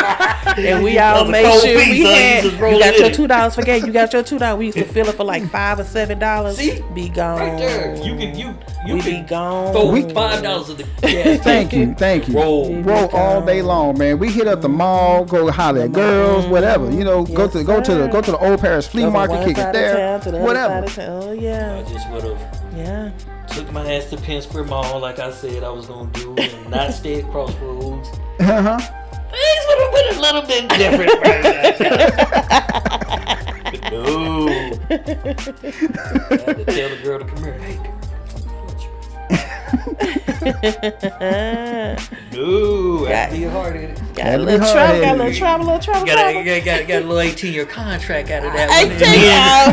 [SPEAKER 2] And we all
[SPEAKER 3] was a
[SPEAKER 2] made
[SPEAKER 3] cold
[SPEAKER 2] sure
[SPEAKER 3] piece,
[SPEAKER 2] we
[SPEAKER 3] son. You
[SPEAKER 2] had,
[SPEAKER 3] just
[SPEAKER 2] you
[SPEAKER 3] roll
[SPEAKER 2] got
[SPEAKER 3] it
[SPEAKER 2] your
[SPEAKER 3] in.
[SPEAKER 2] $2 for gas. You got your $2. We used to fill it for like $5 or $7.
[SPEAKER 3] See?
[SPEAKER 2] Be gone.
[SPEAKER 3] Right there. You
[SPEAKER 2] We
[SPEAKER 3] can
[SPEAKER 2] be gone.
[SPEAKER 3] throw
[SPEAKER 1] We-
[SPEAKER 3] $5 at the gas.
[SPEAKER 1] Thank you.
[SPEAKER 3] Roll.
[SPEAKER 1] Roll all day long, man. We hit up the mall, go holler at girls, whatever. You know, go
[SPEAKER 2] Yes,
[SPEAKER 1] to
[SPEAKER 2] sir.
[SPEAKER 1] the Old Paris flea
[SPEAKER 2] Go from
[SPEAKER 1] market,
[SPEAKER 2] one
[SPEAKER 1] kick
[SPEAKER 2] side
[SPEAKER 1] it
[SPEAKER 2] of
[SPEAKER 1] there,
[SPEAKER 2] town to the other
[SPEAKER 1] whatever.
[SPEAKER 2] side of town. Oh yeah,
[SPEAKER 3] I just would have
[SPEAKER 2] yeah.
[SPEAKER 3] took my ass to Penn Square Mall like I said I was gonna do, and not stay at Crossroads.
[SPEAKER 1] Uh-huh.
[SPEAKER 3] Things would have been a little bit different. No. I had to tell the girl to come here. Hey, girl. No, I had to be hard headed.
[SPEAKER 2] Got a little trouble. Got a little trouble.
[SPEAKER 3] Got a little 18-year contract out of that one.
[SPEAKER 2] 18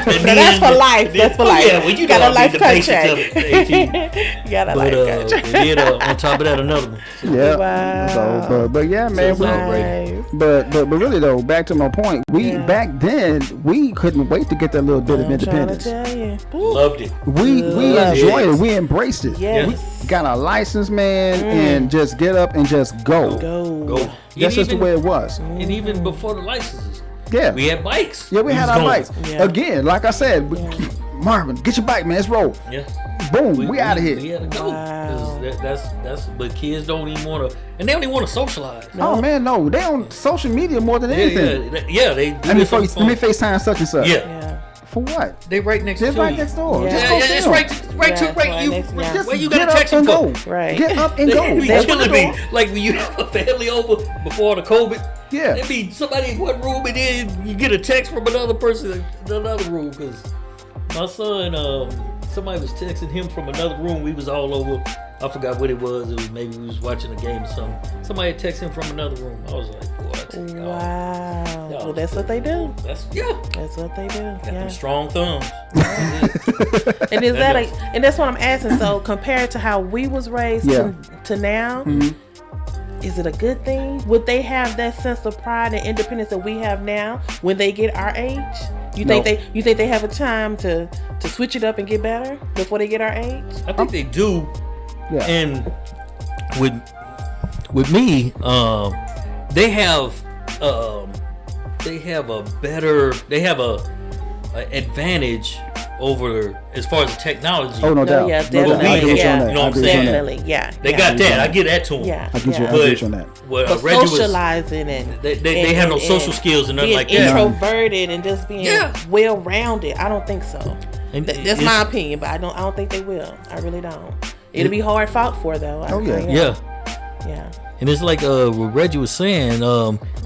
[SPEAKER 2] years. Now that's for life. That's for life.
[SPEAKER 3] Yeah, well, you
[SPEAKER 2] got
[SPEAKER 3] know
[SPEAKER 2] a life
[SPEAKER 3] the basics of
[SPEAKER 2] contract.
[SPEAKER 3] it. 18.
[SPEAKER 2] Got a
[SPEAKER 3] But
[SPEAKER 2] life contract.
[SPEAKER 3] and then on top of that, another one.
[SPEAKER 1] Yeah.
[SPEAKER 2] Wow.
[SPEAKER 1] So, but yeah, man.
[SPEAKER 3] it's
[SPEAKER 1] we,
[SPEAKER 3] all great.
[SPEAKER 2] Nice.
[SPEAKER 1] but really though, back to my point. We
[SPEAKER 2] Yeah.
[SPEAKER 1] back then we couldn't wait to get that little bit of
[SPEAKER 2] I'm trying to
[SPEAKER 1] independence.
[SPEAKER 2] tell you. Ooh.
[SPEAKER 3] Loved it.
[SPEAKER 1] We
[SPEAKER 2] Love
[SPEAKER 1] enjoyed
[SPEAKER 3] it.
[SPEAKER 1] it. We embraced it.
[SPEAKER 2] Yes.
[SPEAKER 1] We got a license, man, and just get up and just go.
[SPEAKER 3] Go.
[SPEAKER 1] That's just the way it was.
[SPEAKER 3] And even before the licenses,
[SPEAKER 1] Yeah.
[SPEAKER 3] we had bikes.
[SPEAKER 1] Yeah, we had
[SPEAKER 3] was
[SPEAKER 1] our
[SPEAKER 3] going.
[SPEAKER 1] bikes.
[SPEAKER 2] Yeah.
[SPEAKER 1] Again, like I said, Marvin, get your bike, man. Let's roll.
[SPEAKER 3] Yeah.
[SPEAKER 1] Boom, we out of here.
[SPEAKER 3] We had to go.
[SPEAKER 2] Wow.
[SPEAKER 3] 'Cause that's. But kids don't even want to, and they don't even want to socialize.
[SPEAKER 1] Oh man, no, they on social media more than anything.
[SPEAKER 3] They do
[SPEAKER 1] Let me,
[SPEAKER 3] this on the
[SPEAKER 1] let me
[SPEAKER 3] phone.
[SPEAKER 1] FaceTime such and such.
[SPEAKER 3] Yeah.
[SPEAKER 2] Yeah.
[SPEAKER 1] For what?
[SPEAKER 3] They right next
[SPEAKER 1] Just
[SPEAKER 3] to
[SPEAKER 1] right
[SPEAKER 3] you.
[SPEAKER 1] next door.
[SPEAKER 2] Yeah.
[SPEAKER 1] Just
[SPEAKER 3] Yeah,
[SPEAKER 1] go
[SPEAKER 3] yeah,
[SPEAKER 1] see
[SPEAKER 3] it's
[SPEAKER 1] them.
[SPEAKER 3] right
[SPEAKER 2] Yeah,
[SPEAKER 3] to
[SPEAKER 2] right
[SPEAKER 3] you.
[SPEAKER 2] next, yeah.
[SPEAKER 1] Just
[SPEAKER 3] Well, you
[SPEAKER 1] get
[SPEAKER 3] gotta
[SPEAKER 1] up
[SPEAKER 3] text
[SPEAKER 1] and
[SPEAKER 3] them
[SPEAKER 1] go.
[SPEAKER 3] for.
[SPEAKER 2] Right.
[SPEAKER 1] Get up and go.
[SPEAKER 3] Be
[SPEAKER 1] Open the
[SPEAKER 3] killing me.
[SPEAKER 1] door.
[SPEAKER 3] Like when you have a family over before the COVID.
[SPEAKER 1] Yeah.
[SPEAKER 3] It'd be somebody in one room and then you get a text from another person in another room. Because my son, somebody was texting him from another room. We was all over. I forgot what it was. It was maybe we was watching a game or something. Somebody texted him from another room. I was like, boy, I tell y'all,
[SPEAKER 2] Wow.
[SPEAKER 3] y'all
[SPEAKER 2] Well, that's what they do.
[SPEAKER 3] That's
[SPEAKER 2] That's what they do.
[SPEAKER 3] got
[SPEAKER 2] Yeah.
[SPEAKER 3] them strong thumbs.
[SPEAKER 2] And is that and that's what I'm asking. So compared to how we was raised
[SPEAKER 1] Yeah.
[SPEAKER 2] to now, is it a good thing? Would they have that sense of pride and independence that we have now when they get our age? You think they have a time to switch it up and get better before they get our age?
[SPEAKER 3] I think they do.
[SPEAKER 1] Yeah.
[SPEAKER 3] And with me, they have a advantage over as far as the technology.
[SPEAKER 1] Oh no doubt.
[SPEAKER 2] yeah,
[SPEAKER 1] No doubt.
[SPEAKER 2] definitely.
[SPEAKER 1] I agree with you on
[SPEAKER 2] Yeah.
[SPEAKER 1] that.
[SPEAKER 3] You know
[SPEAKER 1] I
[SPEAKER 3] what I'm
[SPEAKER 1] agree with you on
[SPEAKER 3] saying?
[SPEAKER 1] that.
[SPEAKER 2] Definitely, yeah.
[SPEAKER 3] They got that. I get that to them.
[SPEAKER 2] Yeah.
[SPEAKER 1] I get you. I
[SPEAKER 2] yeah.
[SPEAKER 1] agree with you on that.
[SPEAKER 3] Well,
[SPEAKER 2] But
[SPEAKER 3] Reggie was,
[SPEAKER 2] socializing and
[SPEAKER 3] they have no social skills and nothing
[SPEAKER 2] being
[SPEAKER 3] like that.
[SPEAKER 2] introverted and just being
[SPEAKER 3] Yeah.
[SPEAKER 2] well-rounded. I don't think so.
[SPEAKER 3] And
[SPEAKER 2] That's my opinion, but I don't think they will. I really don't. It'll be hard fought for though.
[SPEAKER 3] Yeah.
[SPEAKER 2] Yeah.
[SPEAKER 3] And it's like what Reggie was saying.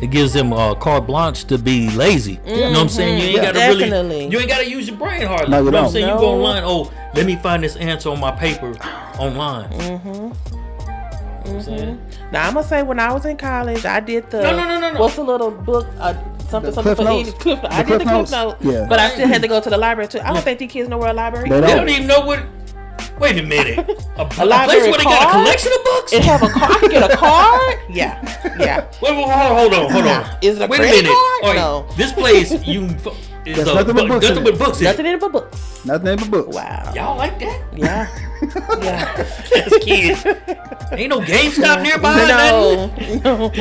[SPEAKER 3] It gives them carte blanche to be lazy. You know what I'm saying? You ain't gotta
[SPEAKER 2] Definitely.
[SPEAKER 3] you ain't gotta use your brain hardly.
[SPEAKER 1] No, you
[SPEAKER 3] know what
[SPEAKER 1] don't.
[SPEAKER 3] I'm saying?
[SPEAKER 2] No.
[SPEAKER 3] You go online. Oh, let me find this answer on my paper online. You know what I'm saying?
[SPEAKER 2] Now I'm gonna say when I was in college, I did the
[SPEAKER 3] No.
[SPEAKER 2] What's the little book? Something
[SPEAKER 1] Cliff
[SPEAKER 2] for
[SPEAKER 1] Notes.
[SPEAKER 2] eating. Cliff Notes. I
[SPEAKER 1] The
[SPEAKER 2] did
[SPEAKER 1] Cliff
[SPEAKER 2] the Cliff
[SPEAKER 1] Notes.
[SPEAKER 2] Notes,
[SPEAKER 1] Yeah.
[SPEAKER 2] but I still had to go to the library too. I don't think these kids know where a library
[SPEAKER 1] They
[SPEAKER 2] is.
[SPEAKER 3] They
[SPEAKER 1] don't.
[SPEAKER 3] don't even know what. Wait a minute. A place
[SPEAKER 2] library
[SPEAKER 3] where they got a
[SPEAKER 2] card?
[SPEAKER 3] collection of books?
[SPEAKER 2] It have a card. I can get a card. Yeah.
[SPEAKER 3] Wait, hold on.
[SPEAKER 2] Is it a
[SPEAKER 3] Wait a
[SPEAKER 2] credit
[SPEAKER 3] minute.
[SPEAKER 2] card?
[SPEAKER 3] All right,
[SPEAKER 2] No.
[SPEAKER 3] this place is
[SPEAKER 1] There's nothing but books in
[SPEAKER 3] nothing
[SPEAKER 1] it.
[SPEAKER 3] but books in it.
[SPEAKER 2] Nothing in but books.
[SPEAKER 1] Nothing but books.
[SPEAKER 2] Wow.
[SPEAKER 3] Y'all like that?
[SPEAKER 2] Yeah. Yeah.
[SPEAKER 3] As kids. Ain't no GameStop nearby.
[SPEAKER 2] No.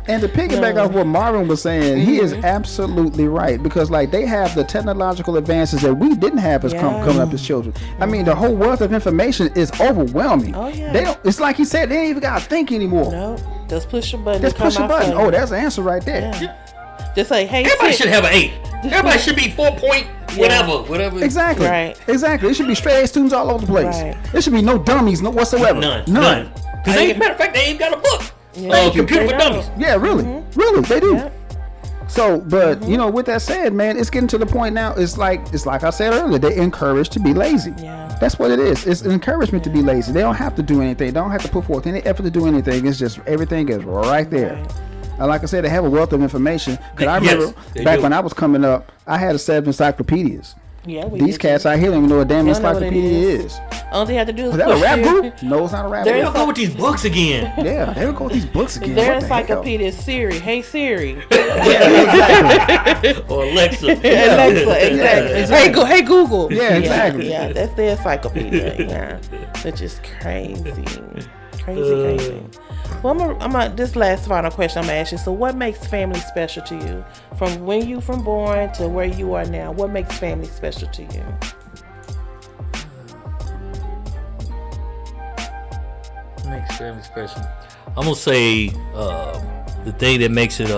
[SPEAKER 1] And to piggyback off what Marvin was saying, he is absolutely right, because like they have the technological advances that we didn't have as coming up as children. I mean, the whole wealth of information is overwhelming.
[SPEAKER 2] Oh, yeah.
[SPEAKER 1] They don't. It's like he said, they ain't even gotta think anymore.
[SPEAKER 2] No. Just push a button.
[SPEAKER 1] Just
[SPEAKER 2] it come
[SPEAKER 1] push a
[SPEAKER 2] out
[SPEAKER 1] button.
[SPEAKER 2] for you.
[SPEAKER 1] Oh, that's the answer right there.
[SPEAKER 2] Yeah. Just say, hey,
[SPEAKER 3] Everybody
[SPEAKER 2] sit.
[SPEAKER 3] should have an 8. Everybody should be 4 point whatever.
[SPEAKER 1] Exactly.
[SPEAKER 2] Right.
[SPEAKER 1] Exactly. It should be straight A students all over the place.
[SPEAKER 2] Right.
[SPEAKER 1] There should be no dummies, no whatsoever.
[SPEAKER 3] None.
[SPEAKER 1] None.
[SPEAKER 3] Because matter of fact, they ain't got a book.
[SPEAKER 2] Yeah.
[SPEAKER 3] Computer
[SPEAKER 2] They
[SPEAKER 3] for
[SPEAKER 2] don't.
[SPEAKER 3] dummies.
[SPEAKER 1] Yeah, really, really, they do.
[SPEAKER 2] Yep.
[SPEAKER 1] So, but you know, with that said, man, it's getting to the point now. It's like I said earlier. They encourage to be lazy.
[SPEAKER 2] Yeah.
[SPEAKER 1] That's what it is. It's an encouragement to be lazy. They don't have to do anything. They don't have to put forth any effort to do anything. It's just everything is right there.
[SPEAKER 2] Right.
[SPEAKER 1] And like I said, they have a wealth of information. Cause I
[SPEAKER 3] Yes,
[SPEAKER 1] remember
[SPEAKER 3] they
[SPEAKER 1] back
[SPEAKER 3] do.
[SPEAKER 1] when I was coming up, I had a set of encyclopedias.
[SPEAKER 2] Yeah, we
[SPEAKER 1] These
[SPEAKER 2] did
[SPEAKER 1] cats
[SPEAKER 2] too.
[SPEAKER 1] out here don't even know what a damn
[SPEAKER 2] They don't know what it
[SPEAKER 1] encyclopedia
[SPEAKER 2] is.
[SPEAKER 1] is.
[SPEAKER 2] All they have to do is
[SPEAKER 1] Is that a
[SPEAKER 2] push
[SPEAKER 1] rap
[SPEAKER 2] your-
[SPEAKER 1] group? No, it's not a rap
[SPEAKER 3] They
[SPEAKER 1] group.
[SPEAKER 3] don't go with these books again.
[SPEAKER 1] Yeah, they would go with these books again.
[SPEAKER 2] Their
[SPEAKER 1] What the hell?
[SPEAKER 2] encyclopedia is Siri. Hey Siri.
[SPEAKER 1] Yeah, exactly.
[SPEAKER 3] Or Alexa.
[SPEAKER 2] Alexa, exactly. Hey Google.
[SPEAKER 1] Yeah, exactly.
[SPEAKER 2] Yeah, that's the encyclopedia. Yeah, which is crazy. Crazy. Well, this last final question I'm gonna ask you. So, what makes family special to you? From when you from born to where you are now, what makes family special to you?
[SPEAKER 3] Makes family special. I'm gonna say the thing that makes it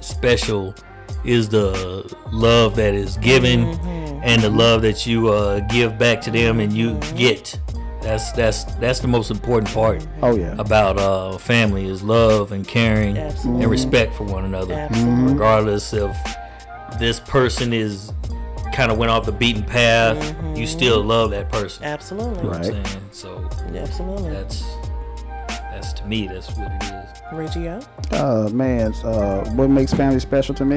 [SPEAKER 3] special is the love that is given and the love that you give back to them and you get. That's the most important part.
[SPEAKER 1] Oh yeah.
[SPEAKER 3] About family is love and caring
[SPEAKER 2] Absolutely.
[SPEAKER 3] and respect for one another,
[SPEAKER 2] Absolutely.
[SPEAKER 3] regardless if this person is kind of went off the beaten path. You still love that person.
[SPEAKER 2] Absolutely.
[SPEAKER 3] You know what I'm
[SPEAKER 1] Right.
[SPEAKER 3] saying? So
[SPEAKER 2] Absolutely.
[SPEAKER 3] that's to me, that's what it is.
[SPEAKER 2] Regio?
[SPEAKER 1] Man, what makes family special to me?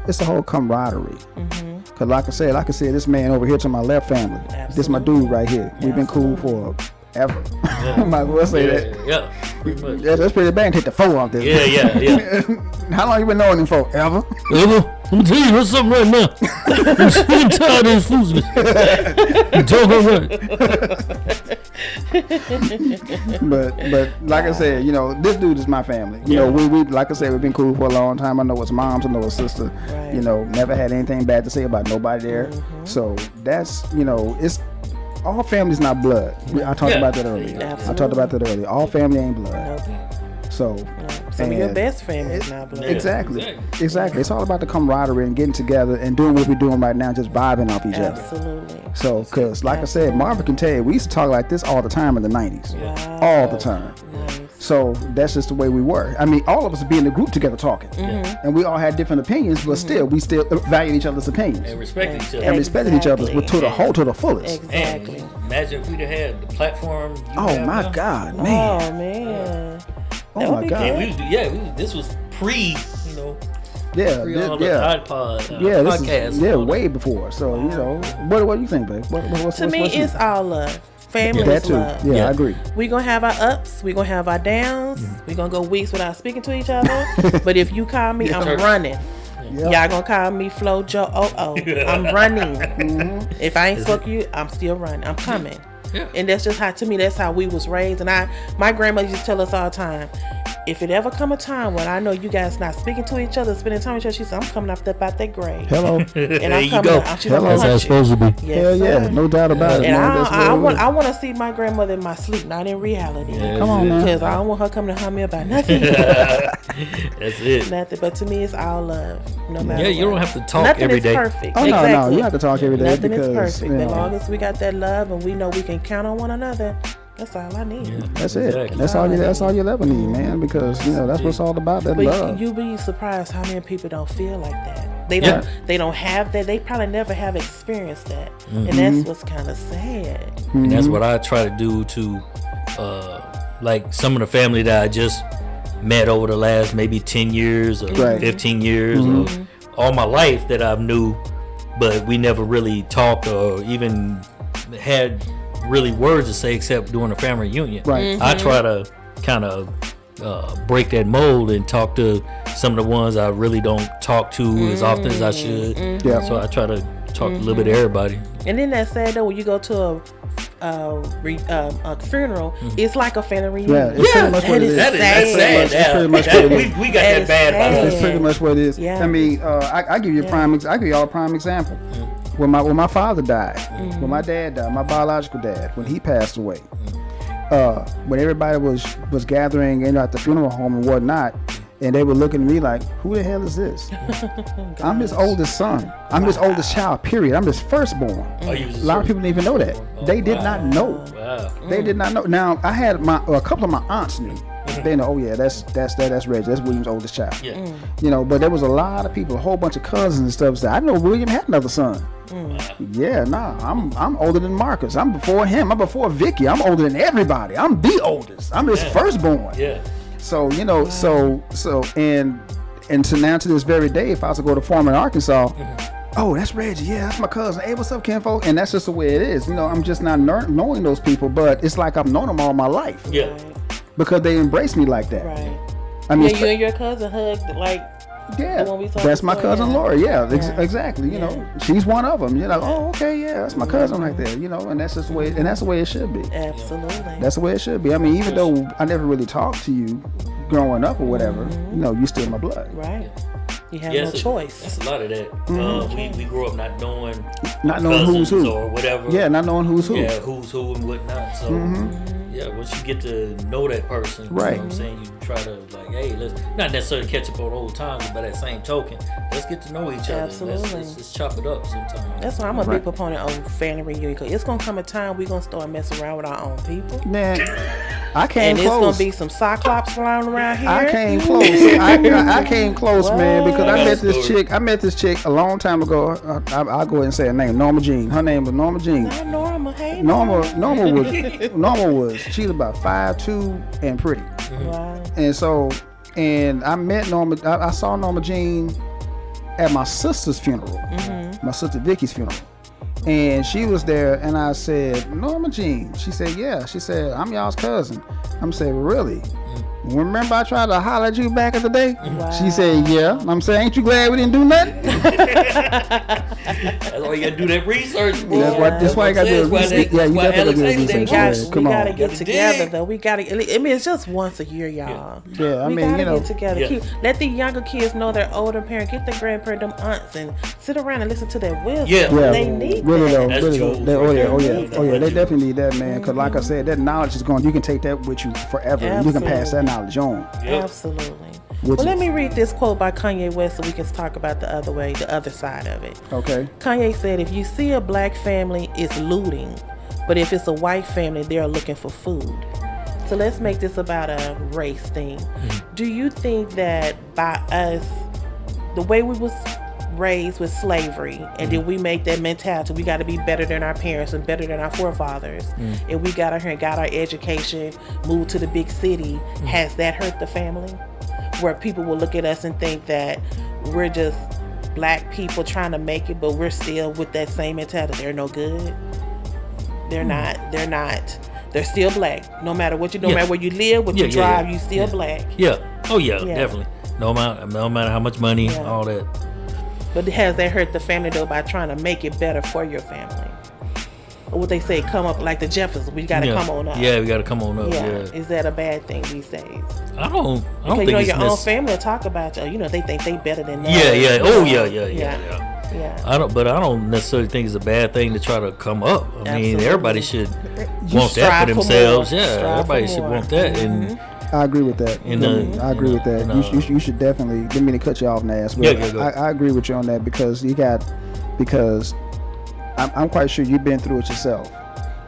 [SPEAKER 1] It's the whole camaraderie. Cause like I said, this man over here to my left family. This my dude right here. We've been cool for ever. Might as well say that.
[SPEAKER 3] Yeah. Pretty much.
[SPEAKER 1] Yeah, that's pretty bad. Take the 4 off this.
[SPEAKER 3] Yeah.
[SPEAKER 1] How long you been knowing him for? Ever?
[SPEAKER 3] Let me tell you what's something right now. I'm sick and tired of this foolishness. You talking right.
[SPEAKER 1] But like I said, you know, this dude is my family. You know, we like I said, we've been cool for a long time. I know his moms, I know his sister.
[SPEAKER 2] Right.
[SPEAKER 1] You know, never had anything bad to say about nobody there. So that's, you know, it's all family's not blood. I talked about that earlier. All family ain't blood.
[SPEAKER 2] Nope.
[SPEAKER 1] So
[SPEAKER 2] Some of your
[SPEAKER 1] and-
[SPEAKER 2] best family is not blood.
[SPEAKER 1] Exactly. It's all about the camaraderie and getting together and doing what we're doing right now, just vibing off each other.
[SPEAKER 2] Absolutely.
[SPEAKER 1] So, because like I said, Marvin can tell you, we used to talk like this all the time in the 90s.
[SPEAKER 2] Wow.
[SPEAKER 1] All the time.
[SPEAKER 2] Nice.
[SPEAKER 1] So, that's just the way we were. I mean, all of us would be in the group together talking. And we all had different opinions, but still, we still valued each other's opinions.
[SPEAKER 3] And respect each other.
[SPEAKER 1] And respected each other's
[SPEAKER 2] Exactly.
[SPEAKER 1] to the fullest.
[SPEAKER 2] Exactly.
[SPEAKER 3] And imagine if we'd have had the platform. You
[SPEAKER 1] Oh,
[SPEAKER 3] have
[SPEAKER 1] my
[SPEAKER 3] now.
[SPEAKER 1] God,
[SPEAKER 2] Oh
[SPEAKER 1] man.
[SPEAKER 2] man.
[SPEAKER 1] Oh, my
[SPEAKER 2] be
[SPEAKER 1] God.
[SPEAKER 3] And this was pre,
[SPEAKER 1] Yeah,
[SPEAKER 3] pre all the
[SPEAKER 1] yeah.
[SPEAKER 3] iPod,
[SPEAKER 1] Yeah, this
[SPEAKER 3] podcast.
[SPEAKER 1] is way before. So, you know, what do you think, babe?
[SPEAKER 2] To me, it's all love. Family
[SPEAKER 1] that
[SPEAKER 2] is
[SPEAKER 1] too.
[SPEAKER 2] love.
[SPEAKER 1] Yeah,
[SPEAKER 3] Yeah.
[SPEAKER 1] I agree.
[SPEAKER 2] We're going to have our ups. We're going to have our downs. We're going to go weeks without speaking to each other. But if you call me, I'm running.
[SPEAKER 1] Yeah.
[SPEAKER 2] Y'all going to call me Flo Joe. I'm running. If I ain't spoke to you, I'm still running. I'm coming.
[SPEAKER 3] Yeah.
[SPEAKER 2] And that's just how, to me, that's how we was raised. And my grandmother used to tell us all the time, if it ever come a time when I know you guys not speaking to each other, spending time with each other, she said, I'm coming up out that grave.
[SPEAKER 1] Hello.
[SPEAKER 2] And
[SPEAKER 3] There
[SPEAKER 2] I'm
[SPEAKER 3] you
[SPEAKER 2] coming
[SPEAKER 3] go.
[SPEAKER 2] up. She's
[SPEAKER 1] Hello.
[SPEAKER 3] That's how it's supposed to be.
[SPEAKER 2] Yes,
[SPEAKER 1] Hell yeah,
[SPEAKER 2] sir.
[SPEAKER 1] no doubt about it.
[SPEAKER 2] And
[SPEAKER 1] man. That's what it is.
[SPEAKER 2] I want to see my grandmother in my sleep, not in reality.
[SPEAKER 3] Yeah,
[SPEAKER 1] Come on, man.
[SPEAKER 2] Because I don't want her coming to hunt me about nothing.
[SPEAKER 3] That's it.
[SPEAKER 2] Nothing. But to me, it's all love. No matter
[SPEAKER 3] Yeah, you
[SPEAKER 2] what.
[SPEAKER 3] don't have to talk
[SPEAKER 2] Nothing
[SPEAKER 3] every
[SPEAKER 2] is
[SPEAKER 3] day.
[SPEAKER 2] perfect.
[SPEAKER 1] Oh,
[SPEAKER 2] exactly.
[SPEAKER 1] no, you have to talk every day
[SPEAKER 2] Nothing
[SPEAKER 1] because,
[SPEAKER 2] is perfect.
[SPEAKER 1] you know,
[SPEAKER 2] As long as we got that love and we know we can count on one another, that's all I need.
[SPEAKER 3] Yeah,
[SPEAKER 1] that's
[SPEAKER 3] exactly.
[SPEAKER 1] it. That's all you'll ever need, man, because, you know, that's what's all about, that
[SPEAKER 2] But
[SPEAKER 1] love.
[SPEAKER 2] you be surprised how many people don't feel like that. They don't. They don't have that. They probably never have experienced that, and that's what's kind of sad.
[SPEAKER 3] And that's what I try to do to, like some of the family that I just met over the last maybe 10 years or
[SPEAKER 1] Right.
[SPEAKER 3] 15 years or all my life that I've knew, but we never really talked or even had really words to say except during a family reunion.
[SPEAKER 1] Right.
[SPEAKER 3] I try to kind of break that mold and talk to some of the ones I really don't talk to as often as I should.
[SPEAKER 1] Yeah.
[SPEAKER 3] So I try to talk a little bit to everybody.
[SPEAKER 2] And then that's sad though when you go to a funeral, it's like a family
[SPEAKER 1] Yeah,
[SPEAKER 2] reunion.
[SPEAKER 1] it's pretty much what it is.
[SPEAKER 3] That's
[SPEAKER 2] sad.
[SPEAKER 3] sad.
[SPEAKER 1] It's pretty much what it is.
[SPEAKER 3] We got
[SPEAKER 2] That
[SPEAKER 3] that
[SPEAKER 2] is
[SPEAKER 3] bad
[SPEAKER 2] sad.
[SPEAKER 3] about
[SPEAKER 1] It's
[SPEAKER 3] us.
[SPEAKER 1] pretty much what it is.
[SPEAKER 2] Yeah.
[SPEAKER 1] I mean, I give you I give y'all a prime example. When my father died, when my dad died, my biological dad, when he passed away, when everybody was gathering at the funeral home and whatnot, and they were looking at me like, who the hell is this? I'm his oldest son. I'm his oldest child, period. I'm his firstborn.
[SPEAKER 3] Oh, you was
[SPEAKER 1] A lot of people didn't even know that. They did not know.
[SPEAKER 3] Wow.
[SPEAKER 1] They did not know. Now, I had a couple of my aunts knew. They know, oh yeah, that's Reggie. That's William's oldest child.
[SPEAKER 3] Yeah.
[SPEAKER 1] You know, but there was a lot of people, a whole bunch of cousins and stuff. Said, I know William had another son. Yeah, nah, I'm older than Marcus. I'm before him. I'm before Vicky. I'm older than everybody. I'm the oldest. I'm his firstborn.
[SPEAKER 3] Yeah.
[SPEAKER 1] So, you know, so and to now to this very day, if I was to go to farm in Arkansas, oh, that's Reggie. Yeah, that's my cousin. Hey, what's up, kinfolk? And that's just the way it is. You know, I'm just not knowing those people, but it's like I've known them all my life
[SPEAKER 3] Yeah.
[SPEAKER 1] because they embrace me like that.
[SPEAKER 2] Right.
[SPEAKER 1] I mean,
[SPEAKER 2] Yeah, you and your cousin hugged like.
[SPEAKER 1] yeah,
[SPEAKER 2] the one we saw
[SPEAKER 1] that's my
[SPEAKER 2] before,
[SPEAKER 1] cousin
[SPEAKER 2] yeah.
[SPEAKER 1] Laura. Yeah,
[SPEAKER 2] Yeah.
[SPEAKER 1] exactly. You know, she's one of them. You're like, oh, okay, yeah, that's my cousin right there. You know, and that's just the way, and that's the way it should be.
[SPEAKER 2] Absolutely.
[SPEAKER 1] That's the way it should be. I mean, even though I never really talked to you growing up or whatever, you know, you still my blood.
[SPEAKER 2] right. You have
[SPEAKER 3] Yeah,
[SPEAKER 2] no choice.
[SPEAKER 3] That's a lot of that. We grew up not knowing
[SPEAKER 1] Who's who.
[SPEAKER 3] or whatever.
[SPEAKER 1] Yeah, not knowing who's who.
[SPEAKER 3] Yeah, who's who and whatnot. So yeah, once you get to know that person,
[SPEAKER 1] Right.
[SPEAKER 3] You know what I'm saying, you try to like, hey, let's not necessarily catch up on old times, but at that same token, let's get to know each other.
[SPEAKER 2] Absolutely.
[SPEAKER 3] Let's chop it up sometime.
[SPEAKER 2] That's why I'm a
[SPEAKER 1] Right.
[SPEAKER 2] big proponent of family reunion. Cause it's gonna come a time we're gonna start messing around with our own people,
[SPEAKER 1] Man, I came
[SPEAKER 2] and it's gonna
[SPEAKER 1] close.
[SPEAKER 2] be some cyclops flying around here.
[SPEAKER 1] I came close. I came close, man, because I
[SPEAKER 3] What?
[SPEAKER 1] met this chick. I met this chick a long time ago. I'll go ahead and say her name, Norma Jean. Her name was Norma Jean.
[SPEAKER 2] Not Norma. Hey,
[SPEAKER 1] Norma was she was about 5'2" and pretty.
[SPEAKER 2] Wow.
[SPEAKER 1] And I met Norma. I saw Norma Jean at my sister's funeral, my sister Vicky's funeral. And she was there, and I said, Norma Jean. She said, yeah. She said, I'm y'all's cousin. I'm saying, really? Remember I tried to holler at you back in the day?
[SPEAKER 2] Wow.
[SPEAKER 1] She said, yeah. I'm saying, ain't you glad we didn't do nothing?
[SPEAKER 3] That's why you gotta do that research, bro.
[SPEAKER 1] That's why you gotta do
[SPEAKER 3] That's why
[SPEAKER 1] research. Yeah, you
[SPEAKER 3] why
[SPEAKER 1] definitely gotta do
[SPEAKER 3] Alex
[SPEAKER 1] research.
[SPEAKER 3] Hayes
[SPEAKER 1] Yeah, come
[SPEAKER 2] we
[SPEAKER 1] on.
[SPEAKER 2] gotta get
[SPEAKER 3] You
[SPEAKER 2] together
[SPEAKER 3] dig?
[SPEAKER 2] though. We gotta. I mean, it's just once a year, y'all.
[SPEAKER 1] Yeah, I
[SPEAKER 2] we
[SPEAKER 1] mean,
[SPEAKER 2] gotta
[SPEAKER 1] you know.
[SPEAKER 2] get together.
[SPEAKER 3] Yeah.
[SPEAKER 2] Let the younger kids know their older parents. Get the grandparent, them aunts, and sit around and listen to their wisdom.
[SPEAKER 3] Yeah.
[SPEAKER 1] Yeah,
[SPEAKER 2] They need
[SPEAKER 1] really
[SPEAKER 2] that.
[SPEAKER 1] though,
[SPEAKER 3] That's
[SPEAKER 1] really though.
[SPEAKER 3] jewels
[SPEAKER 1] They, oh
[SPEAKER 3] right
[SPEAKER 1] yeah,
[SPEAKER 3] there.
[SPEAKER 1] oh yeah,
[SPEAKER 3] That's
[SPEAKER 1] oh yeah. They
[SPEAKER 3] jewels.
[SPEAKER 1] definitely need that, man. Because like I said, that knowledge is going. You can take that with you forever, and you can pass that knowledge on.
[SPEAKER 3] Yep.
[SPEAKER 2] Absolutely.
[SPEAKER 1] Which
[SPEAKER 2] Well, let
[SPEAKER 1] is-
[SPEAKER 2] me read this quote by Kanye West so we can talk about the other way, the other side of it.
[SPEAKER 1] Okay.
[SPEAKER 2] Kanye said, if you see a black family, it's looting. But if it's a white family, they're looking for food. So let's make this about a race thing. Do you think that by us, the way we was raised with slavery, and then we make that mentality, we got to be better than our parents and better than our forefathers, and we got out here and got our education, moved to the big city, has that hurt the family? Where people will look at us and think that we're just black people trying to make it, but we're still with that same mentality. They're no good. They're not. They're still black. No matter what you, no
[SPEAKER 3] Yeah.
[SPEAKER 2] matter where you live, what
[SPEAKER 3] Yeah,
[SPEAKER 2] you
[SPEAKER 3] yeah,
[SPEAKER 2] drive,
[SPEAKER 3] yeah.
[SPEAKER 2] you still
[SPEAKER 3] Yeah.
[SPEAKER 2] black.
[SPEAKER 3] Yeah. Oh yeah,
[SPEAKER 2] Yeah.
[SPEAKER 3] definitely. No matter how much money,
[SPEAKER 2] Yeah.
[SPEAKER 3] all that.
[SPEAKER 2] But has that hurt the family though by trying to make it better for your family? what they say, come up like the Jeffersons. We got to come on up.
[SPEAKER 3] Yeah, we got to come on up.
[SPEAKER 2] Yeah.
[SPEAKER 3] Yeah.
[SPEAKER 2] Is that a bad thing these days?
[SPEAKER 3] I don't
[SPEAKER 2] Because
[SPEAKER 3] think it's
[SPEAKER 2] your own family will talk about you. They think they better than that.
[SPEAKER 3] Yeah. Oh, yeah.
[SPEAKER 2] Yeah.
[SPEAKER 3] I don't necessarily think it's a bad thing to try to come up. I mean,
[SPEAKER 2] Absolutely.
[SPEAKER 3] everybody should want that for themselves. Everybody should want that. And
[SPEAKER 1] I agree with that. I agree with that. You should definitely. Didn't mean to cut you off, Nas. But I agree with you on that because I'm quite sure you've been through it yourself.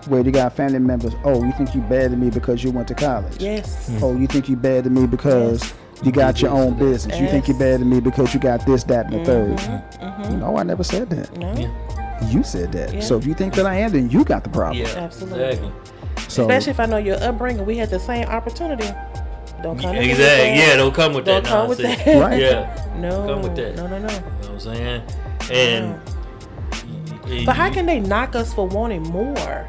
[SPEAKER 1] Where you got family members. Oh, you think you bad to me because you went to college?
[SPEAKER 2] Yes.
[SPEAKER 1] Oh, you think you bad to me because you got your own business? You think you bad to me because you got this, that, and the third? No, I never said that.
[SPEAKER 2] No.
[SPEAKER 3] Yeah.
[SPEAKER 1] You said that. So if you think that I am, then you got the problem.
[SPEAKER 3] Yeah,
[SPEAKER 2] absolutely.
[SPEAKER 3] Exactly.
[SPEAKER 1] So,
[SPEAKER 2] especially if I know your upbringing, we had the same opportunity. Don't come with
[SPEAKER 3] exactly. Yeah, don't come with that.
[SPEAKER 2] Don't come with that.
[SPEAKER 1] Right.
[SPEAKER 3] Yeah.
[SPEAKER 2] No.
[SPEAKER 3] Come with that.
[SPEAKER 2] No.
[SPEAKER 3] You know what I'm saying? And
[SPEAKER 2] but how can they knock us for wanting more?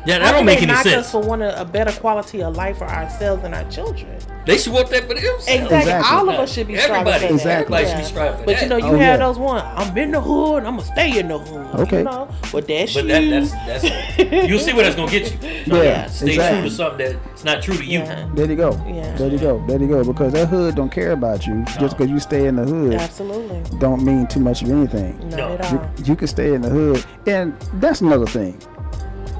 [SPEAKER 3] Yeah, that don't make any sense.
[SPEAKER 2] How can they knock us for wanting a better quality of life for ourselves and our children?
[SPEAKER 3] They should want that for themselves.
[SPEAKER 2] Exactly. All of us should be striving for that.
[SPEAKER 3] Everybody should be striving for that.
[SPEAKER 2] But you have those one. I'm in the hood. I'm gonna stay in the hood.
[SPEAKER 1] Okay.
[SPEAKER 2] But that's
[SPEAKER 3] you. You'll see where that's gonna get you.
[SPEAKER 1] Yeah.
[SPEAKER 3] Stay true to something that's not true to you.
[SPEAKER 1] There you go.
[SPEAKER 2] Yeah.
[SPEAKER 1] There you go. Because that hood don't care about you. Just because you stay in the hood.
[SPEAKER 2] Absolutely.
[SPEAKER 1] Don't mean too much of anything.
[SPEAKER 2] Not at all.
[SPEAKER 1] You can stay in the hood, and that's another thing.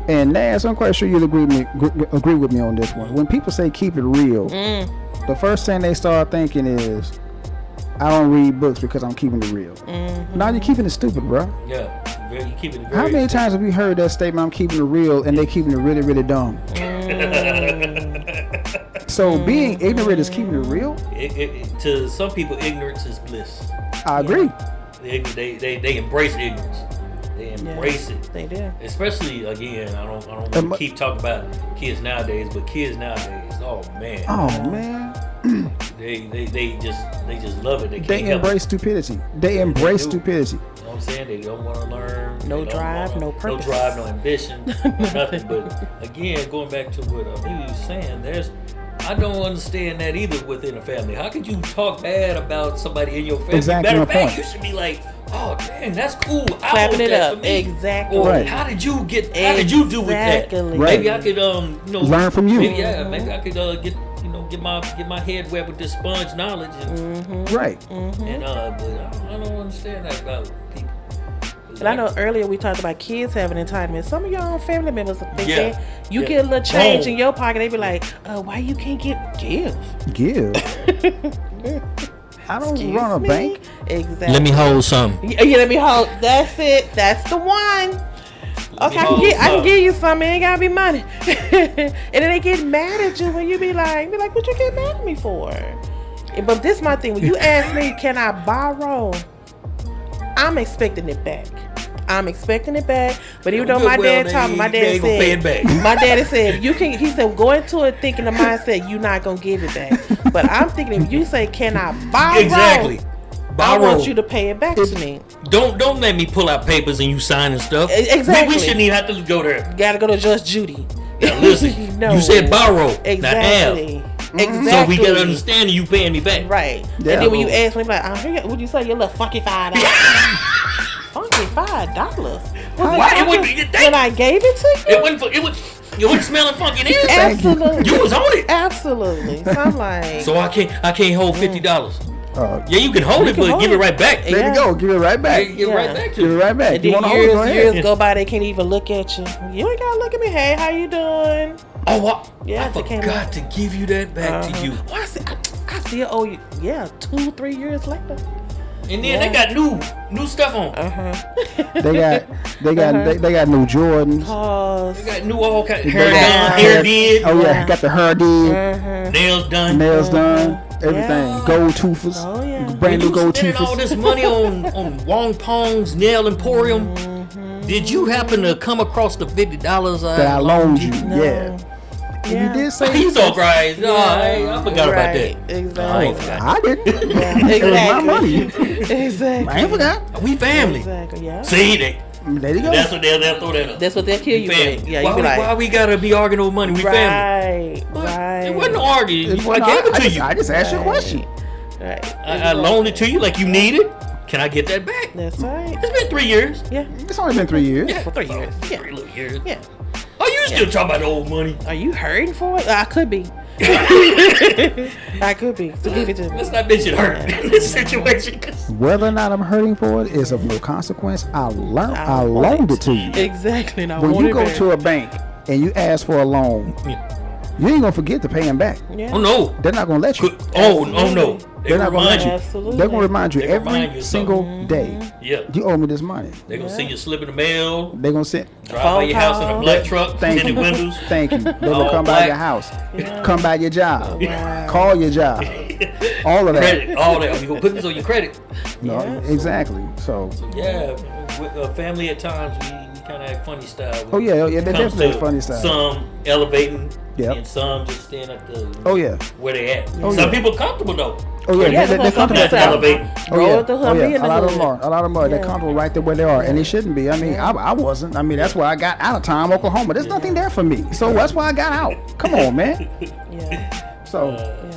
[SPEAKER 1] And Nas, I'm quite sure you'll agree with me on this one. When people say keep it real, the first thing they start thinking is, I don't read books because I'm keeping it real. Now you're keeping it stupid, bro.
[SPEAKER 3] Yeah, you keeping it very
[SPEAKER 1] How many times have we heard that statement, I'm keeping it real, and they keeping it really, really dumb? So being ignorant is keeping it real?
[SPEAKER 3] To some people, ignorance is bliss.
[SPEAKER 1] I agree.
[SPEAKER 3] They embrace ignorance. They embrace it.
[SPEAKER 2] They do.
[SPEAKER 3] Especially again, I don't want to keep talking about kids nowadays, but kids nowadays, oh man. They just love it. They
[SPEAKER 1] embrace stupidity. They embrace stupidity.
[SPEAKER 3] You know what I'm saying? They don't want to learn.
[SPEAKER 2] No drive, no purpose.
[SPEAKER 3] No drive, no ambition, nothing. But again, going back to what he was saying, I don't understand that either within a family. How could you talk bad about somebody in your family?
[SPEAKER 1] Exactly.
[SPEAKER 3] Matter of fact, you should be like, oh dang, that's cool.
[SPEAKER 2] Clapping it up. Exactly.
[SPEAKER 3] Or
[SPEAKER 1] right.
[SPEAKER 3] How did you do with that?
[SPEAKER 1] Right.
[SPEAKER 3] Maybe I could
[SPEAKER 1] learn from you.
[SPEAKER 3] Maybe I could get my head wet with this sponge knowledge and
[SPEAKER 1] right.
[SPEAKER 3] And but I don't understand that about people.
[SPEAKER 2] And I know earlier we talked about kids having entitlement. Some of your own family members think that you get a little change in your pocket, they be like, why you can't give?
[SPEAKER 1] I don't run a bank.
[SPEAKER 2] Exactly.
[SPEAKER 3] Let me hold some.
[SPEAKER 2] Yeah, let me hold. That's it. That's the one. Okay, I can give you some. It ain't gotta be money. And then they get mad at you when you be like, what you get mad at me for? But this my thing. When you ask me, can I borrow? I'm expecting it back. But even though my dad told me, my daddy said, you can, he said, go into it thinking the mindset you're not going to give it back. But I'm thinking if you say, can I borrow?
[SPEAKER 3] Exactly.
[SPEAKER 2] I want you to pay it back to me.
[SPEAKER 3] Don't let me pull out papers and you sign and stuff.
[SPEAKER 2] Exactly.
[SPEAKER 3] We shouldn't even have to go there.
[SPEAKER 2] Gotta go to Judge Judy.
[SPEAKER 3] Now listen,
[SPEAKER 2] No.
[SPEAKER 3] You said borrow.
[SPEAKER 2] Exactly.
[SPEAKER 3] Now have.
[SPEAKER 2] Exactly.
[SPEAKER 3] So we gotta understand you paying me back.
[SPEAKER 2] Right.
[SPEAKER 1] Yeah.
[SPEAKER 2] And then when you ask me, like, would you say your little funky $5? Funky $5? When I gave it to you?
[SPEAKER 3] It wasn't smelling funky then.
[SPEAKER 2] Absolutely.
[SPEAKER 3] You was on it.
[SPEAKER 2] Absolutely. So I'm like,
[SPEAKER 3] so I can't hold $50. Yeah, you can hold it, but give it right back.
[SPEAKER 1] There you go. Give it right back.
[SPEAKER 3] Give it right back to
[SPEAKER 1] Give it right back.
[SPEAKER 2] And then years go by, they can't even look at you. You ain't gotta look at me. Hey, how you doing?
[SPEAKER 3] Oh, I forgot to give you that back to you.
[SPEAKER 2] Oh, I still owe you. Yeah, 2-3 years later.
[SPEAKER 3] And then they got new stuff on.
[SPEAKER 1] They got new Jordans.
[SPEAKER 3] They got new all kind hair did.
[SPEAKER 1] Oh yeah, got the hair did.
[SPEAKER 3] Nails done.
[SPEAKER 1] Everything.
[SPEAKER 2] Yeah.
[SPEAKER 1] Gold toofers.
[SPEAKER 2] Oh yeah.
[SPEAKER 1] Brand new gold
[SPEAKER 3] spending all
[SPEAKER 1] toofers.
[SPEAKER 3] this money on Wong Pong's Nail Emporium. Did you happen to come across the $50
[SPEAKER 1] that I loaned you?
[SPEAKER 2] No.
[SPEAKER 1] Yeah. You did say
[SPEAKER 3] he's all crying. No, I forgot about that.
[SPEAKER 2] Exactly.
[SPEAKER 1] I didn't.
[SPEAKER 2] Yeah,
[SPEAKER 1] It was my money.
[SPEAKER 2] Exactly.
[SPEAKER 1] I ain't forgot.
[SPEAKER 3] We family.
[SPEAKER 2] Exactly. Yeah.
[SPEAKER 3] See,
[SPEAKER 1] there you go.
[SPEAKER 3] That's what they'll throw that up.
[SPEAKER 2] That's what they'll kill you with. Yeah,
[SPEAKER 3] why we gotta be arguing over money? We family.
[SPEAKER 2] Right.
[SPEAKER 3] It wasn't arguing. I gave it to you.
[SPEAKER 1] I just asked you a question.
[SPEAKER 2] Right.
[SPEAKER 3] I loaned it to you like you need it. can I get that back?
[SPEAKER 2] That's right.
[SPEAKER 3] It's been 3 years.
[SPEAKER 2] Yeah.
[SPEAKER 1] It's only been 3 years.
[SPEAKER 2] For 3 years. Yeah.
[SPEAKER 3] 3 little years.
[SPEAKER 2] Yeah.
[SPEAKER 3] Oh, you still talking about the old money?
[SPEAKER 2] Are you hurting for it? I could be. I could be. So give it to me.
[SPEAKER 3] Let's not mention hurt in this situation. 'Cause
[SPEAKER 1] Whether or not I'm hurting for it is of no consequence. I loaned it to you.
[SPEAKER 2] Exactly. And I
[SPEAKER 1] When
[SPEAKER 2] want
[SPEAKER 1] you
[SPEAKER 2] it
[SPEAKER 1] go
[SPEAKER 2] back.
[SPEAKER 1] to a bank and you ask for a loan, you ain't gonna forget to pay them back.
[SPEAKER 2] Yeah.
[SPEAKER 3] oh no.
[SPEAKER 1] They're not gonna let you.
[SPEAKER 3] Oh no. They
[SPEAKER 1] They're not gonna
[SPEAKER 3] remind
[SPEAKER 1] let
[SPEAKER 3] you.
[SPEAKER 2] Absolutely.
[SPEAKER 1] They're gonna remind you
[SPEAKER 3] They remind
[SPEAKER 1] every
[SPEAKER 3] you of
[SPEAKER 1] single day.
[SPEAKER 3] Yeah.
[SPEAKER 1] You owe me this money.
[SPEAKER 3] They're gonna see you slip in the mail.
[SPEAKER 1] They're gonna send.
[SPEAKER 3] Drive by your house in a black truck.
[SPEAKER 1] Thank
[SPEAKER 3] tinted
[SPEAKER 1] you.
[SPEAKER 3] windows.
[SPEAKER 1] Thank you. They're gonna
[SPEAKER 3] All
[SPEAKER 1] come by
[SPEAKER 3] black.
[SPEAKER 1] your house.
[SPEAKER 2] Yeah.
[SPEAKER 1] Come by your job.
[SPEAKER 2] Wow.
[SPEAKER 1] Call your job. All of that.
[SPEAKER 3] Credit. All that. You gonna put this on your credit.
[SPEAKER 1] No,
[SPEAKER 2] Yeah.
[SPEAKER 1] exactly. So.
[SPEAKER 3] Yeah. With family at times we kind of act funny style.
[SPEAKER 1] Oh yeah, they
[SPEAKER 3] Comes
[SPEAKER 1] definitely
[SPEAKER 3] to
[SPEAKER 1] funny style.
[SPEAKER 3] Some elevating.
[SPEAKER 1] Yep.
[SPEAKER 3] And some just staying at the.
[SPEAKER 1] Oh yeah.
[SPEAKER 3] Where they at.
[SPEAKER 1] Oh,
[SPEAKER 3] Some
[SPEAKER 1] yeah.
[SPEAKER 3] people comfortable though.
[SPEAKER 1] Oh yeah,
[SPEAKER 2] Yeah,
[SPEAKER 1] they're
[SPEAKER 2] that's
[SPEAKER 1] comfortable.
[SPEAKER 2] what I'm
[SPEAKER 3] elevating.
[SPEAKER 1] Oh
[SPEAKER 2] Roll
[SPEAKER 1] yeah,
[SPEAKER 2] with the
[SPEAKER 1] oh
[SPEAKER 2] hood, be
[SPEAKER 1] yeah.
[SPEAKER 2] in
[SPEAKER 1] A
[SPEAKER 2] the
[SPEAKER 1] lot of them
[SPEAKER 2] hood.
[SPEAKER 1] are. A lot of them are. They're
[SPEAKER 2] Yeah.
[SPEAKER 1] comfortable right there where they are, and they shouldn't be. I mean, I wasn't. I mean, that's why I got out of town, Oklahoma. There's nothing there for me, so that's why I got out. Come on, man.
[SPEAKER 2] Yeah.
[SPEAKER 1] So
[SPEAKER 2] Yeah.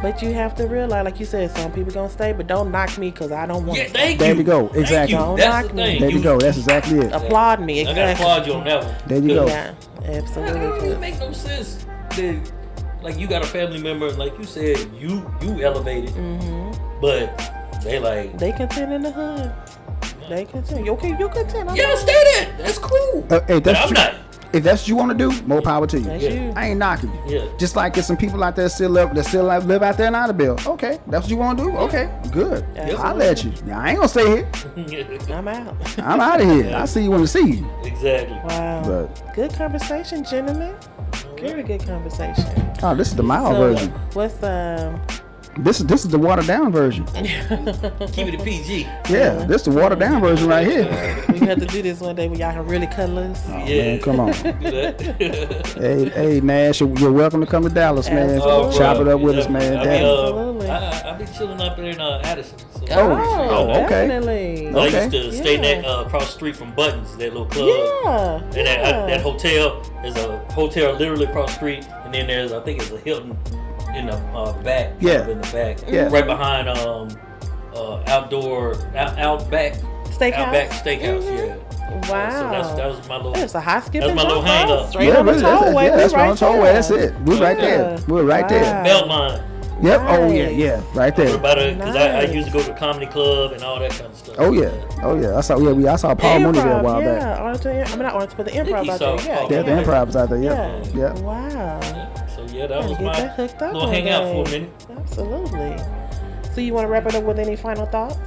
[SPEAKER 2] But you have to realize, like you said, some people gonna stay, but don't knock me because I don't want
[SPEAKER 3] Yeah,
[SPEAKER 2] to.
[SPEAKER 3] thank
[SPEAKER 1] There
[SPEAKER 3] you.
[SPEAKER 1] we go.
[SPEAKER 3] Thank
[SPEAKER 1] Exactly.
[SPEAKER 3] you.
[SPEAKER 2] Don't
[SPEAKER 3] That's
[SPEAKER 2] knock
[SPEAKER 3] the
[SPEAKER 2] me.
[SPEAKER 3] thing.
[SPEAKER 1] there you go. That's exactly it.
[SPEAKER 2] Applaud me.
[SPEAKER 3] I gotta
[SPEAKER 2] Exactly.
[SPEAKER 3] applaud you on that one.
[SPEAKER 1] There you go.
[SPEAKER 2] Yeah. Absolutely.
[SPEAKER 3] It make no sense that, like, you got a family member, and like you said, you elevated, but they like,
[SPEAKER 2] They content in the hood. They content. Okay, you content. I'm
[SPEAKER 3] yeah,
[SPEAKER 2] not.
[SPEAKER 3] stay there. That's cool.
[SPEAKER 1] Hey,
[SPEAKER 3] But
[SPEAKER 1] that's
[SPEAKER 3] I'm
[SPEAKER 1] true.
[SPEAKER 3] not.
[SPEAKER 1] If that's what you want to do, more power to you.
[SPEAKER 2] That's
[SPEAKER 3] Yeah.
[SPEAKER 2] you.
[SPEAKER 1] I ain't knocking you.
[SPEAKER 3] Yeah.
[SPEAKER 1] Just like there's some people out there still live out there in Idabel. Okay, that's what you want to do. Okay, good.
[SPEAKER 2] Yeah.
[SPEAKER 1] I'll let you. Now, I ain't gonna stay here.
[SPEAKER 2] I'm out.
[SPEAKER 1] I'm out of here. I see you when I see you.
[SPEAKER 3] Exactly.
[SPEAKER 2] Wow.
[SPEAKER 1] But
[SPEAKER 2] Good conversation, gentlemen. Very good conversation.
[SPEAKER 1] oh, this is the mild
[SPEAKER 2] So,
[SPEAKER 1] version.
[SPEAKER 2] what's
[SPEAKER 1] This is the watered down version.
[SPEAKER 3] Keep it a PG.
[SPEAKER 1] Yeah, this is the watered down version right here.
[SPEAKER 2] we have to do this one day when y'all can really cut loose.
[SPEAKER 3] Yeah.
[SPEAKER 1] Man, come on.
[SPEAKER 3] Do that.
[SPEAKER 1] Hey, Nash, you're welcome to come to Dallas, man.
[SPEAKER 2] Absolutely.
[SPEAKER 1] Chop it
[SPEAKER 3] bro.
[SPEAKER 1] up with us,
[SPEAKER 3] Yeah,
[SPEAKER 1] man.
[SPEAKER 3] I
[SPEAKER 1] Definitely.
[SPEAKER 3] be, I be chilling up there in Addison. So
[SPEAKER 1] Oh, okay.
[SPEAKER 2] Definitely.
[SPEAKER 3] I
[SPEAKER 1] Okay.
[SPEAKER 3] used to stay
[SPEAKER 2] Yeah.
[SPEAKER 3] across the street from Buttons, that little club.
[SPEAKER 2] Yeah.
[SPEAKER 3] And that hotel, there's a hotel literally across the street, and then there's, I think it's a Hilton in the back.
[SPEAKER 1] Yeah.
[SPEAKER 3] Kind of in the back.
[SPEAKER 1] Yeah.
[SPEAKER 3] Right behind Outback Steakhouse. Yeah.
[SPEAKER 2] Wow.
[SPEAKER 3] So that was my little.
[SPEAKER 2] It's a high skip
[SPEAKER 3] That's
[SPEAKER 2] and
[SPEAKER 3] my little
[SPEAKER 2] jump
[SPEAKER 3] hang
[SPEAKER 2] rope.
[SPEAKER 3] up.
[SPEAKER 2] Straight
[SPEAKER 1] Yeah,
[SPEAKER 2] on the
[SPEAKER 1] really, that's it.
[SPEAKER 2] tollway.
[SPEAKER 1] Yeah, that's
[SPEAKER 2] We
[SPEAKER 1] right on the tollway.
[SPEAKER 2] there.
[SPEAKER 1] That's it. We're right there. We're right there.
[SPEAKER 3] Beltline.
[SPEAKER 1] Yep. Oh yeah,
[SPEAKER 2] Nice.
[SPEAKER 1] yeah, right there.
[SPEAKER 3] Because I
[SPEAKER 2] Nice.
[SPEAKER 3] used to go to the comedy club and all that kind of stuff.
[SPEAKER 1] Oh yeah, oh yeah. I saw Paul Mooney there a while back.
[SPEAKER 2] Yeah, I mean not Orange, but the improv
[SPEAKER 3] he
[SPEAKER 2] out
[SPEAKER 3] saw
[SPEAKER 2] there. Yeah,
[SPEAKER 3] Paul
[SPEAKER 1] Yeah, the
[SPEAKER 3] Yeah.
[SPEAKER 1] improv's out there.
[SPEAKER 2] Yeah.
[SPEAKER 1] Yep. Yep.
[SPEAKER 2] Wow.
[SPEAKER 3] So yeah, that
[SPEAKER 2] Gotta
[SPEAKER 3] was
[SPEAKER 2] get
[SPEAKER 3] my
[SPEAKER 2] that hooked up
[SPEAKER 3] little
[SPEAKER 2] one
[SPEAKER 3] hangout
[SPEAKER 2] day.
[SPEAKER 3] for a minute.
[SPEAKER 2] Absolutely. So you want to wrap it up with any final thoughts?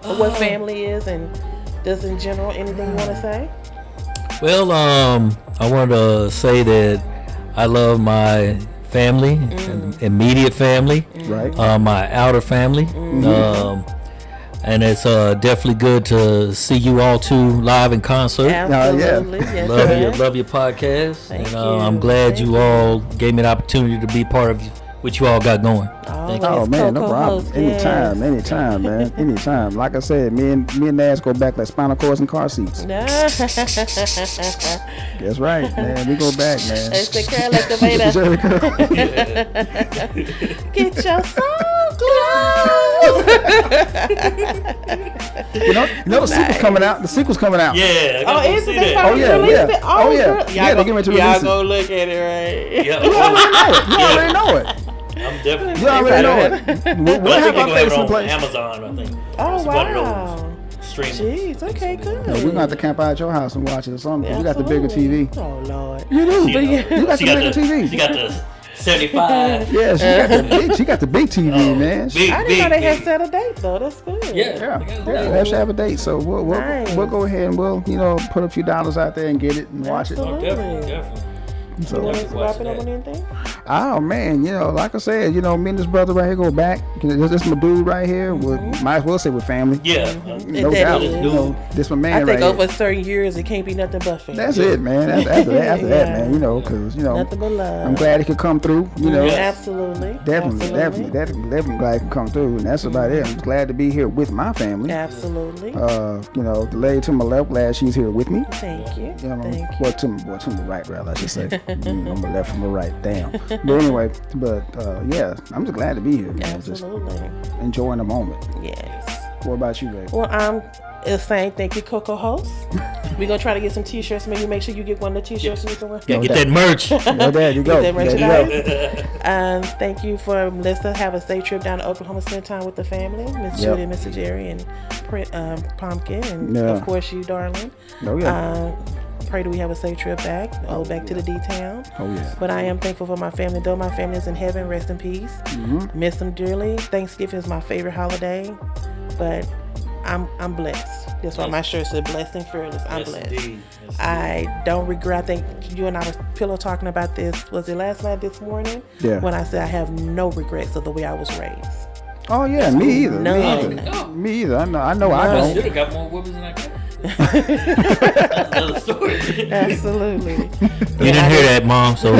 [SPEAKER 2] Of what family is and just in general, anything you want to say?
[SPEAKER 3] Well, I want to say that I love my family, immediate family,
[SPEAKER 1] Right.
[SPEAKER 3] my outer family, and it's definitely good to see you all two live in concert.
[SPEAKER 2] Absolutely. Yes,
[SPEAKER 3] Love your podcast,
[SPEAKER 2] Thank
[SPEAKER 3] and
[SPEAKER 2] you.
[SPEAKER 3] I'm glad
[SPEAKER 2] Thank
[SPEAKER 3] you all gave me the opportunity to be part of what you all got going. Thank you.
[SPEAKER 1] Oh man, no problem.
[SPEAKER 2] Co-host,
[SPEAKER 1] Anytime,
[SPEAKER 2] yes.
[SPEAKER 1] anytime, man. Anytime. Like I said, me and Nash go back like spinal cords and car seats. That's right, man. We go back, man.
[SPEAKER 2] It's the Carol Activator. Get your soul glow.
[SPEAKER 1] you know the sequel's coming out. The sequel's coming out.
[SPEAKER 3] Yeah, I
[SPEAKER 2] Oh,
[SPEAKER 3] gotta go
[SPEAKER 2] is
[SPEAKER 3] see
[SPEAKER 2] it? They
[SPEAKER 3] that.
[SPEAKER 1] Oh, yeah,
[SPEAKER 2] released
[SPEAKER 1] yeah.
[SPEAKER 2] it?
[SPEAKER 1] Oh, yeah.
[SPEAKER 2] good.
[SPEAKER 1] Yeah, they get ready to release it.
[SPEAKER 2] Y'all go look at it, right?
[SPEAKER 3] Yeah,
[SPEAKER 1] You already know it. You already know it.
[SPEAKER 3] I'm definitely.
[SPEAKER 1] You already know it.
[SPEAKER 3] But
[SPEAKER 1] We'll
[SPEAKER 3] I
[SPEAKER 1] have
[SPEAKER 3] think
[SPEAKER 1] our
[SPEAKER 3] they're
[SPEAKER 1] face in
[SPEAKER 3] gonna have it
[SPEAKER 1] place.
[SPEAKER 3] on Amazon. I think.
[SPEAKER 2] Oh,
[SPEAKER 3] It's one of
[SPEAKER 2] wow.
[SPEAKER 3] those streaming.
[SPEAKER 2] Jeez, okay, good.
[SPEAKER 1] We're gonna have to camp out at your house and watch it or something. 'Cause you got the bigger
[SPEAKER 2] Absolutely.
[SPEAKER 1] TV.
[SPEAKER 2] Oh, Lord.
[SPEAKER 1] You do.
[SPEAKER 3] She,
[SPEAKER 1] You got
[SPEAKER 3] she
[SPEAKER 1] the
[SPEAKER 3] got
[SPEAKER 1] bigger TV.
[SPEAKER 3] She got the 75.
[SPEAKER 1] Yeah, she got the big TV, man.
[SPEAKER 3] Big,
[SPEAKER 2] I didn't
[SPEAKER 3] big,
[SPEAKER 2] know they had
[SPEAKER 3] big.
[SPEAKER 2] set a date, though. That's good.
[SPEAKER 3] Yeah.
[SPEAKER 1] Yeah,
[SPEAKER 3] They got
[SPEAKER 1] they
[SPEAKER 3] it.
[SPEAKER 1] have to have a date. So
[SPEAKER 2] Nice.
[SPEAKER 1] we'll go ahead and we'll put a few dollars out there and get it and watch it.
[SPEAKER 3] Oh,
[SPEAKER 2] Absolutely.
[SPEAKER 3] definitely.
[SPEAKER 1] So,
[SPEAKER 2] You want us
[SPEAKER 3] Definitely
[SPEAKER 2] to wrap
[SPEAKER 3] watching
[SPEAKER 2] it up
[SPEAKER 3] that.
[SPEAKER 2] on anything?
[SPEAKER 1] oh man, like I said, me and this brother right here go back. This is my dude right here. Might as well say we're family.
[SPEAKER 3] Yeah.
[SPEAKER 1] No
[SPEAKER 2] That
[SPEAKER 1] doubt.
[SPEAKER 2] is.
[SPEAKER 1] This my
[SPEAKER 2] I
[SPEAKER 1] man right
[SPEAKER 2] think over
[SPEAKER 1] here.
[SPEAKER 2] certain years, it can't be nothing but family.
[SPEAKER 1] That's it, man. After that,
[SPEAKER 2] Yeah.
[SPEAKER 1] man. Because
[SPEAKER 2] Nothing but love.
[SPEAKER 1] I'm glad he could come through.
[SPEAKER 3] Yeah.
[SPEAKER 2] Absolutely.
[SPEAKER 1] Definitely glad he could come through, and that's about it. I'm glad to be here with my family.
[SPEAKER 2] Absolutely.
[SPEAKER 1] The lady to my left, glad she's here with me.
[SPEAKER 2] Thank you.
[SPEAKER 1] Thank you.
[SPEAKER 2] Thank you.
[SPEAKER 1] Well, to my right, rather, I should say. I'm a left from a right. Damn. But anyway, yeah, I'm just glad to be here, man.
[SPEAKER 2] Absolutely.
[SPEAKER 1] Just enjoying the moment.
[SPEAKER 2] Yes.
[SPEAKER 1] What about you, baby?
[SPEAKER 2] Well, I'm saying thank you, Coco Host. We're going to try to get some t-shirts. Maybe make sure you get one of the t-shirts you can wear.
[SPEAKER 3] Yeah, get that merch.
[SPEAKER 1] No, there you go.
[SPEAKER 2] Get that merchandise. Thank you for let's have a safe trip down to Oklahoma, spend time with the family. Miss Judy, Mr. Jerry, and Pumpkin, and of course you, darling.
[SPEAKER 1] Oh, yeah.
[SPEAKER 2] Pray that we have a safe trip back to the D-Town.
[SPEAKER 1] Oh, yeah.
[SPEAKER 2] But I am thankful for my family. Though my family is in heaven, rest in peace. Miss them dearly. Thanksgiving is my favorite holiday, but I'm blessed. That's why my shirt said blessed and fearless. I'm blessed. Indeed. I don't regret. I think you and I was pillow talking about this. Was it last night, this morning? Yeah. When I said I have no regrets of the way I was raised.
[SPEAKER 1] Oh yeah, me either.
[SPEAKER 2] None.
[SPEAKER 1] Me either. I know. I don't.
[SPEAKER 3] Should have got more whoopers than I got. That's another story.
[SPEAKER 2] Absolutely.
[SPEAKER 3] You didn't hear that, Mom. So.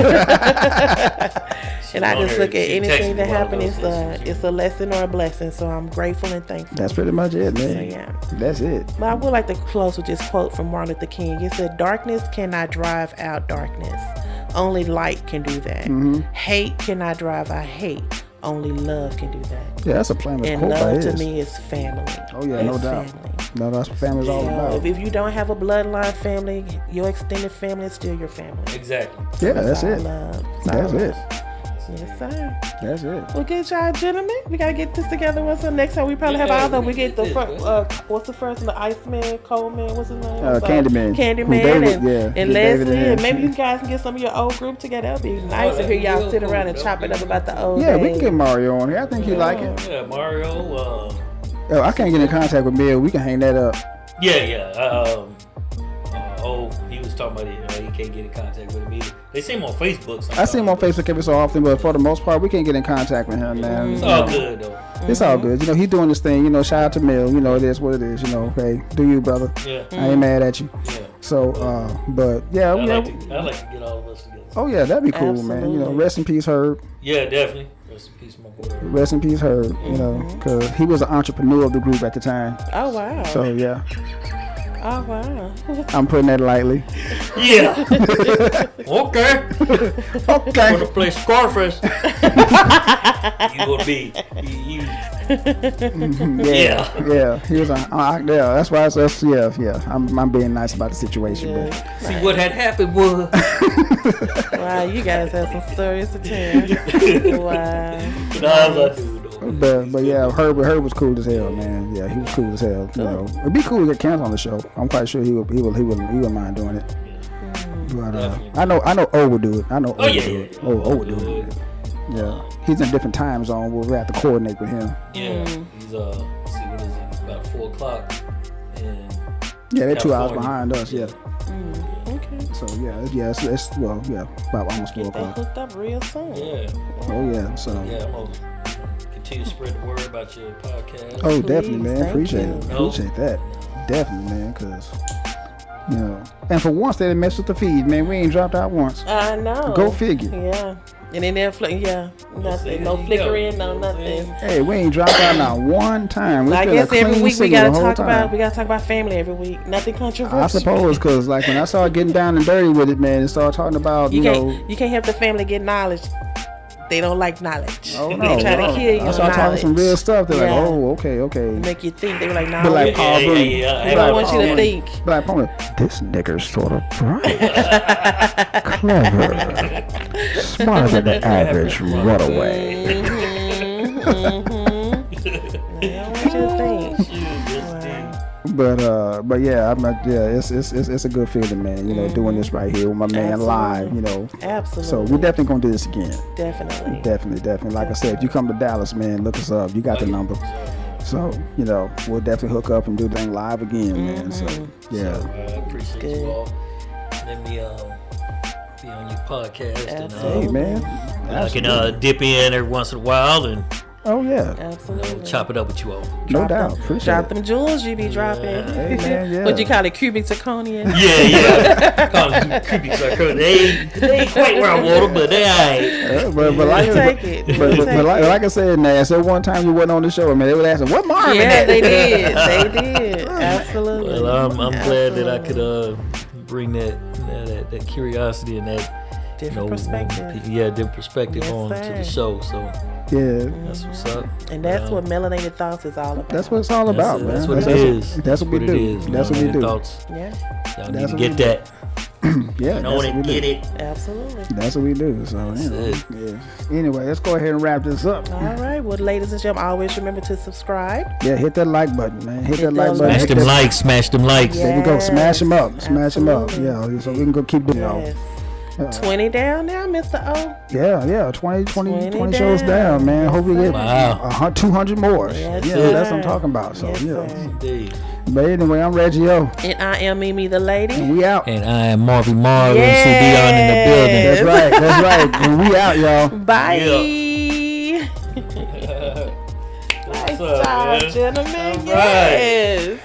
[SPEAKER 2] And I just look at anything that happens, it's a lesson or a blessing. So I'm grateful and thankful.
[SPEAKER 1] That's pretty much it, man.
[SPEAKER 2] So, yeah.
[SPEAKER 1] That's it.
[SPEAKER 2] But I would like to close with this quote from Martin Luther King. It said, "Darkness cannot drive out darkness. Only light can do that. Hate cannot drive out hate. Only love can do that."
[SPEAKER 1] Yeah, that's a plain quote.
[SPEAKER 2] And love to me is family.
[SPEAKER 1] Oh yeah, no doubt. Family. No, that's what family's all about.
[SPEAKER 2] If you don't have a bloodline family, your extended family is still your family.
[SPEAKER 3] Exactly.
[SPEAKER 1] Yeah, that's it. That's it.
[SPEAKER 2] Yes, sir.
[SPEAKER 1] That's it.
[SPEAKER 2] Well, good job, gentlemen. We gotta get this together. What's the next time? We probably have either. We get the first. What's the first one? The Iceman, Coleman. What's his name? Candyman, and Leslie. And maybe you guys can get some of your old group together. That'd be nice to hear y'all sit around and chop it up about the old.
[SPEAKER 1] Yeah, we can get Mario on here. I think he like it.
[SPEAKER 3] Yeah, Mario.
[SPEAKER 1] I can't get in contact with Bill. We can hang that up.
[SPEAKER 3] Yeah. He was talking about he can't get in contact with him either. They see him on Facebook sometimes.
[SPEAKER 1] I see him on Facebook every so often, but for the most part, we can't get in contact with him, man.
[SPEAKER 3] It's all good, though.
[SPEAKER 1] It's all good. He's doing this thing. Shout out to Mill. It is what it is. Hey, do you, brother?
[SPEAKER 3] Yeah.
[SPEAKER 1] I ain't mad at you.
[SPEAKER 3] Yeah.
[SPEAKER 1] So, but yeah.
[SPEAKER 3] I'd like to get all of us together.
[SPEAKER 1] Oh, yeah, that'd be cool, man. Rest in peace, Herb.
[SPEAKER 3] Yeah, definitely. Rest in peace, my boy.
[SPEAKER 1] Rest in peace, Herb. Because he was an entrepreneur of the group at the time.
[SPEAKER 2] Oh, wow.
[SPEAKER 1] So, yeah.
[SPEAKER 2] Oh, wow.
[SPEAKER 1] I'm putting that lightly.
[SPEAKER 3] Yeah. Okay.
[SPEAKER 1] Okay.
[SPEAKER 3] I'm going to play Scarface. You going to be.
[SPEAKER 1] Yeah. He was that's why I said, yeah. I'm being nice about the situation.
[SPEAKER 2] Yeah.
[SPEAKER 1] But.
[SPEAKER 3] See, what had happened was.
[SPEAKER 2] Wow, you guys have some stories to tell. Wow.
[SPEAKER 1] But yeah, Herb was cool as hell, man. Yeah, he was cool as hell. It'd be cool to get Kent on the show. I'm quite sure he wouldn't mind doing it. But I know O would do it. O would do it. Yeah, he's in a different time zone. We'll have to coordinate with him.
[SPEAKER 3] Yeah, he's what is it? It's about 4:00.
[SPEAKER 1] Yeah, they're 2 hours behind us. Yeah.
[SPEAKER 2] Okay.
[SPEAKER 1] So it's about almost 4 o'clock.
[SPEAKER 2] Hooked up real soon.
[SPEAKER 3] Yeah.
[SPEAKER 1] Oh yeah. So.
[SPEAKER 3] Yeah, I'm gonna continue to spread the word about your podcast.
[SPEAKER 1] Oh, definitely, man. Appreciate that. Definitely, man. Because and for once they didn't mess with the feed, man. We ain't dropped out once.
[SPEAKER 2] I know.
[SPEAKER 1] Go figure.
[SPEAKER 2] Yeah. And then nothing, no flickering, no nothing.
[SPEAKER 1] Hey, we ain't dropped out not one time.
[SPEAKER 2] I guess every week we gotta talk about family every week. Nothing controversial.
[SPEAKER 1] I suppose, because like when I started getting down and dirty with it, man, and started talking about
[SPEAKER 2] you can't help the family get knowledge. They don't like knowledge.
[SPEAKER 1] Oh, no,
[SPEAKER 2] they try to kill you.
[SPEAKER 1] I started talking some real stuff. They're like, oh, okay.
[SPEAKER 2] Make you think. They were like, nah.
[SPEAKER 1] But like Paul Brown.
[SPEAKER 2] We don't want you to think.
[SPEAKER 1] But like, this nigger's sort of bright, clever, smarter than the average runaway.
[SPEAKER 2] They don't want you to think.
[SPEAKER 1] But yeah, it's a good feeling, man. Doing this right here with my man live,
[SPEAKER 2] Absolutely.
[SPEAKER 1] So we're definitely gonna do this again.
[SPEAKER 2] Definitely.
[SPEAKER 1] Like I said, if you come to Dallas, man, look us up. You got the number. So we'll definitely hook up and do the thing live again, man. So yeah.
[SPEAKER 3] So, I appreciate you all. Let me be on your podcast.
[SPEAKER 1] Hey, man.
[SPEAKER 3] I can dip in every once in a while and.
[SPEAKER 1] Oh yeah,
[SPEAKER 2] absolutely.
[SPEAKER 3] Chop it up with you all.
[SPEAKER 1] No doubt.
[SPEAKER 2] Drop them jewels you be dropping.
[SPEAKER 1] Hey, man, yeah.
[SPEAKER 2] What you call it, cubic zirconia?
[SPEAKER 3] Yeah. Call it cubic zirconia. They ain't quite where I want them, but they ain't.
[SPEAKER 1] But like I said, Nash, at one time you wasn't on the show, man. They would ask, "What Marvin?"
[SPEAKER 2] Yeah, they did. Absolutely.
[SPEAKER 3] Well, I'm glad that I could bring that curiosity and that
[SPEAKER 2] Different perspective.
[SPEAKER 3] Different perspective
[SPEAKER 2] Yes,
[SPEAKER 3] on to the
[SPEAKER 2] sir.
[SPEAKER 3] show. So
[SPEAKER 1] Yeah.
[SPEAKER 3] that's what's up.
[SPEAKER 2] And that's what Melanated Thoughts is all about.
[SPEAKER 1] That's what it's all about, man.
[SPEAKER 3] That's what it is.
[SPEAKER 1] That's what we do.
[SPEAKER 3] It is.
[SPEAKER 1] That's what we do.
[SPEAKER 3] Thoughts.
[SPEAKER 2] Yeah,
[SPEAKER 3] Y'all
[SPEAKER 1] That's
[SPEAKER 3] need to
[SPEAKER 1] what
[SPEAKER 3] get
[SPEAKER 1] we do.
[SPEAKER 3] that.
[SPEAKER 1] Yeah,
[SPEAKER 3] Know
[SPEAKER 1] that's
[SPEAKER 3] it,
[SPEAKER 1] what we
[SPEAKER 3] get
[SPEAKER 1] do.
[SPEAKER 3] it.
[SPEAKER 2] absolutely.
[SPEAKER 1] That's what we do. So, you know,
[SPEAKER 3] it.
[SPEAKER 1] yeah. Anyway, let's go ahead and wrap this up.
[SPEAKER 2] All right. Well, ladies and gentlemen, always remember to subscribe.
[SPEAKER 1] Yeah, hit that like button, man. Hit that
[SPEAKER 2] Hit
[SPEAKER 1] like
[SPEAKER 2] those
[SPEAKER 1] button.
[SPEAKER 3] Smash
[SPEAKER 1] Hit
[SPEAKER 3] them
[SPEAKER 1] that-
[SPEAKER 3] likes. Smash them likes.
[SPEAKER 2] Yeah.
[SPEAKER 1] There we go. Smash them up.
[SPEAKER 2] Yes,
[SPEAKER 1] Smash them up.
[SPEAKER 2] absolutely.
[SPEAKER 1] Yeah, so we can go keep doing
[SPEAKER 2] Yes.
[SPEAKER 1] 20
[SPEAKER 2] 20 down now, Mr. O.
[SPEAKER 1] Yeah, 20
[SPEAKER 2] 20
[SPEAKER 1] shows down, man.
[SPEAKER 2] Yes,
[SPEAKER 1] Hope we get
[SPEAKER 3] Wow.
[SPEAKER 1] 200 more.
[SPEAKER 2] Yes,
[SPEAKER 1] yeah,
[SPEAKER 2] sir.
[SPEAKER 1] that's what I'm talking about. So,
[SPEAKER 2] Yes,
[SPEAKER 1] yeah.
[SPEAKER 2] sir.
[SPEAKER 3] Indeed.
[SPEAKER 1] But anyway, I'm Reggie O.
[SPEAKER 2] And I am Mimi the lady.
[SPEAKER 1] And we out.
[SPEAKER 3] And I am Marvy Marv, MC Dion in the building.
[SPEAKER 1] That's right. That's right. And we out, y'all.
[SPEAKER 2] Bye.
[SPEAKER 3] Yeah.
[SPEAKER 2] Nice
[SPEAKER 3] What's up,
[SPEAKER 2] job,
[SPEAKER 3] man?
[SPEAKER 2] gentlemen.
[SPEAKER 3] All right.
[SPEAKER 2] Yes.